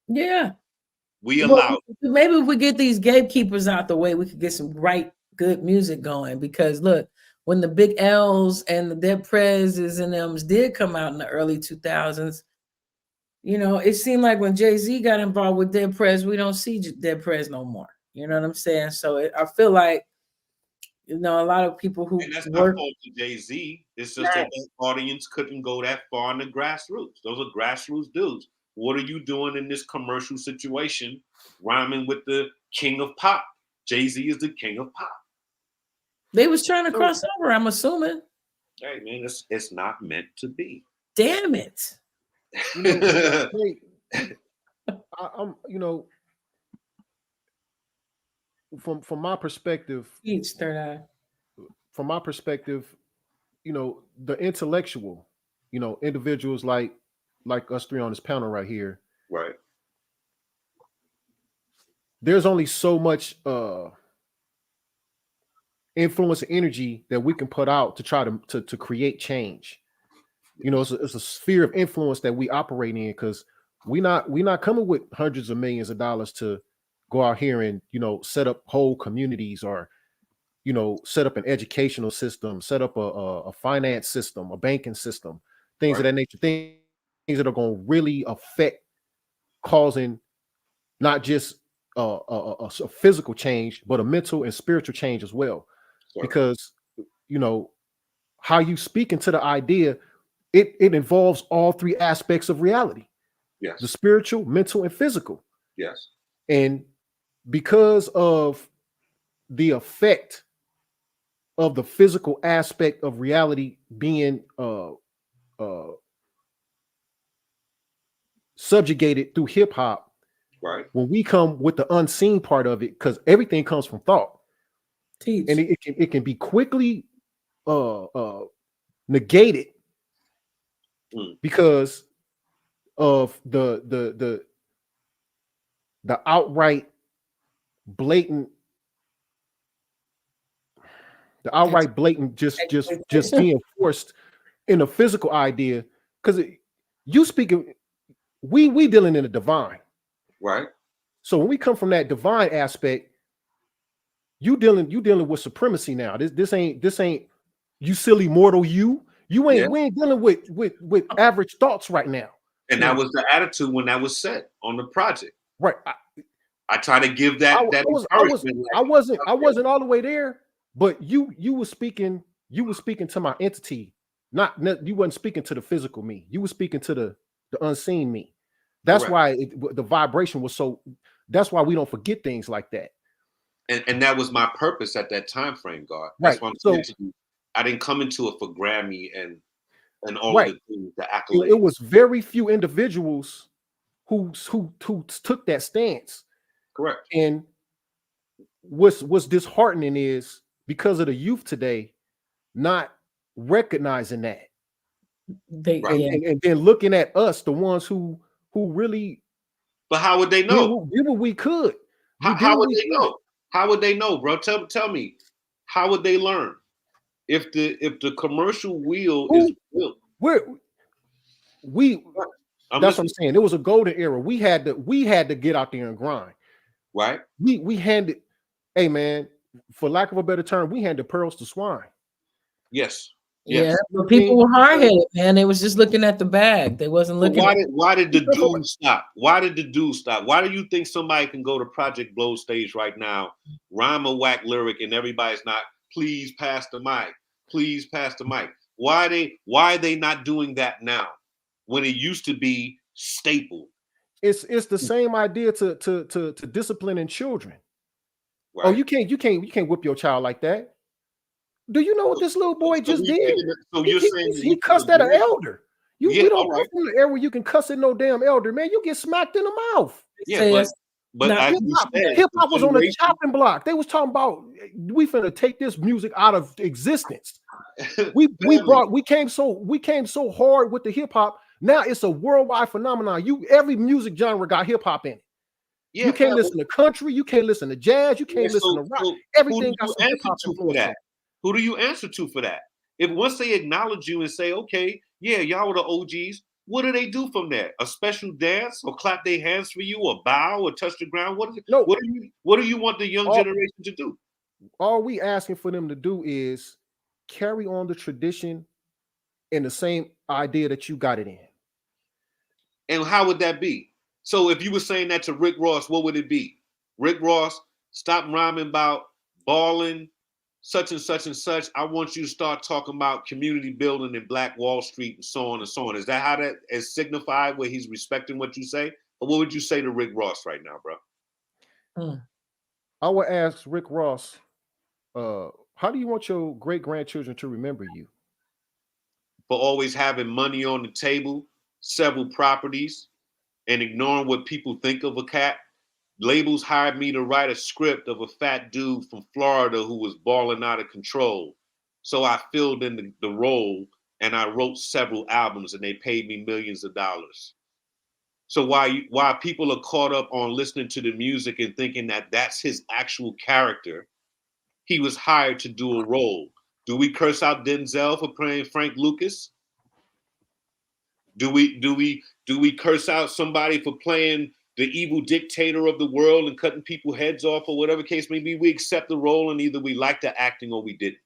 Yeah. We allow it. Maybe if we get these gatekeepers out the way, we could get some good music going. Because look, when the Big L's and the Dead Prez's and them did come out in the early 2000s, you know, it seemed like when Jay-Z got involved with Dead Prez, we don't see Dead Prez no more. You know what I'm saying? So I feel like, you know, a lot of people who and that's not fault to Jay-Z. It's just that the audience couldn't go that far in the grassroots. Those are grassroots dudes. what are you doing in this commercial situation, rhyming with the king of pop? Jay-Z is the king of pop. They was trying to cross over, I'm assuming. Hey man, it's not meant to be. Damn it. You know, I'm, you know, from my perspective, Each third eye. from my perspective, you know, the intellectual, you know, individuals like us three on this panel right here, Right. there's only so much influence and energy that we can put out to try to create change. You know, it's a sphere of influence that we operate in, because we're not coming with hundreds of millions of dollars to go out here and, you know, set up whole communities, or, you know, set up an educational system, set up a finance system, a banking system, things of that nature, things that are going to really affect causing not just a physical change, but a mental and spiritual change as well. Sure. Because, you know, how you speak into the idea, it involves all three aspects of reality. Yes. The spiritual, mental, and physical. Yes. And because of the effect of the physical aspect of reality being subjugated through hip hop, Right. when we come with the unseen part of it, because everything comes from thought, Teach. and it can be quickly negated because of the outright blatant just being forced in a physical idea. Because you speaking, we dealing in the divine, right? So when we come from that divine aspect, you dealing with supremacy now. This ain't you silly mortal you. You ain't we ain't dealing with average thoughts right now. And that was the attitude when that was set on the project. Right. I try to give that I wasn't all the way there, but you were speaking to my entity, not you wasn't speaking to the physical me. You were speaking to the unseen me. That's why the vibration was so. That's why we don't forget things like that. And that was my purpose at that time frame, God. Right. That's why I'm saying to you, I didn't come into it for Grammy and all of the things, the accolades. It was very few individuals who took that stance. Correct. And what's disheartening is because of the youth today not recognizing that. And then looking at us, the ones who really. But how would they know? We could. How would they know? How would they know, bro? Tell me, how would they learn if the commercial wheel is built? That's what I'm saying. It was a golden era. We had to get out there and grind. Right. We handed, hey man, for lack of a better term, we handed pearls to swine. Yes. Yeah, but people were hard-headed, man. They was just looking at the bag. They wasn't looking. Why did the dude stop? Why did the dude stop? Why do you think somebody can go to Project Blow stage right now, rhyme a whack lyric, and everybody's not? Please pass the mic. Please pass the mic. Why are they not doing that now when it used to be staple? It's the same idea to disciplining children. Right. Oh, you can't whip your child like that. Do you know what this little boy just did? So you're saying he cussed at an elder. We don't come from the era where you can cuss at no damn elder, man. You get smacked in the mouth. Yeah, but hip hop was on the chopping block. They was talking about we finna take this music out of existence. we came so hard with the hip hop. Now it's a worldwide phenomenon. Every music genre got hip hop in it. Yeah, you can't listen to country. You can't listen to jazz. You can't listen to rock. Everything got some hip hop for that. Who do you answer to for that? If once they acknowledge you and say, okay, yeah, y'all were the OGs, what do they do from there? A special dance or clap their hands for you or bow or touch the ground? What do you want the young generation to do? All we asking for them to do is carry on the tradition and the same idea that you got it in. And how would that be? So if you were saying that to Rick Ross, what would it be? Rick Ross, stop rhyming about balling such and such and such. I want you to start talking about community building and Black Wall Street and so on and so on. Is that how that is signified, where he's respecting what you say? Or what would you say to Rick Ross right now, bro? I would ask Rick Ross, how do you want your great-grandchildren to remember you? For always having money on the table, several properties, and ignoring what people think of a cat. Labels hired me to write a script of a fat dude from Florida who was balling out of control. So I filled in the role, and I wrote several albums, and they paid me millions of dollars. So while people are caught up on listening to the music and thinking that that's his actual character, he was hired to do a role. Do we curse out Denzel for playing Frank Lucas? Do we curse out somebody for playing the evil dictator of the world and cutting people's heads off, or whatever case may be? We accept the role, and either we like the acting or we didn't.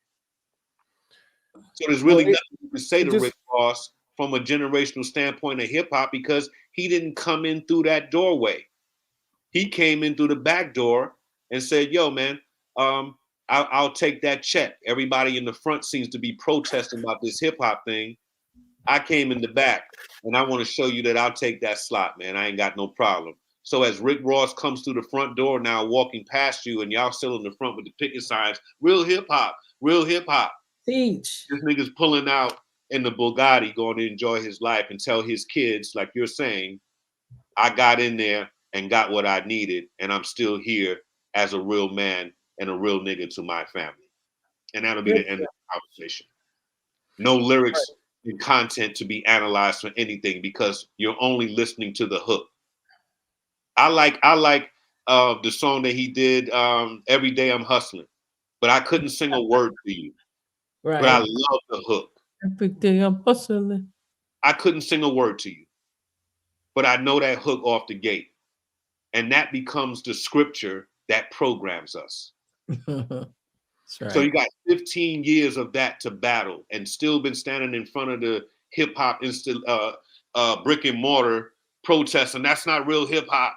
So there's really nothing you can say to Rick Ross from a generational standpoint of hip hop, because he didn't come in through that doorway. He came in through the back door and said, "Yo, man, I'll take that check." Everybody in the front seems to be protesting about this hip hop thing. I came in the back, and I want to show you that I'll take that slot, man. I ain't got no problem. So as Rick Ross comes through the front door now, walking past you, and y'all still in the front with the picket signs, real hip hop, real hip hop. Teach. This nigga's pulling out in the Bugatti, going to enjoy his life and tell his kids, like you're saying, I got in there and got what I needed, and I'm still here as a real man and a real nigga to my family. And that'll be the end of the conversation. No lyrics and content to be analyzed for anything, because you're only listening to the hook. I like the song that he did, Every Day I'm Hustling, but I couldn't sing a word to you. Right. But I love the hook. Every day I'm hustling. I couldn't sing a word to you, but I know that hook off the gate. And that becomes the scripture that programs us. Right. So you got 15 years of that to battle, and still been standing in front of the hip hop brick and mortar protesting. That's not real hip hop.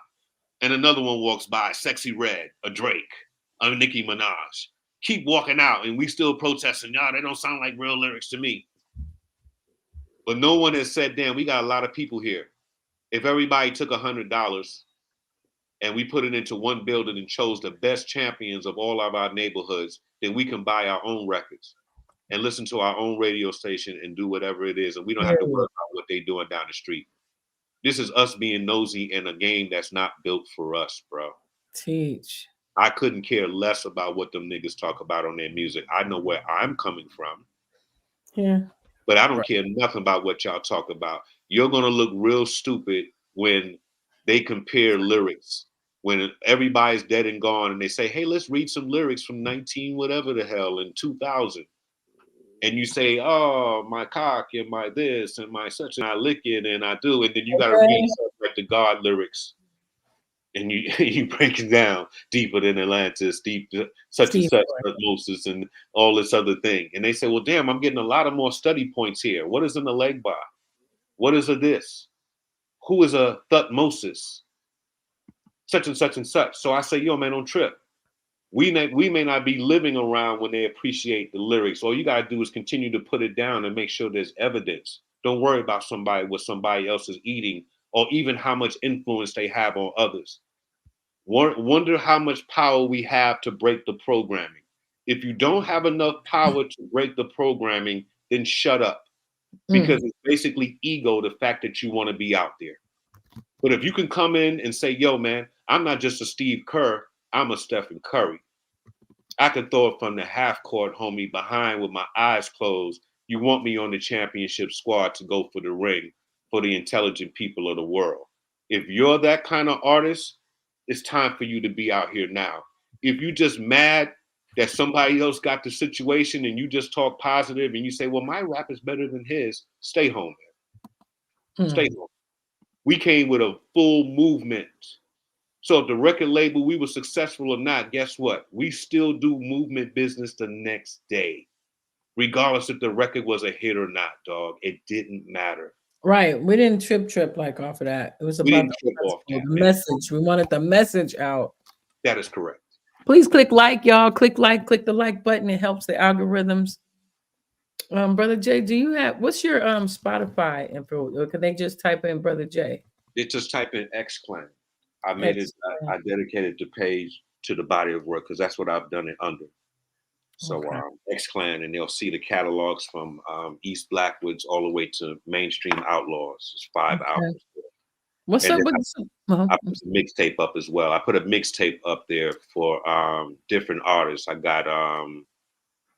And another one walks by, Sexy Red, a Drake, a Nicki Minaj. Keep walking out, and we still protesting. Y'all, they don't sound like real lyrics to me. But no one has said, damn, we got a lot of people here. If everybody took $100 and we put it into one building and chose the best champions of all of our neighborhoods, then we can buy our own records and listen to our own radio station and do whatever it is. And we don't have to worry about what they're doing down the street. This is us being nosy in a game that's not built for us, bro. Teach. I couldn't care less about what them niggas talk about on their music. I know where I'm coming from. Yeah. But I don't care nothing about what y'all talk about. You're going to look real stupid when they compare lyrics, when everybody's dead and gone, and they say, hey, let's read some lyrics from 19 whatever the hell in 2000. And you say, oh, my cock and my this and my such, and I lick it and I do. And then you got to read stuff like the God lyrics. And you break it down deeper than Atlantis, deep such and such, Moses, and all this other thing. And they say, well, damn, I'm getting a lot of more study points here. What is in the leg bar? What is a this? Who is a Thutmosis? Such and such and such. So I say, yo, man, don't trip. We may not be living around when they appreciate the lyrics. All you got to do is continue to put it down and make sure there's evidence. Don't worry about what somebody else is eating, or even how much influence they have on others. Wonder how much power we have to break the programming. If you don't have enough power to break the programming, then shut up. Because it's basically ego, the fact that you want to be out there. But if you can come in and say, yo, man, I'm not just a Steve Kerr, I'm a Stephen Curry. I can throw it from the half court, homie, behind with my eyes closed. You want me on the championship squad to go for the ring for the intelligent people of the world. If you're that kind of artist, it's time for you to be out here now. If you just mad that somebody else got the situation and you just talk positive and you say, well, my rap is better than his, stay home, man. Stay home. We came with a full movement. So if the record label, we were successful or not, guess what? We still do movement business the next day, regardless if the record was a hit or not, dog. It didn't matter. Right. We didn't trip like off of that. It was about the message. We wanted the message out. That is correct. Please click like, y'all. Click the like button. It helps the algorithms. Brother Jay, do you have what's your Spotify info? Or can they just type in Brother Jay? They just type in X-Clan. I made it. I dedicated the page to the body of work because that's what I've done it under. So X-Clan, and they'll see the catalogs from East Blackwoods all the way to Mainstream Outlaws. It's 5 albums. What's and up with I put a mixtape up as well. I put a mixtape up there for different artists. I got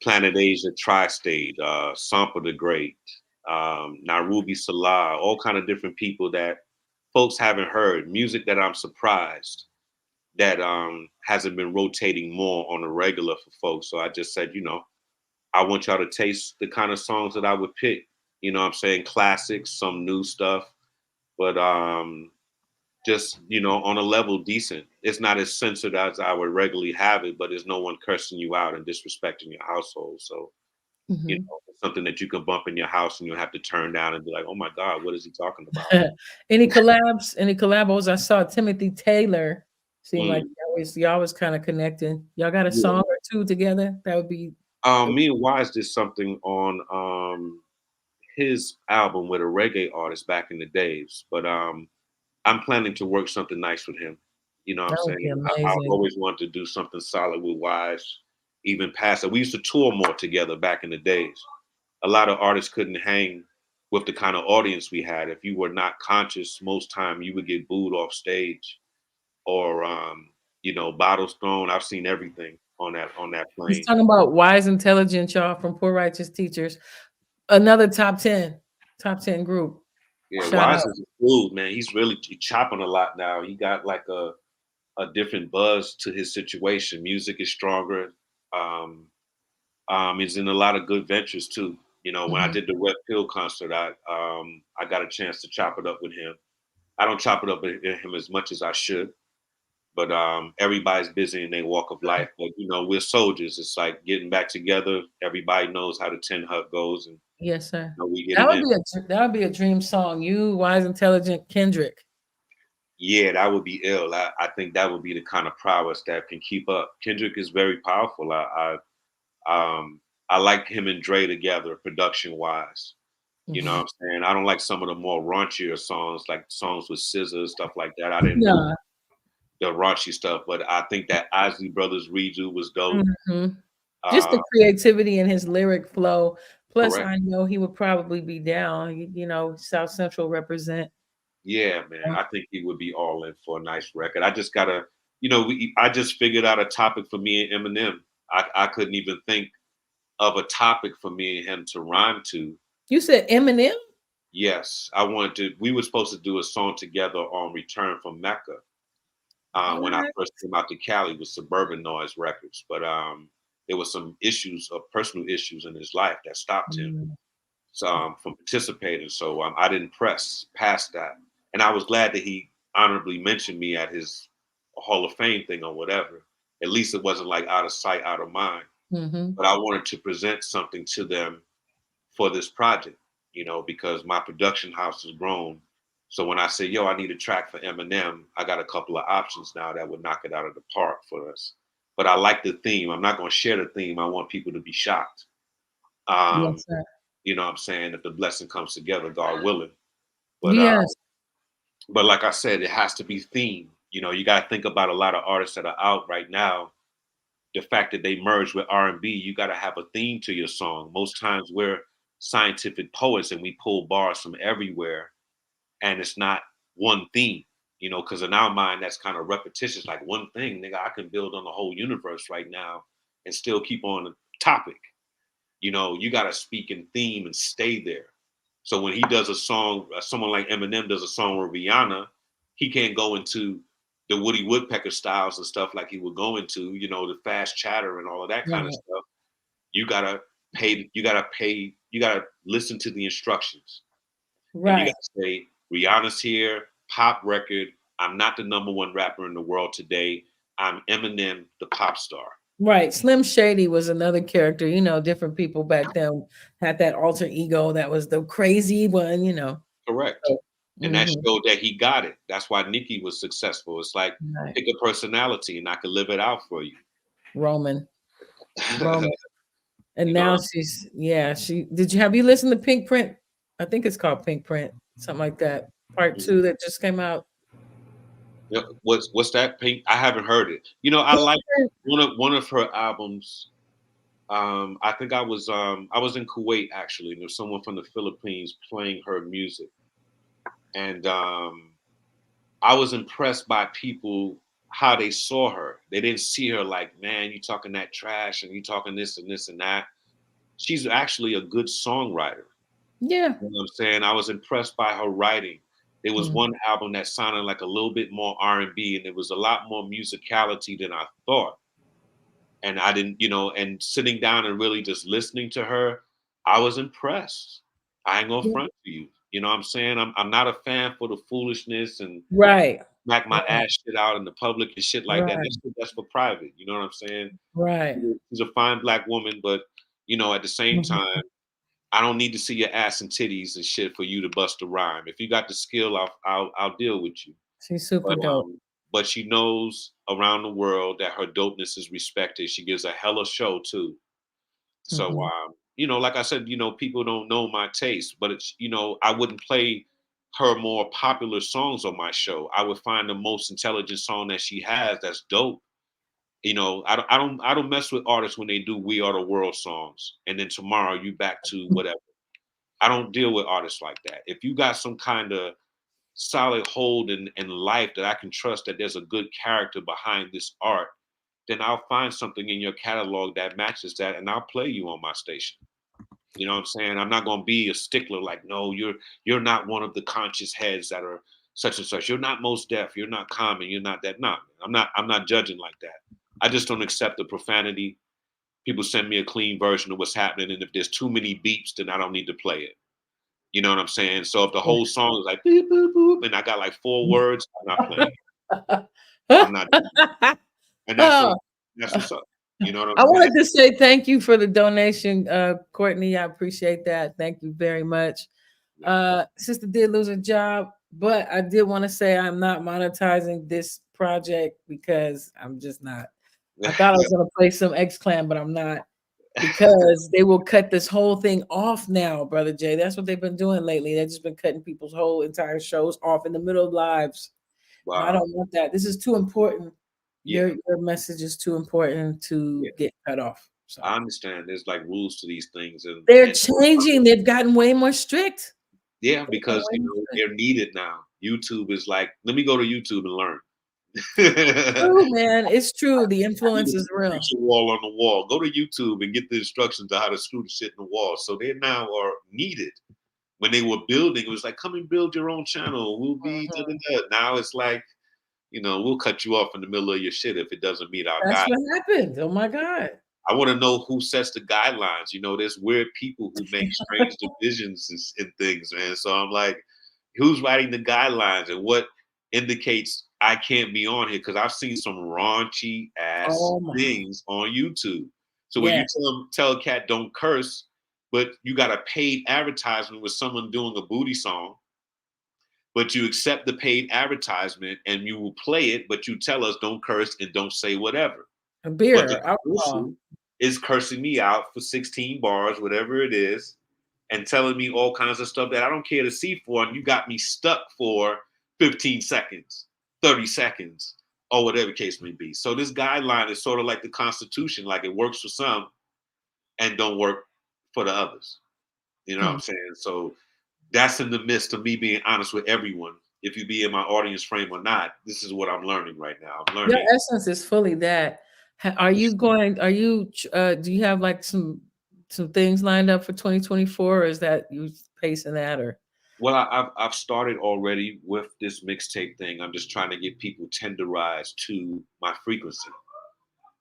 Planet Asia Tri-State, Sampa the Great, Nairobi Salah, all kind of different people that folks haven't heard. Music that I'm surprised that hasn't been rotating more on the regular for folks. So I just said, you know, I want y'all to taste the kind of songs that I would pick. You know what I'm saying? Classics, some new stuff, but just, you know, on a level decent. It's not as censored as I would regularly have it, but there's no one cursing you out and disrespecting your household. So, you know, it's something that you can bump in your house and you'll have to turn down and be like, oh my God, what is he talking about? Any collabs? Any collabos? I saw Timothy Taylor. Seemed like y'all was kind of connecting. Y'all got a song or two together? That would be. Me and Wise did something on his album with a reggae artist back in the days, but I'm planning to work something nice with him. You know what I'm saying? I've always wanted to do something solid with Wise, even past that. We used to tour more together back in the days. A lot of artists couldn't hang with the kind of audience we had. If you were not conscious, most time you would get booed off stage, or you know, bottles thrown. I've seen everything on that plane. He's talking about Wise Intelligent, y'all, from Poor Righteous Teachers. Another top 10 group. Yeah, Wise is a dude, man. He's really chopping a lot now. He got like a different buzz to his situation. Music is stronger. He's in a lot of good ventures too. You know, when I did the Red Pill concert, I got a chance to chop it up with him. I don't chop it up with him as much as I should, but everybody's busy in their walk of life. But you know, we're soldiers. It's like getting back together. Everybody knows how the 10 Hut goes, and yes, sir. you know, we get that would be a dream song. You, Wise Intelligent, Kendrick. Yeah, that would be ill. I think that would be the kind of prowess that can keep up. Kendrick is very powerful. I like him and Dre together, production wise. You know what I'm saying? I don't like some of the more raunchier songs, like songs with SZA, stuff like that. I didn't know the raunchy stuff, but I think that Isley Brothers redo was dope. Just the creativity in his lyric flow. Plus, correct. I know he would probably be down. You know, South Central represent. Yeah, man. I think he would be all in for a nice record. I just gotta, you know, I just figured out a topic for me and Eminem. I couldn't even think of a topic for me and him to rhyme to. You said Eminem? Yes, we were supposed to do a song together on Return from Mecca. When I first came out to Cali with Suburban Noise Records, but there was some issues, personal issues in his life that stopped him from participating. So I didn't press past that, and I was glad that he honorably mentioned me at his Hall of Fame thing or whatever. At least it wasn't like out of sight, out of mind. But I wanted to present something to them for this project, you know, because my production house has grown. So when I say, yo, I need a track for Eminem, I got a couple of options now that would knock it out of the park for us. But I like the theme. I'm not going to share the theme. I want people to be shocked. Yes, sir. You know what I'm saying? If the blessing comes together, God willing. But, but like I said, it has to be themed. You know, you got to think about a lot of artists that are out right now. The fact that they merge with R&B, you got to have a theme to your song. Most times we're scientific poets and we pull bars from everywhere, and it's not one theme, you know, because in our mind, that's kind of repetitious. Like one thing, nigga, I can build on the whole universe right now and still keep on the topic. You know, you got to speak in theme and stay there. So when he does a song, someone like Eminem does a song with Rihanna, he can't go into the Woody Woodpecker styles and stuff like he would go into, you know, the fast chatter and all of that kind of stuff. You gotta listen to the instructions. Right. And you gotta say, Rihanna's here, pop record. I'm not the #1 rapper in the world today. I'm Eminem, the pop star. Right. Slim Shady was another character. You know, different people back then had that alter ego that was the crazy one, you know. Correct. So, and that showed that he got it. That's why Nicki was successful. It's like, pick a personality and I can live it out for you. Roman. And now she's have you listened to Pink Print? I think it's called Pink Print, something like that. Part 2 that just came out. Yeah, what's that? Pink? I haven't heard it. You know, I like one of her albums. I think I was in Kuwait actually, and there's someone from the Philippines playing her music, and I was impressed by people how they saw her. They didn't see her like, man, you talking that trash and you talking this and this and that. She's actually a good songwriter. Yeah. You know what I'm saying? I was impressed by her writing. There was one album that sounded like a little bit more R&B, and there was a lot more musicality than I thought. And I didn't, you know, and sitting down and really just listening to her, I was impressed. I ain't gonna front to you. You know what I'm saying? I'm not a fan for the foolishness and smack my ass shit out in the public and shit like that. That's for private. You know what I'm saying? Right. She's a fine black woman, but you know, at the same time, I don't need to see your ass and titties and shit for you to bust a rhyme. If you got the skill, I'll deal with you. She's super dope. But she knows around the world that her dopeness is respected. She gives a hella show too. So you know, like I said, you know, people don't know my taste, but it's, you know, I wouldn't play her more popular songs on my show. I would find the most intelligent song that she has that's dope. You know, I don't mess with artists when they do "We Are the World" songs, and then tomorrow you back to whatever. I don't deal with artists like that. If you got some kind of solid hold in life that I can trust that there's a good character behind this art, then I'll find something in your catalog that matches that, and I'll play you on my station. You know what I'm saying? I'm not gonna be a stickler like, no, you're not one of the conscious heads that are such and such. You're not Mos Def. You're not Common. You're not that. No, I'm not judging like that. I just don't accept the profanity. People send me a clean version of what's happening, and if there's too many beeps, then I don't need to play it. You know what I'm saying? So if the whole song is like beep boop boop, and I got like 4 words, I'm not playing it. I'm not. And that's what's up. You know what I'm saying? I wanted to say thank you for the donation, Courtney. I appreciate that. Thank you very much. Sister did lose a job, but I did want to say I'm not monetizing this project because I'm just not. I thought I was going to play some X-Clan, but I'm not, because they will cut this whole thing off now, Brother Jay. That's what they've been doing lately. They've just been cutting people's whole entire shows off in the middle of lives. Wow. I don't want that. This is too important. Your message is too important to get cut off. So. I understand. There's like rules to these things, and they're changing. They've gotten way more strict. Yeah, because you know they're needed now. YouTube is like, let me go to YouTube and learn. True, man. It's true. The influence is real. Wall on the wall. Go to YouTube and get the instructions on how to screw the shit in the wall. So they now are needed. When they were building, it was like, come and build your own channel. We'll be Now it's like, you know, we'll cut you off in the middle of your shit if it doesn't meet our guidelines. That's what happened. Oh my God. I want to know who sets the guidelines. You know, there's weird people who make strange divisions and things, man. So I'm like, who's writing the guidelines and what indicates I can't be on here? Because I've seen some raunchy ass things on YouTube. So when you tell a cat don't curse, but you got a paid advertisement with someone doing a booty song, but you accept the paid advertisement and you will play it, but you tell us don't curse and don't say whatever. A beer, alcohol is cursing me out for 16 bars, whatever it is, and telling me all kinds of stuff that I don't care to see for, and you got me stuck for 15 seconds, 30 seconds, or whatever case may be. So this guideline is sort of like the Constitution, like it works for some and don't work for the others. You know what I'm saying? So that's in the midst of me being honest with everyone. If you be in my audience frame or not, this is what I'm learning right now. I'm learning. Your essence is fully that. Do you have like some things lined up for 2024, or is that you pacing that? Or well, I've started already with this mixtape thing. I'm just trying to get people tenderized to my frequency.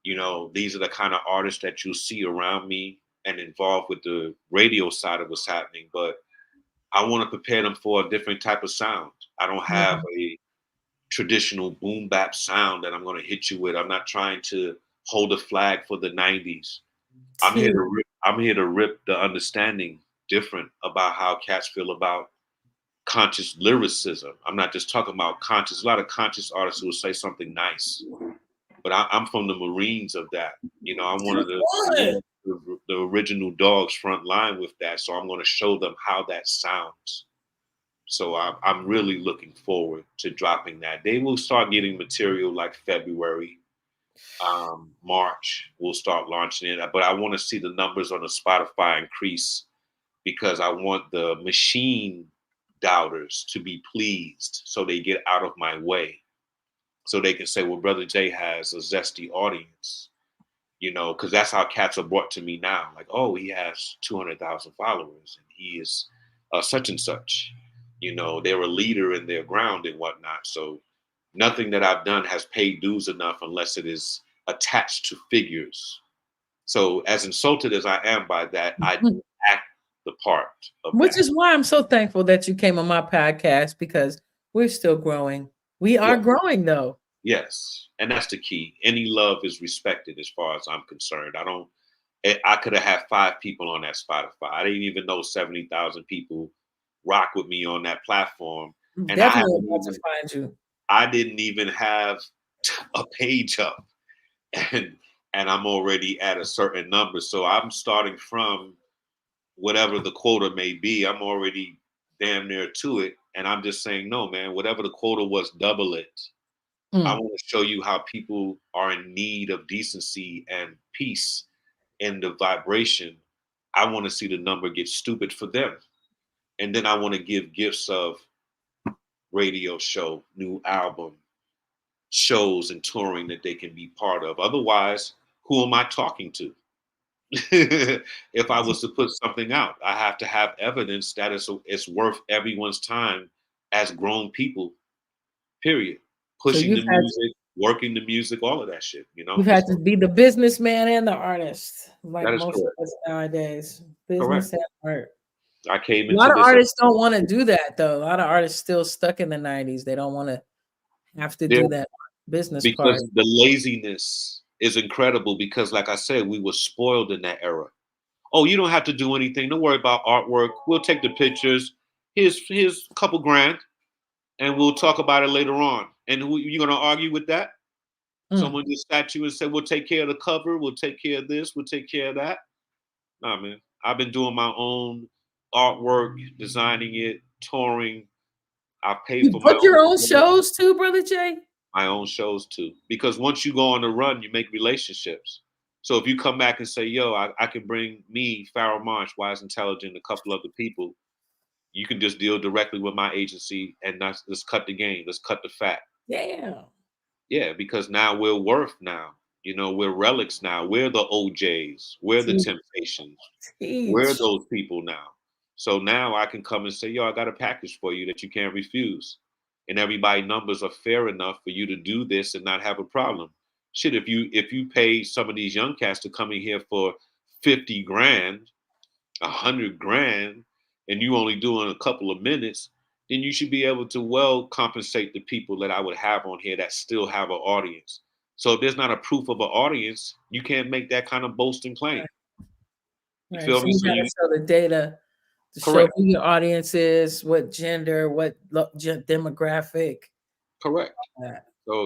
You know, these are the kind of artists that you'll see around me and involved with the radio side of what's happening, but I want to prepare them for a different type of sound. I don't have a traditional boom bap sound that I'm going to hit you with. I'm not trying to hold a flag for the 90s. I'm here to rip the understanding different about how cats feel about conscious lyricism. I'm not just talking about conscious. A lot of conscious artists who will say something nice, but I'm from the Marines of that. You know, I'm one of the original dogs front line with that. So I'm going to show them how that sounds. So I'm really looking forward to dropping that. They will start getting material like February, March. We'll start launching it. But I want to see the numbers on the Spotify increase because I want the machine doubters to be pleased so they get out of my way. So they can say, well, Brother Jay has a zesty audience, you know, because that's how cats are brought to me now. Like, oh, he has 200,000 followers and he is such and such. You know, they're a leader in their ground and whatnot. So nothing that I've done has paid dues enough unless it is attached to figures. So as insulted as I am by that, I act the part of Which that. is why I'm so thankful that you came on my podcast, because we're still growing. We are growing though. Yes. And that's the key. Any love is respected as far as I'm concerned. I could have had 5 people on that Spotify. I didn't even know 70,000 people rock with me on that platform. And Definitely want to find you. I didn't even have a page up. And I'm already at a certain number. So I'm starting from whatever the quota may be. I'm already damn near to it. And I'm just saying, no, man, whatever the quota was, double it. I want to show you how people are in need of decency and peace in the vibration. I want to see the number get stupid for them. And then I want to give gifts of radio show, new album, shows and touring that they can be part of. Otherwise, who am I talking to? If I was to put something out, I have to have evidence that it's worth everyone's time as grown people, period. Pushing the music, working the music, all of that shit, you know? You've had to be the businessman and the artist, like That is most correct. of us nowadays. Business and art. I came into a lot of this artists don't want to do that though. A lot of artists still stuck in the 90s. They don't want to have to do that business because part. the laziness is incredible because like I said, we were spoiled in that era. Oh, you don't have to do anything. Don't worry about artwork. We'll take the pictures. Here's a couple grand and we'll talk about it later on. And who you gonna argue with that? Someone just sat you and said, we'll take care of the cover, we'll take care of this, we'll take care of that. Nah, man. I've been doing my own artwork, designing it, touring. I paid You for my book your own shows. shows too, Brother Jay? My own shows too. Because once you go on the run, you make relationships. So if you come back and say, yo, I can bring me, Pharoah Monch, Wise Intelligent, a couple other people, you can just deal directly with my agency and let's cut the game. Let's cut the fat. Damn. Yeah, because now we're worth now. You know, we're relics now. We're the OJs. We're the Temptations. We're those people now. So now I can come and say, yo, I got a package for you that you can't refuse. And everybody numbers are fair enough for you to do this and not have a problem. Shit, if you pay some of these young cats to come in here for 50 grand, 100 grand, and you only doing a couple of minutes, then you should be able to well compensate the people that I would have on here that still have an audience. So if there's not a proof of an audience, you can't make that kind of boasting claim. You feel me? So you gotta show the data to show who your audience is, what gender, what demographic. Correct.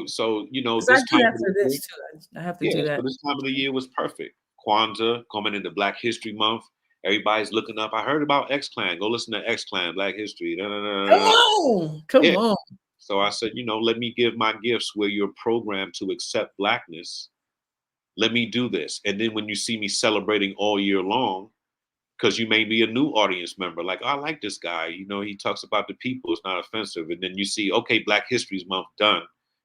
So you know, I do that for this too. I have to do that. So this time of the year was perfect. Kwanzaa coming into Black History Month. Everybody's looking up. I heard about X-Clan. Go listen to X-Clan, Black History. Come on. So I said, you know, let me give my gifts where you're programmed to accept Blackness. Let me do this. And then when you see me celebrating all year long, because you may be a new audience member, like, oh, I like this guy. You know, he talks about the people. It's not offensive. And then you see, okay, Black History Month done.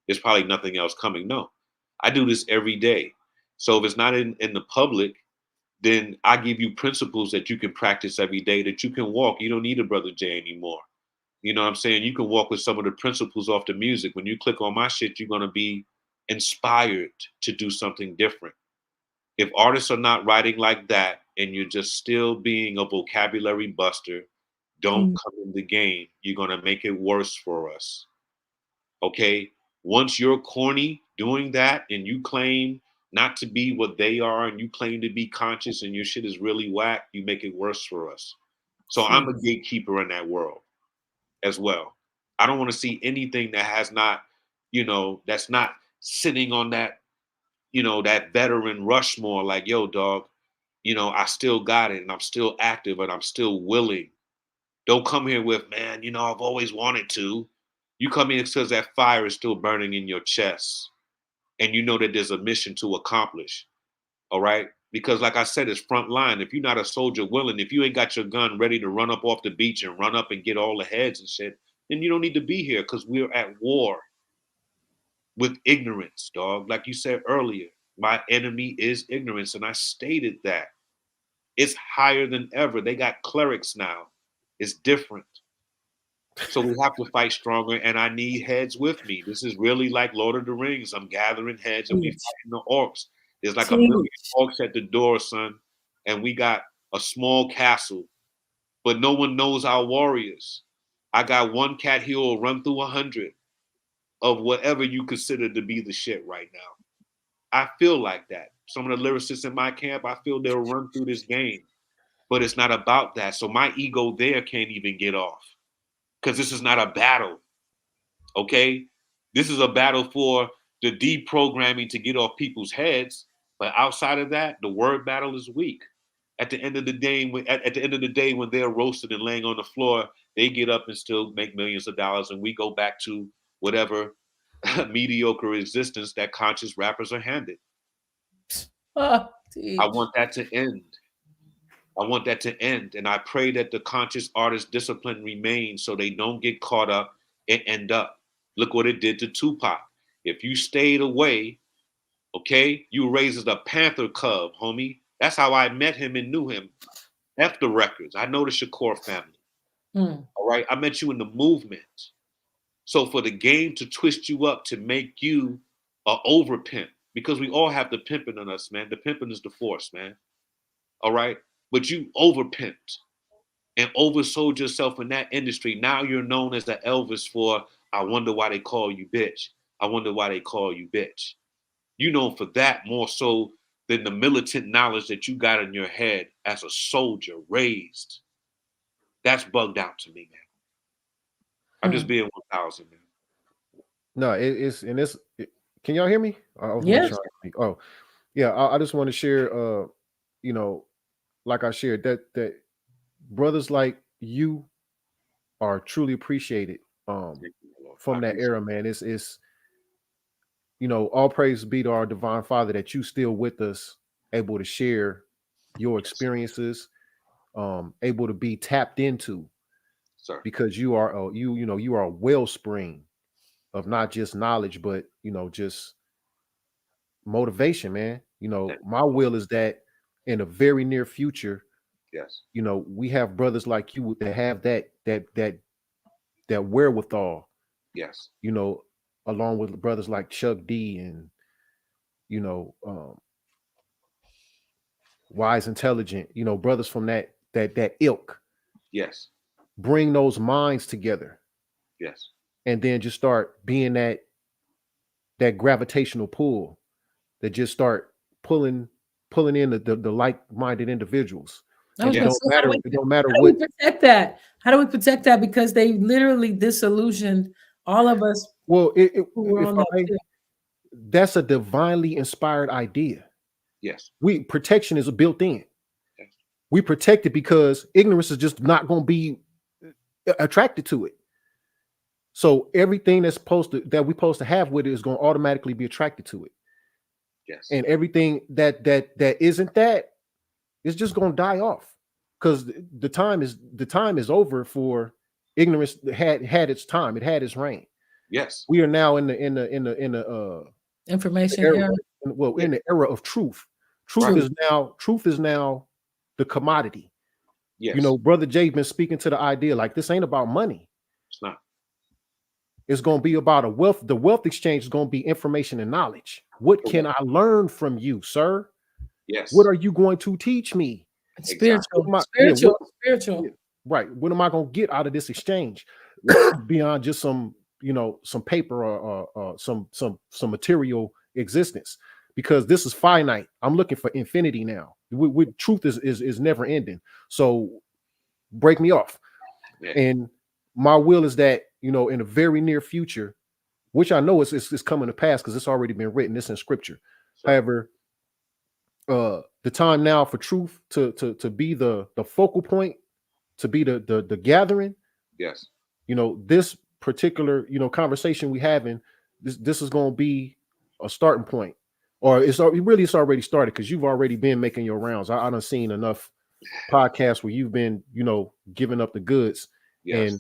There's probably nothing else coming. No, I do this every day. So if it's not in the public, then I give you principles that you can practice every day, that you can walk. You don't need a Brother Jay anymore. You know what I'm saying? You can walk with some of the principles off the music. When you click on my shit, you're going to be inspired to do something different. If artists are not writing like that and you're just still being a vocabulary buster, don't come in the game. You're going to make it worse for us. Okay? Once you're corny doing that and you claim not to be what they are and you claim to be conscious and your shit is really whack, you make it worse for us. So I'm a gatekeeper in that world as well. I don't want to see anything that has not, you know, that's not sitting on that you know, that veteran Rushmore, like, yo, dog, you know, I still got it and I'm still active and I'm still willing. Don't come here with, man, you know, I've always wanted to. You come in because that fire is still burning in your chest and you know that there's a mission to accomplish. All right. Because like I said, it's front line. If you're not a soldier willing, if you ain't got your gun ready to run up off the beach and run up and get all the heads and shit, then you don't need to be here because we're at war with ignorance, dog. Like you said earlier, my enemy is ignorance. And I stated that. It's higher than ever. They got clerics now. It's different. So we have to fight stronger, and I need heads with me. This is really like Lord of the Rings. I'm gathering heads, and we fighting the orcs. There's like a million orcs at the door, son, and we got a small castle, but no one knows our warriors. I got one cat here will run through 100 of whatever you consider to be the shit right now. I feel like that. Some of the lyricists in my camp, I feel they'll run through this game, but it's not about that. So my ego there can't even get off. Because this is not a battle, okay? This is a battle for the deprogramming to get off people's heads. But outside of that, the word battle is weak. At the end of the day, when they're roasted and laying on the floor, they get up and still make millions of dollars, and we go back to whatever mediocre existence that conscious rappers are handed. I want that to end. I want that to end. And I pray that the conscious artist discipline remains so they don't get caught up and end up. Look what it did to Tupac. If you stayed away, okay, you were raised as a Panther cub, homie. That's how I met him and knew him. F the records. I know the Shakur family. All right. I met you in the movement. So for the game to twist you up to make you a over pimp, because we all have the pimping on us, man. The pimping is the force, man. All right. But you over pimped and oversold yourself in that industry. Now you're known as the Elvis for, I wonder why they call you bitch. I wonder why they call you bitch. You know for that more so than the militant knowledge that you got in your head as a soldier raised. That's bugged out to me, man. I'm just being 1,000, man. No, can y'all hear me? Yes. Oh, yeah. I just want to share, you know, like I shared that brothers like you are truly appreciated from that era, man. It's you know, all praise be to our divine Father that you still with us, able to share your experiences, able to be tapped into, sir, because you are you are a wellspring of not just knowledge, but you know, just motivation, man. You know, my will is that in the very near future, yes, you know, we have brothers like you that have that wherewithal, yes, you know, along with brothers like Chuck D and you know, Wise Intelligent, you know, brothers from that ilk. yes, Bring those minds together, yes, and then just start being that gravitational pull that just start pulling in the like-minded individuals. And it don't matter how what. do we protect that? How do we protect that? Because they literally disillusioned all of us. Well, that that's a divinely inspired idea. yes. Protection is built in. Yes. We protect it because ignorance is just not going to be attracted to it. So everything that we're supposed to have with it is going to automatically be attracted to it. Yes. And everything that isn't that is just going to die off, because the time is over for ignorance. Had its time. It had its reign. Yes. We are now in the information era. Well, in the era of truth. Truth is now the commodity. Yes. You know, Brother Jay been speaking to the idea like this ain't about money. It's not. It's going to be about the wealth exchange is going to be information and knowledge. What can I learn from you, sir? Yes. What are you going to teach me? Spiritual. Right. What am I going to get out of this exchange beyond just some paper or some material existence? Because this is finite. I'm looking for infinity now. Truth is never ending. So break me off. Yeah. And my will is that, you know, in a very near future, which I know is coming to pass because it's already been written. It's in scripture. However, the time now for truth to be the focal point, to be the gathering. Yes. You know, this particular, you know, conversation we having, this is going to be a starting point, or it's already started, because you've already been making your rounds. I done seen enough podcasts where you've been, you know, giving up the goods. Yes.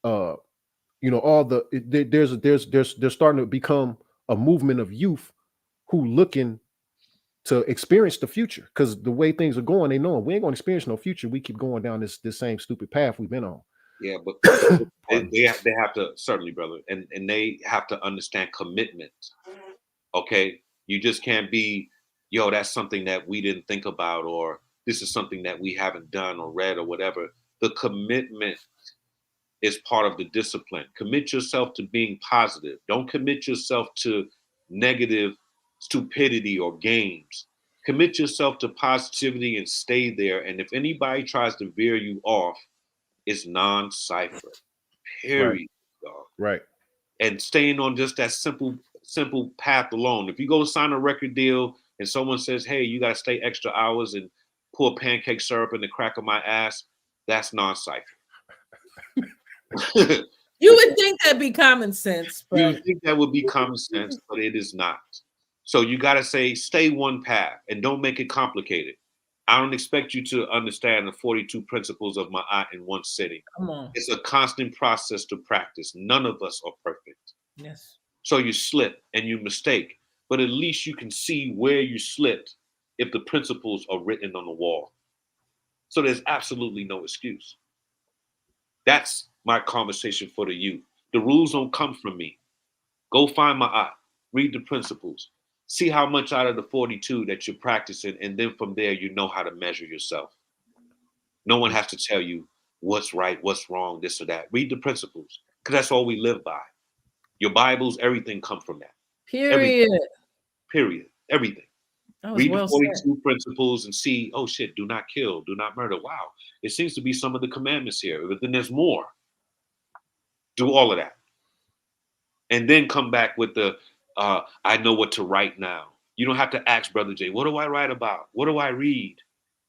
And you know, all there's starting to become a movement of youth who looking to experience the future, because the way things are going, they know we ain't going to experience no future. We keep going down this same stupid path we've been on. Yeah, but they have to, certainly, brother, and they have to understand commitment. Okay, you just can't be, yo, that's something that we didn't think about, or this is something that we haven't done or read or whatever. The commitment is part of the discipline. Commit yourself to being positive. Don't commit yourself to negative stupidity or games. Commit yourself to positivity and stay there. And if anybody tries to veer you off, it's non-cipher. Period. Dog. Right. And staying on just that simple path alone. If you go sign a record deal and someone says, hey, you got to stay extra hours and pour pancake syrup in the crack of my ass, that's non-cipher. You would think that'd be common sense. But... You would think that would be common sense, but it is not. So you got to say, stay one path and don't make it complicated. I don't expect you to understand the 42 principles of Ma'at in one sitting. Come on. It's a constant process to practice. None of us are perfect. Yes. So you slip and you mistake, but at least you can see where you slipped if the principles are written on the wall. So there's absolutely no excuse. That's my conversation for the youth. The rules don't come from me. Go find Ma'at, read the principles, see how much out of the 42 that you're practicing, and then from there, you know how to measure yourself. No one has to tell you what's right, what's wrong, this or that. Read the principles, because that's all we live by. Your Bibles, everything come from that. Period. Everything. Period. Everything. Read well the 42 principles and see, oh shit, do not kill, do not murder. Wow, it seems to be some of the commandments here, but then there's more. Do all of that. And then come back with the, I know what to write now. You don't have to ask Brother Jay, what do I write about? What do I read?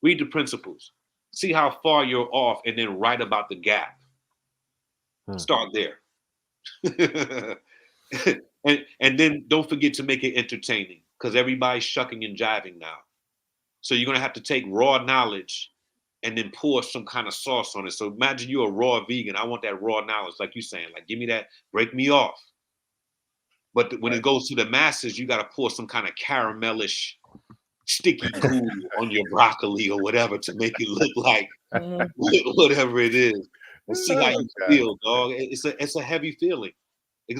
Read the principles. See how far you're off, and then write about the gap. Start there. and then don't forget to make it entertaining, because everybody's shucking and jiving now. So you're going to have to take raw knowledge and then pour some kind of sauce on it. So imagine you're a raw vegan. I want that raw knowledge, like you're saying, like, give me that, break me off. But when it goes to the masses, you got to pour some kind of caramelish, sticky goo on your broccoli or whatever to make it look like whatever it is. And see how you feel, dog. It's a heavy feeling.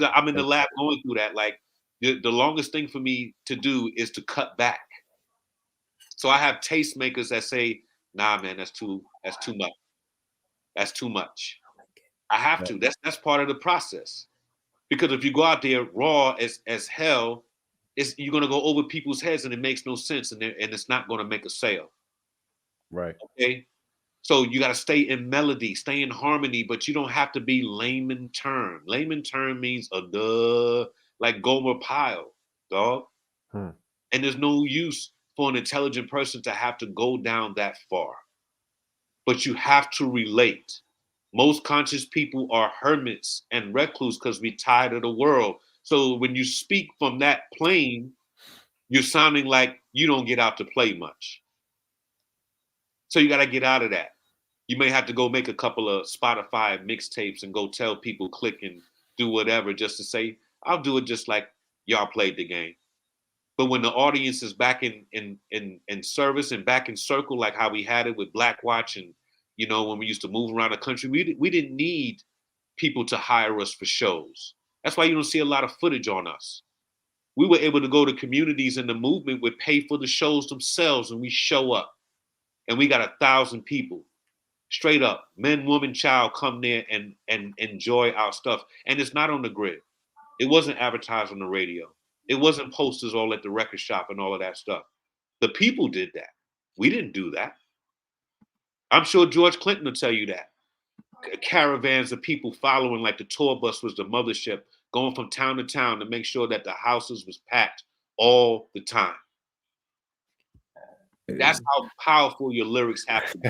I'm in the lab going through that. Like, the longest thing for me to do is to cut back. So I have tastemakers that say, nah, man, that's too much. That's too much. I have to. That's part of the process. Because if you go out there raw as hell, you're gonna go over people's heads and it makes no sense, and it's not gonna make a sale. Right. Okay. So you gotta stay in melody, stay in harmony, but you don't have to be layman term. Layman term means a duh, like Gomer Pyle, dog. And there's no use for an intelligent person to have to go down that far. But you have to relate. Most conscious people are hermits and recluse because we're tired of the world. So when you speak from that plane, you're sounding like you don't get out to play much. So you got to get out of that. You may have to go make a couple of Spotify mixtapes and go tell people click and do whatever just to say, I'll do it just like y'all played the game. But when the audience is back in service and back in circle, like how we had it with Black Watch, and you know, when we used to move around the country, we didn't need people to hire us for shows. That's why you don't see a lot of footage on us. We were able to go to communities, and the movement would pay for the shows themselves, and we show up. And we got 1,000 people, straight up, men, woman, child, come there and enjoy our stuff. And it's not on the grid. It wasn't advertised on the radio. It wasn't posters all at the record shop and all of that stuff. The people did that. We didn't do that. I'm sure George Clinton will tell you that. Caravans of people following, like the tour bus was the mothership, going from town to town to make sure that the houses was packed all the time. That's how powerful your lyrics have to be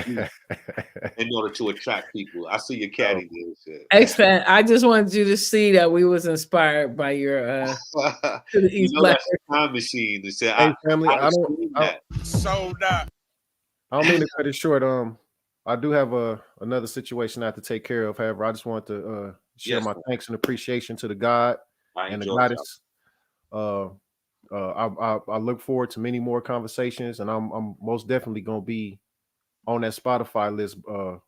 in order to attract people. I see your caddy there. Excellent. I just wanted you to see that we was inspired by your to the East Black. That's a time machine. They said, Hey, family, I Sold out. don't mean to cut it short. I do have another situation I have to take care of. However, I just want to share my thanks and appreciation to the God and the goddess. I look forward to many more conversations, and I'm most definitely gonna be on that Spotify list,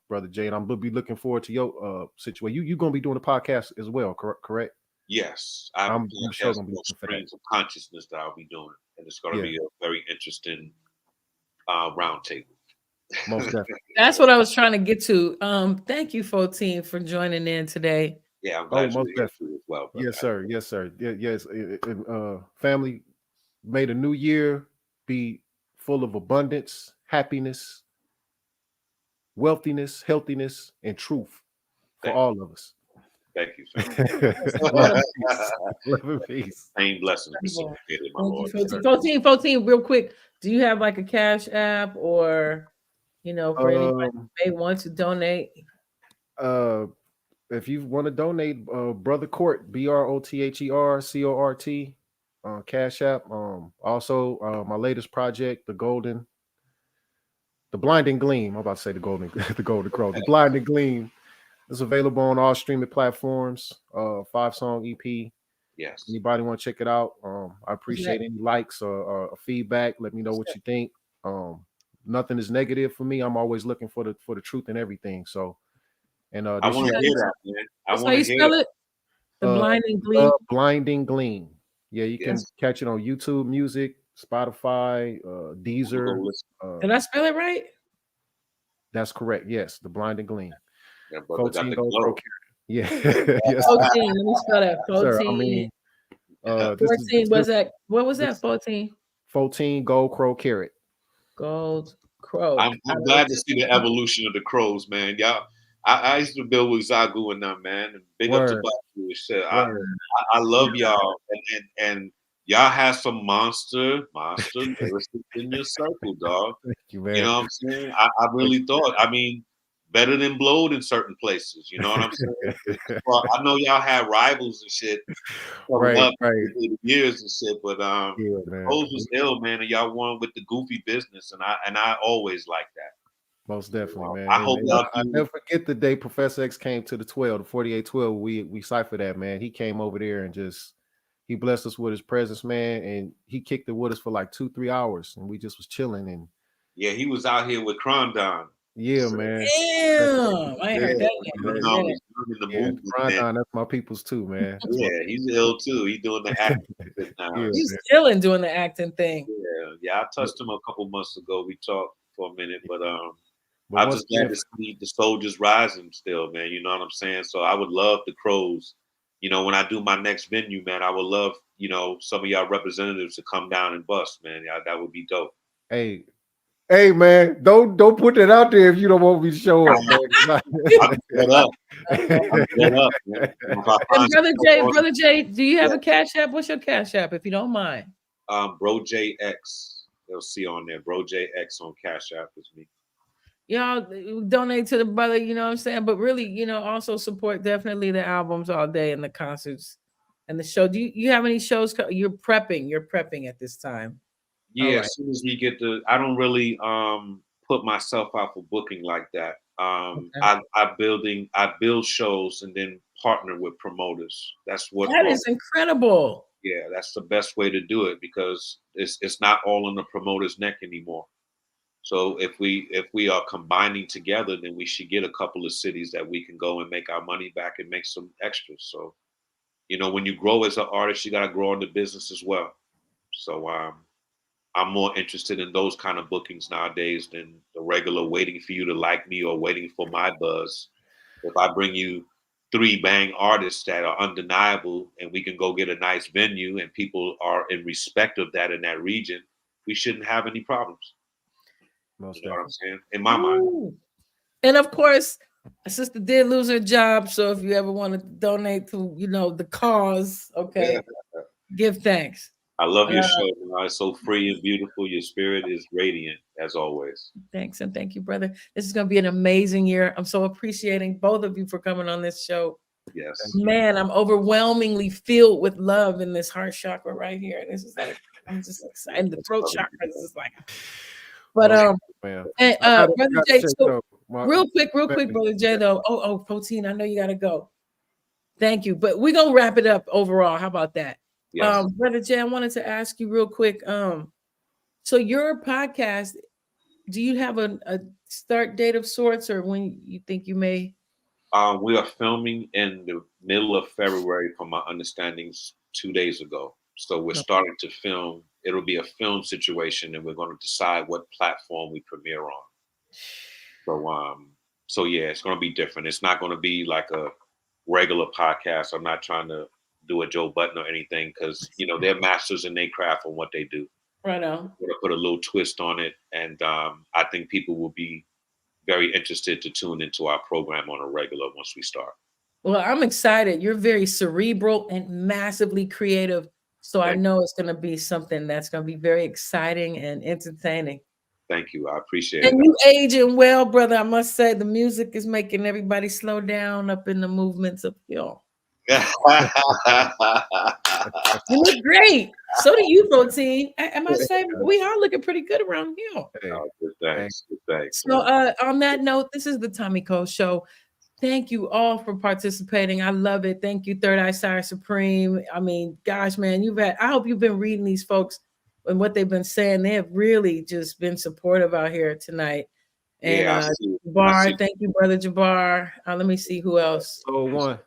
Brother Jay. And I'm gonna be looking forward to your situation. You gonna be doing a podcast as well, correct? Yes, I'm sure gonna be looking for that. Streams of consciousness that I'll be doing, and it's gonna be a very interesting roundtable. Most definitely. That's what I was trying to get to. Thank you, 14, for joining in today. Yeah, I'm glad most you're here definitely as well. Brother. Yes, sir. Yes, sir. Yes. Family, may the new year be full of abundance, happiness, wealthiness, healthiness, and truth for all of us. Thank you, sir. Love and peace. Same blessings. My Lord. 14, real quick. Do you have like a Cash App or, for anybody who may want to donate? If you want to donate, Brother Court, BROTHERCORT, Cash App. Also, my latest project, the Blinding Gleam. I'm about to say the Golden Crow. The Blinding Gleam is available on all streaming platforms. 5-song EP. Yes. Anybody want to check it out? I appreciate any likes or feedback. Let me know what you think. Nothing is negative for me. I'm always looking for the truth in everything. So, and I want to hear that, man. I want to spell it. The Blinding Gleam. Blinding Gleam. Yeah, you can catch it on YouTube Music, Spotify, Deezer. Did I spell it right? That's correct. Yes, the Blinding Gleam. Yeah, yeah. Yes. 14. Let me spell that. 14. Sir, I mean, 14 was that? What was that? 14. 14 Gold Crow Carrot. Gold Crow. I'm glad to see the evolution of the crows, man. Y'all, I used to build with Zagu and them, man. And big up to Baku and shit. I love y'all, and y'all have some monster in your circle, dog. Thank you, man. You know what I'm saying? I really thought. I mean, better than Blowed in certain places. You know what I'm saying? Well, I know y'all had rivals and shit. Right. Years and shit, but Rose was ill, man, and y'all won with the goofy business, and I always like that. Most definitely, man. I hope I never forget the day Professor X came to the 4812. We ciphered that, man. He came over there and he blessed us with his presence, man, and he kicked it with us for like 2-3 hours, and we just was chilling. And yeah, he was out here with Krondon. Yeah, man. Damn, I ain't heard that yet. Krondon, that's my people's too, man. Yeah, he's ill too. He's doing the acting now. He's chilling doing the acting thing. Yeah. I touched him a couple months ago. We talked for a minute, but I'm just glad to see the soldiers rising still, man. You know what I'm saying? So I would love the Crows. When I do my next venue, man, I would love, some of y'all representatives to come down and bust, man. Yeah, that would be dope. Hey, man, don't put that out there if you don't want me to show up, man. Brother Jay, do you have a Cash App? What's your Cash App, if you don't mind? Bro JX. They'll see on there. Bro JX on Cash App is me. Y'all donate to the brother, you know what I'm saying? But really, also support definitely the albums all day and the concerts and the show. Do you have any shows? You're prepping at this time. Yeah, as soon as we get I don't really put myself out for booking like that. I build shows and then partner with promoters. That's what that is incredible. Yeah, that's the best way to do it because it's not all on the promoter's neck anymore. So if we are combining together, then we should get a couple of cities that we can go and make our money back and make some extras. So, when you grow as an artist, you got to grow in the business as well. So I'm more interested in those kind of bookings nowadays than the regular waiting for you to like me or waiting for my buzz. If I bring you 3 bang artists that are undeniable and we can go get a nice venue and people are in respect of that in that region, we shouldn't have any problems. Most you know what I'm saying? In my mind. And of course, a sister did lose her job. So if you ever want to donate to, the cause, okay, give thanks. I love your show. It's so free and beautiful. Your spirit is radiant as always. Thanks, and thank you, brother. This is going to be an amazing year. I'm so appreciating both of you for coming on this show. Yes. Man, I'm overwhelmingly filled with love in this heart chakra right here. This is like, I'm just excited. The throat chakra is just like, but Man. and, I brother gotta Jay, check so out real quick, brother Jay, though. Oh, Protein, I know you gotta go. Thank you, but we're gonna wrap it up overall. How about that? Yes. Brother Jay, I wanted to ask you real quick. So your podcast, do you have a start date of sorts, or when you think you may? We are filming in the middle of February, from my understandings, 2 days ago. So we're starting to film. It'll be a film situation, and we're going to decide what platform we premiere on. So yeah, it's going to be different. It's not going to be like a regular podcast. I'm not trying to do a Joe Button or anything, because they're masters in their craft on what they do. Right on. We're going to put a little twist on it, and I think people will be very interested to tune into our program on a regular once we start. Well, I'm excited. You're very cerebral and massively creative. So I know it's going to be something that's going to be very exciting and entertaining. Thank you. I appreciate it. And you aging well, brother. I must say the music is making everybody slow down up in the movements of y'all. You look great. So do you, Protein. I must say, we are looking pretty good around here. Oh, good thanks. Good thanks. So on that note, this is the Tommy Cole Show. Thank you all for participating. I love it. Thank you, Third Eye Sire Supreme. I mean, gosh, man, I hope you've been reading these folks and what they've been saying. They have really just been supportive out here tonight. And Jabbar, thank you, brother Jabbar. Let me see who else. Los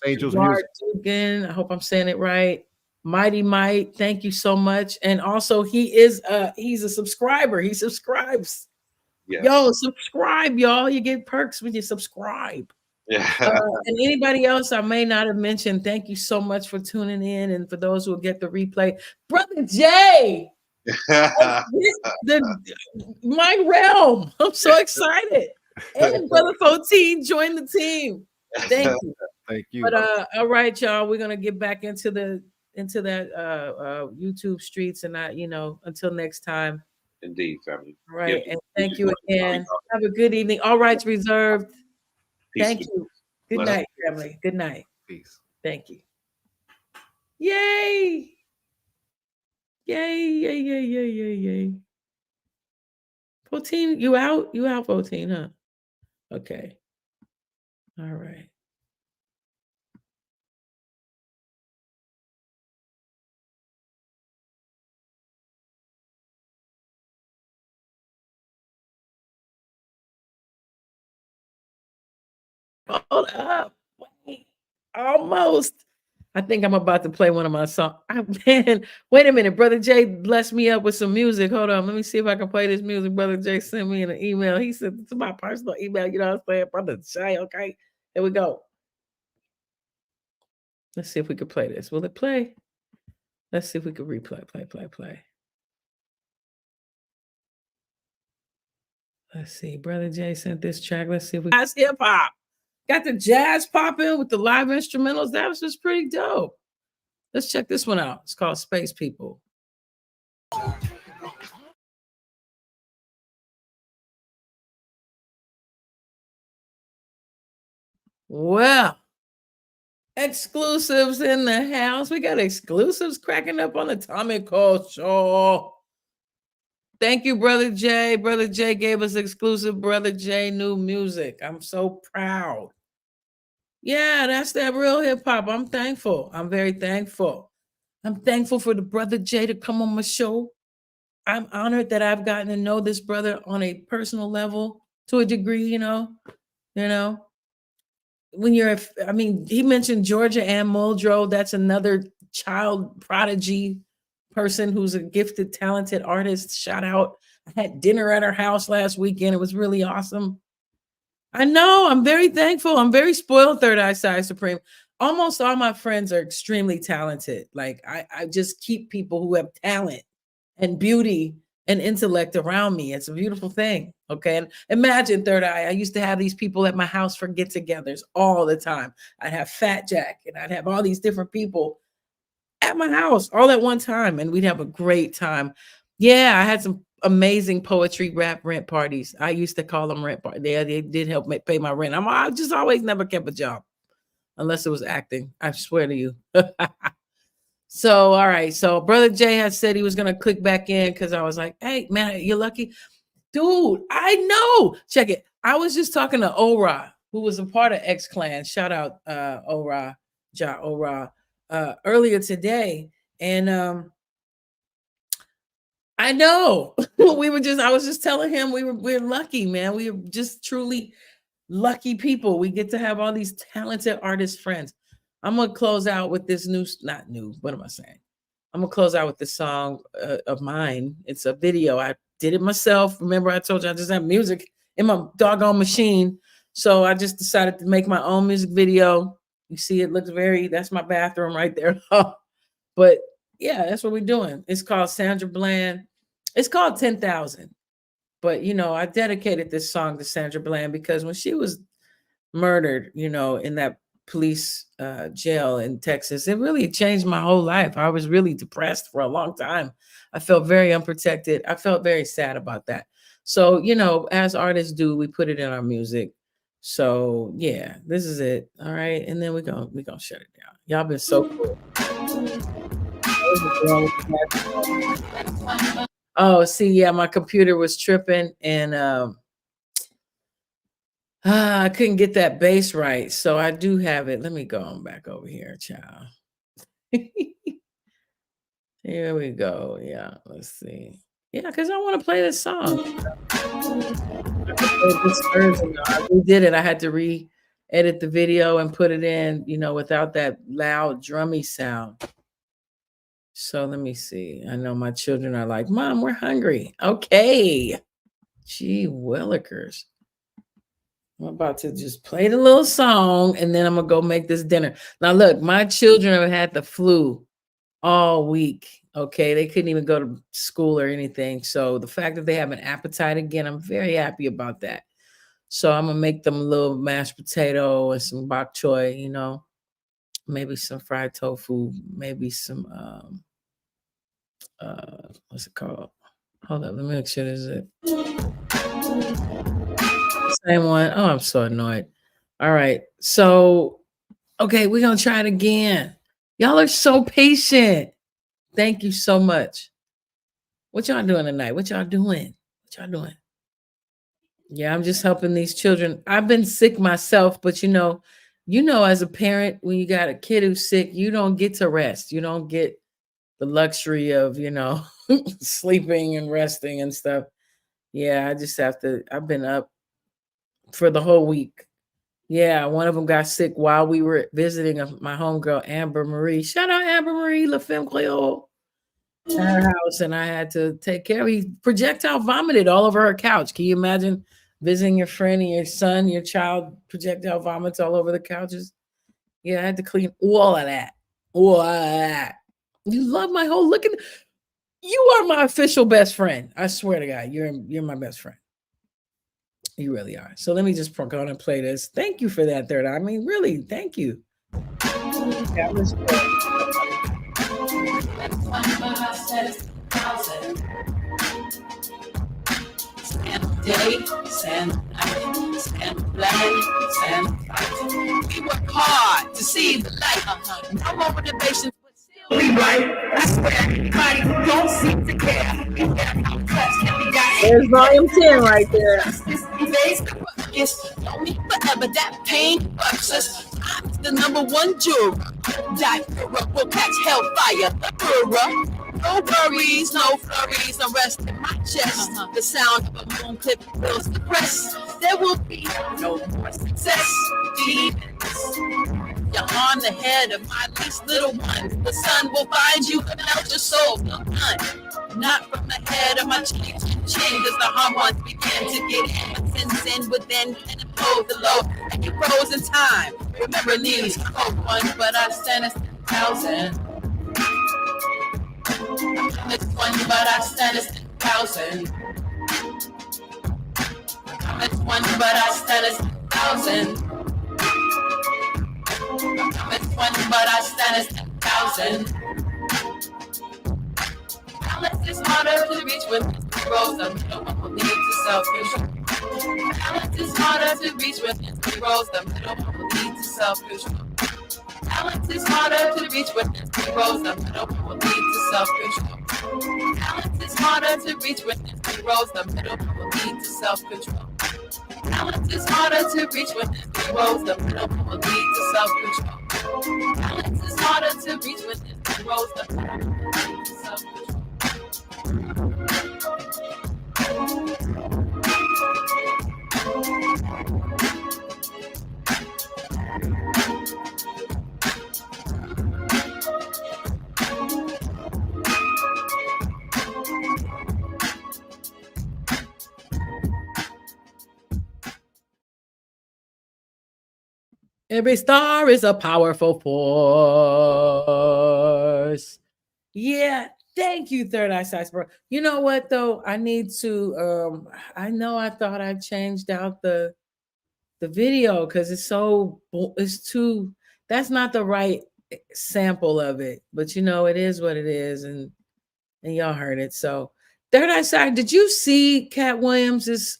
Angeles Jabbar Music. Dugan, I hope I'm saying it right. Mighty Might, thank you so much. And also, he's a subscriber. He subscribes. Yes. Yo, subscribe, y'all. You get perks when you subscribe. Yeah. And anybody else I may not have mentioned, thank you so much for tuning in. And for those who will get the replay, Brother Jay, my realm. I'm so excited. And Brother 14 joined the team. Thank you. Thank you. But all right, y'all, we're gonna get back into that YouTube streets, and until next time. Indeed, family. All right, and thank you again. Have a good evening. All rights reserved. Peace. Thank you. Good night, family. Good night. Peace. Thank you. Yay! Yay! Yay! Yay! Yay! Yay! Yay! 14, you out? You out, 14, huh? Okay. All right. Hold up. Wait. Almost. I think I'm about to play one of my songs. Man, wait a minute. Brother Jay blessed me up with some music. Hold on. Let me see if I can play this music. Brother Jay sent me an email. He said to my personal email, you know what I'm saying? Brother Jay, okay. Here we go. Let's see if we can play this. Will it play? Let's see if we can replay. Play. Let's see. Brother Jay sent this track. Let's see if we got hip hop. Got the jazz popping with the live instrumentals. That was just pretty dope. Let's check this one out. It's called Space People. Well, exclusives in the house. We got exclusives cracking up on the Tommy Cole Show. Thank you, Brother Jay. Brother Jay gave us exclusive Brother Jay new music. I'm so proud. Yeah, that's that real hip hop. I'm thankful. I'm very thankful. I'm thankful for the Brother Jay to come on my show. I'm honored that I've gotten to know this brother on a personal level to a degree, you know. When he mentioned Georgia Ann Muldrow. That's another child prodigy person who's a gifted, talented artist. Shout out. I had dinner at her house last weekend. It was really awesome. I know. I'm very thankful. I'm very spoiled, Third Eye Sire Supreme. Almost all my friends are extremely talented. Like I just keep people who have talent and beauty and intellect around me. It's a beautiful thing. Okay. And imagine, Third Eye, I used to have these people at my house for get-togethers all the time. I'd have Fat Jack and I'd have all these different people. at my house all at one time, and we'd have a great time. Yeah, I had some amazing poetry rent parties. I used to call them rent parties. They did help pay my rent. I just always never kept a job unless it was acting. I swear to you. So, all right. So, Brother Jay had said he was going to click back in because I was like, hey, man, you're lucky. Dude, I know. Check it. I was just talking to Ora, who was a part of X Clan. Shout out Ora, Ja Ora, earlier today. And I know I was just telling him we're lucky, man. We are just truly lucky people. We get to have all these talented artist friends. I'm gonna close out with this not new. What am I saying? I'm gonna close out with this song of mine. It's a video. I did it myself. Remember, I told you I just have music in my doggone machine. So I just decided to make my own music video. You see, it looks that's my bathroom right there. But yeah, that's what we're doing. It's called Sandra Bland. It's called 10,000. But I dedicated this song to Sandra Bland because when she was murdered, in that police jail in Texas, it really changed my whole life. I was really depressed for a long time. I felt very unprotected. I felt very sad about that. So, as artists do, we put it in our music. So yeah, this is it. All right. And then we're gonna shut it down. Y'all been so cool. Oh, see, yeah, my computer was tripping and I couldn't get that bass right. So I do have it. Let me go on back over here, child. Here we go. Yeah, let's see. Yeah, because I want to play this song. We did it. I had to re-edit the video and put it in, without that loud drummy sound. So let me see. I know my children are like, Mom, we're hungry. Okay. Gee willikers. I'm about to just play the little song and then I'm going to go make this dinner. Now, look, my children have had the flu all week. Okay. They couldn't even go to school or anything. So the fact that they have an appetite again, I'm very happy about that. So I'm going to make them a little mashed potato and some bok choy, maybe some fried tofu, maybe some, what's it called? Hold up. Let me make sure this is it. Same one. Oh, I'm so annoyed. All right. So, okay, we're going to try it again. Y'all are so patient. Thank you so much. What y'all doing tonight? What y'all doing? Yeah, I'm just helping these children. I've been sick myself, but as a parent, when you got a kid who's sick, you don't get to rest. You don't get the luxury of, sleeping and resting and stuff. Yeah, I just I've been up for the whole week. Yeah, one of them got sick while we were visiting my homegirl, Amber Marie. Shout out Amber Marie, La Femme Creole, at her house, and I had to take care of He projectile vomited all over her couch. Can you imagine visiting your friend and your son, your child, projectile vomits all over the couches? Yeah, I had to clean all of that. You love my whole look. You are my official best friend. I swear to God, you're my best friend. You really are. So let me just go on and play this. Thank you for that, Third Eye. I mean, really, thank you. That was good. We work hard to see the light. No more motivation, but still we right. I swear, everybody who don't seem to care. There's volume 10 right there. It's me forever. That pain bucks us. I'm the #1 juror. Die will catch hellfire. No worries, no flurries. I'm resting my chest. The sound of a moon clip fills the press. There will be no more success. You're on the head of my least little ones. The sun will find you and melt your soul. Not from the head of my chin, does the hormones begin to get in. Sin within and impose the low. And you froze in time. Remember these cold ones, but I stand as 10,000. It's one, but I stand as 10,000. It's one, but I stand as 10,000. It's one, but I stand as 10,000. harder to reach when it rolls. The middle one will lead to self-control. Balance is harder to reach when it rolls. The middle one will lead to self-control. Balance is harder to reach when it rolls. The middle one will lead to self-control. Balance is harder to reach when it rolls. The middle one will lead to self-control. Balance is harder to reach when it rolls. The middle one will lead to self-control. Balance is harder to reach when it rolls. The middle one will lead to self-control. Every star is a powerful force. Yeah, thank you, Third Eye Cyber. You know what though? I need to I know I thought I changed out the video because it's too, that's not the right sample of it, but you know, it is what it is, and y'all heard it. So Third Eye Side, did you see Cat Williams's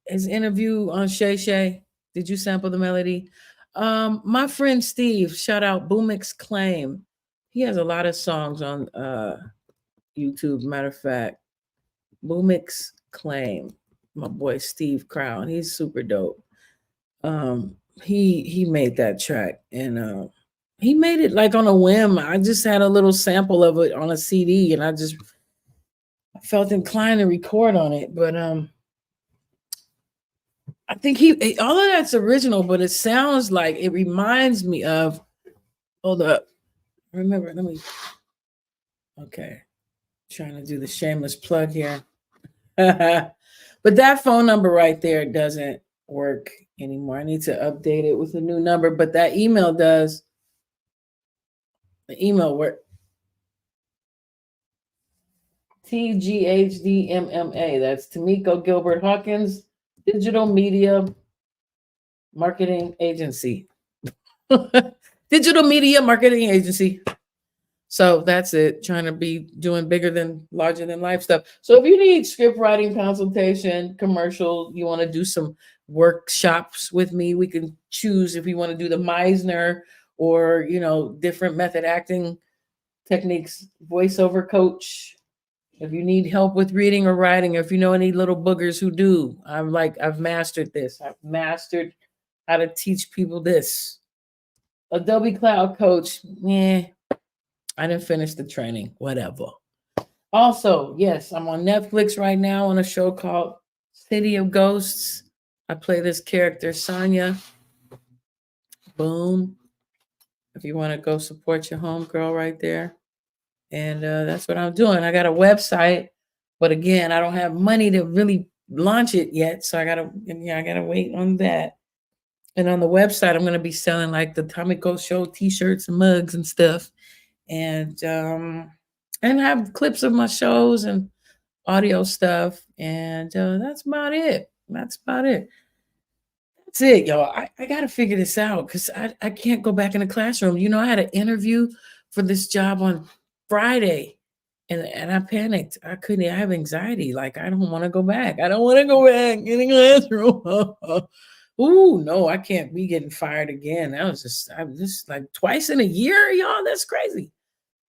his interview on Shay Shay? Did you sample the melody? My friend Steve, shout out Boomix Claim. He has a lot of songs on YouTube. Matter of fact, Boomix Claim. My boy Steve Crown. He's super dope. He made that track, and he made it like on a whim. I just had a little sample of it on a CD, and I felt inclined to record on it, but I think all of that's original, but it sounds like, it reminds me of, hold up. Remember, okay. Trying to do the shameless plug here. But that phone number right there doesn't work anymore. I need to update it with a new number, but that email does. The email work. TGHDMMA. That's Tamiko Gilbert Hawkins, Digital Media Marketing Agency. Digital Media Marketing Agency. So that's it. Trying to be doing larger than life stuff. So if you need script writing consultation, commercial, you want to do some workshops with me, we can choose if you want to do the Meisner or, different method acting techniques, voiceover coach. If you need help with reading or writing, or if you know any little boogers who do, I've mastered this. I've mastered how to teach people this. Adobe Cloud Coach, I didn't finish the training, whatever. Also, yes, I'm on Netflix right now on a show called City of Ghosts. I play this character, Sonya. Boom. If you want to go support your homegirl right there. And that's what I'm doing. I got a website, but again, I don't have money to really launch it yet. So I gotta wait on that. And on the website, I'm gonna be selling like the Tamiko Show t-shirts and mugs and stuff. And have clips of my shows and audio stuff. And that's about it. That's it, y'all. I gotta figure this out because I can't go back in the classroom. I had an interview for this job on Friday, and I panicked. I have anxiety. Like, I don't want to go back. I don't want to go back in the classroom. Ooh, no, I can't be getting fired again. I'm just like twice in a year, y'all. That's crazy.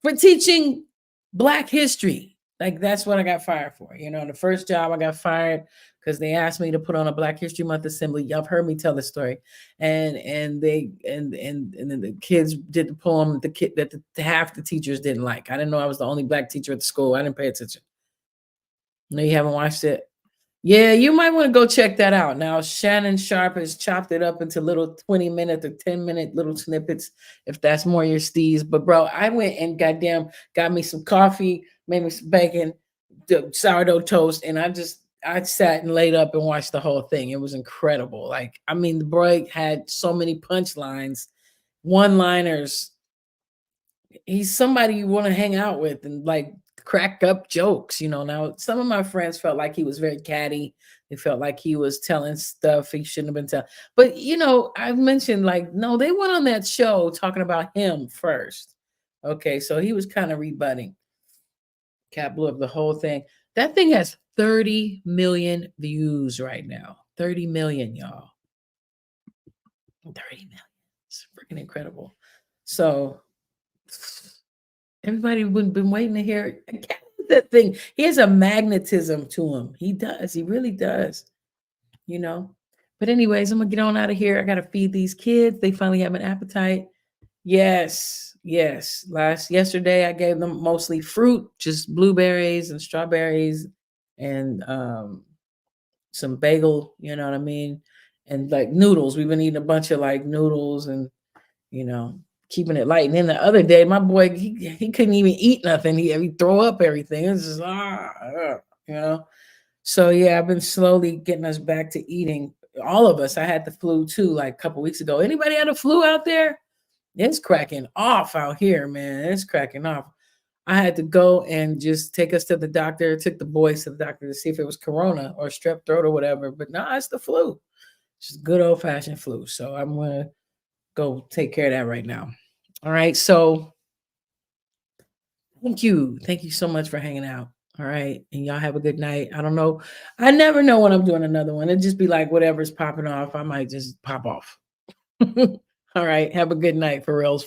For teaching Black history. Like, that's what I got fired for. The first job I got fired because they asked me to put on a Black History Month assembly. Y'all have heard me tell the story. And then the kids did the poem that half the teachers didn't like. I didn't know I was the only Black teacher at the school. I didn't pay attention. No, you haven't watched it? Yeah, you might want to go check that out. Now, Shannon Sharp has chopped it up into little 20-minute or 10-minute little snippets, if that's more your steez. But, bro, I went and got me some coffee, made me some bacon, sourdough toast, and I sat and laid up and watched the whole thing. It was incredible. Like, the boy had so many punchlines, one-liners. He's somebody you want to hang out with and, like, crack up jokes. Now some of my friends felt like he was very catty. They felt like he was telling stuff he shouldn't have been telling. But, I've mentioned, like, no, they went on that show talking about him first. Okay, so he was kind of rebutting. Cat blew up the whole thing. That thing has 30 million views right now. 30 million, y'all. 30 million. It's freaking incredible. So everybody been waiting to hear that thing. He has a magnetism to him. He does. He really does. You know. But anyways, I'm gonna get on out of here. I gotta feed these kids. They finally have an appetite. Yes. Yesterday I gave them mostly fruit, just blueberries and strawberries and some bagel, you know what I mean? And like noodles. We've been eating a bunch of like noodles and, you know, keeping it light. And then the other day, my boy, he couldn't even eat nothing. He throw up everything. It's just, you know? So yeah, I've been slowly getting us back to eating. All of us. I had the flu too, like a couple weeks ago. Anybody had a flu out there? It's cracking off out here, man. It's cracking off. I had to go and just take us to the doctor, took the boys to the doctor to see if it was corona or strep throat or whatever. But no, it's the flu. It's just good old-fashioned flu. So I'm going to go take care of that right now. All right. So thank you. Thank you so much for hanging out. All right. And y'all have a good night. I don't know. I never know when I'm doing another one. It'd just be like whatever's popping off. I might just pop off. All right. Have a good night, Pharrell's.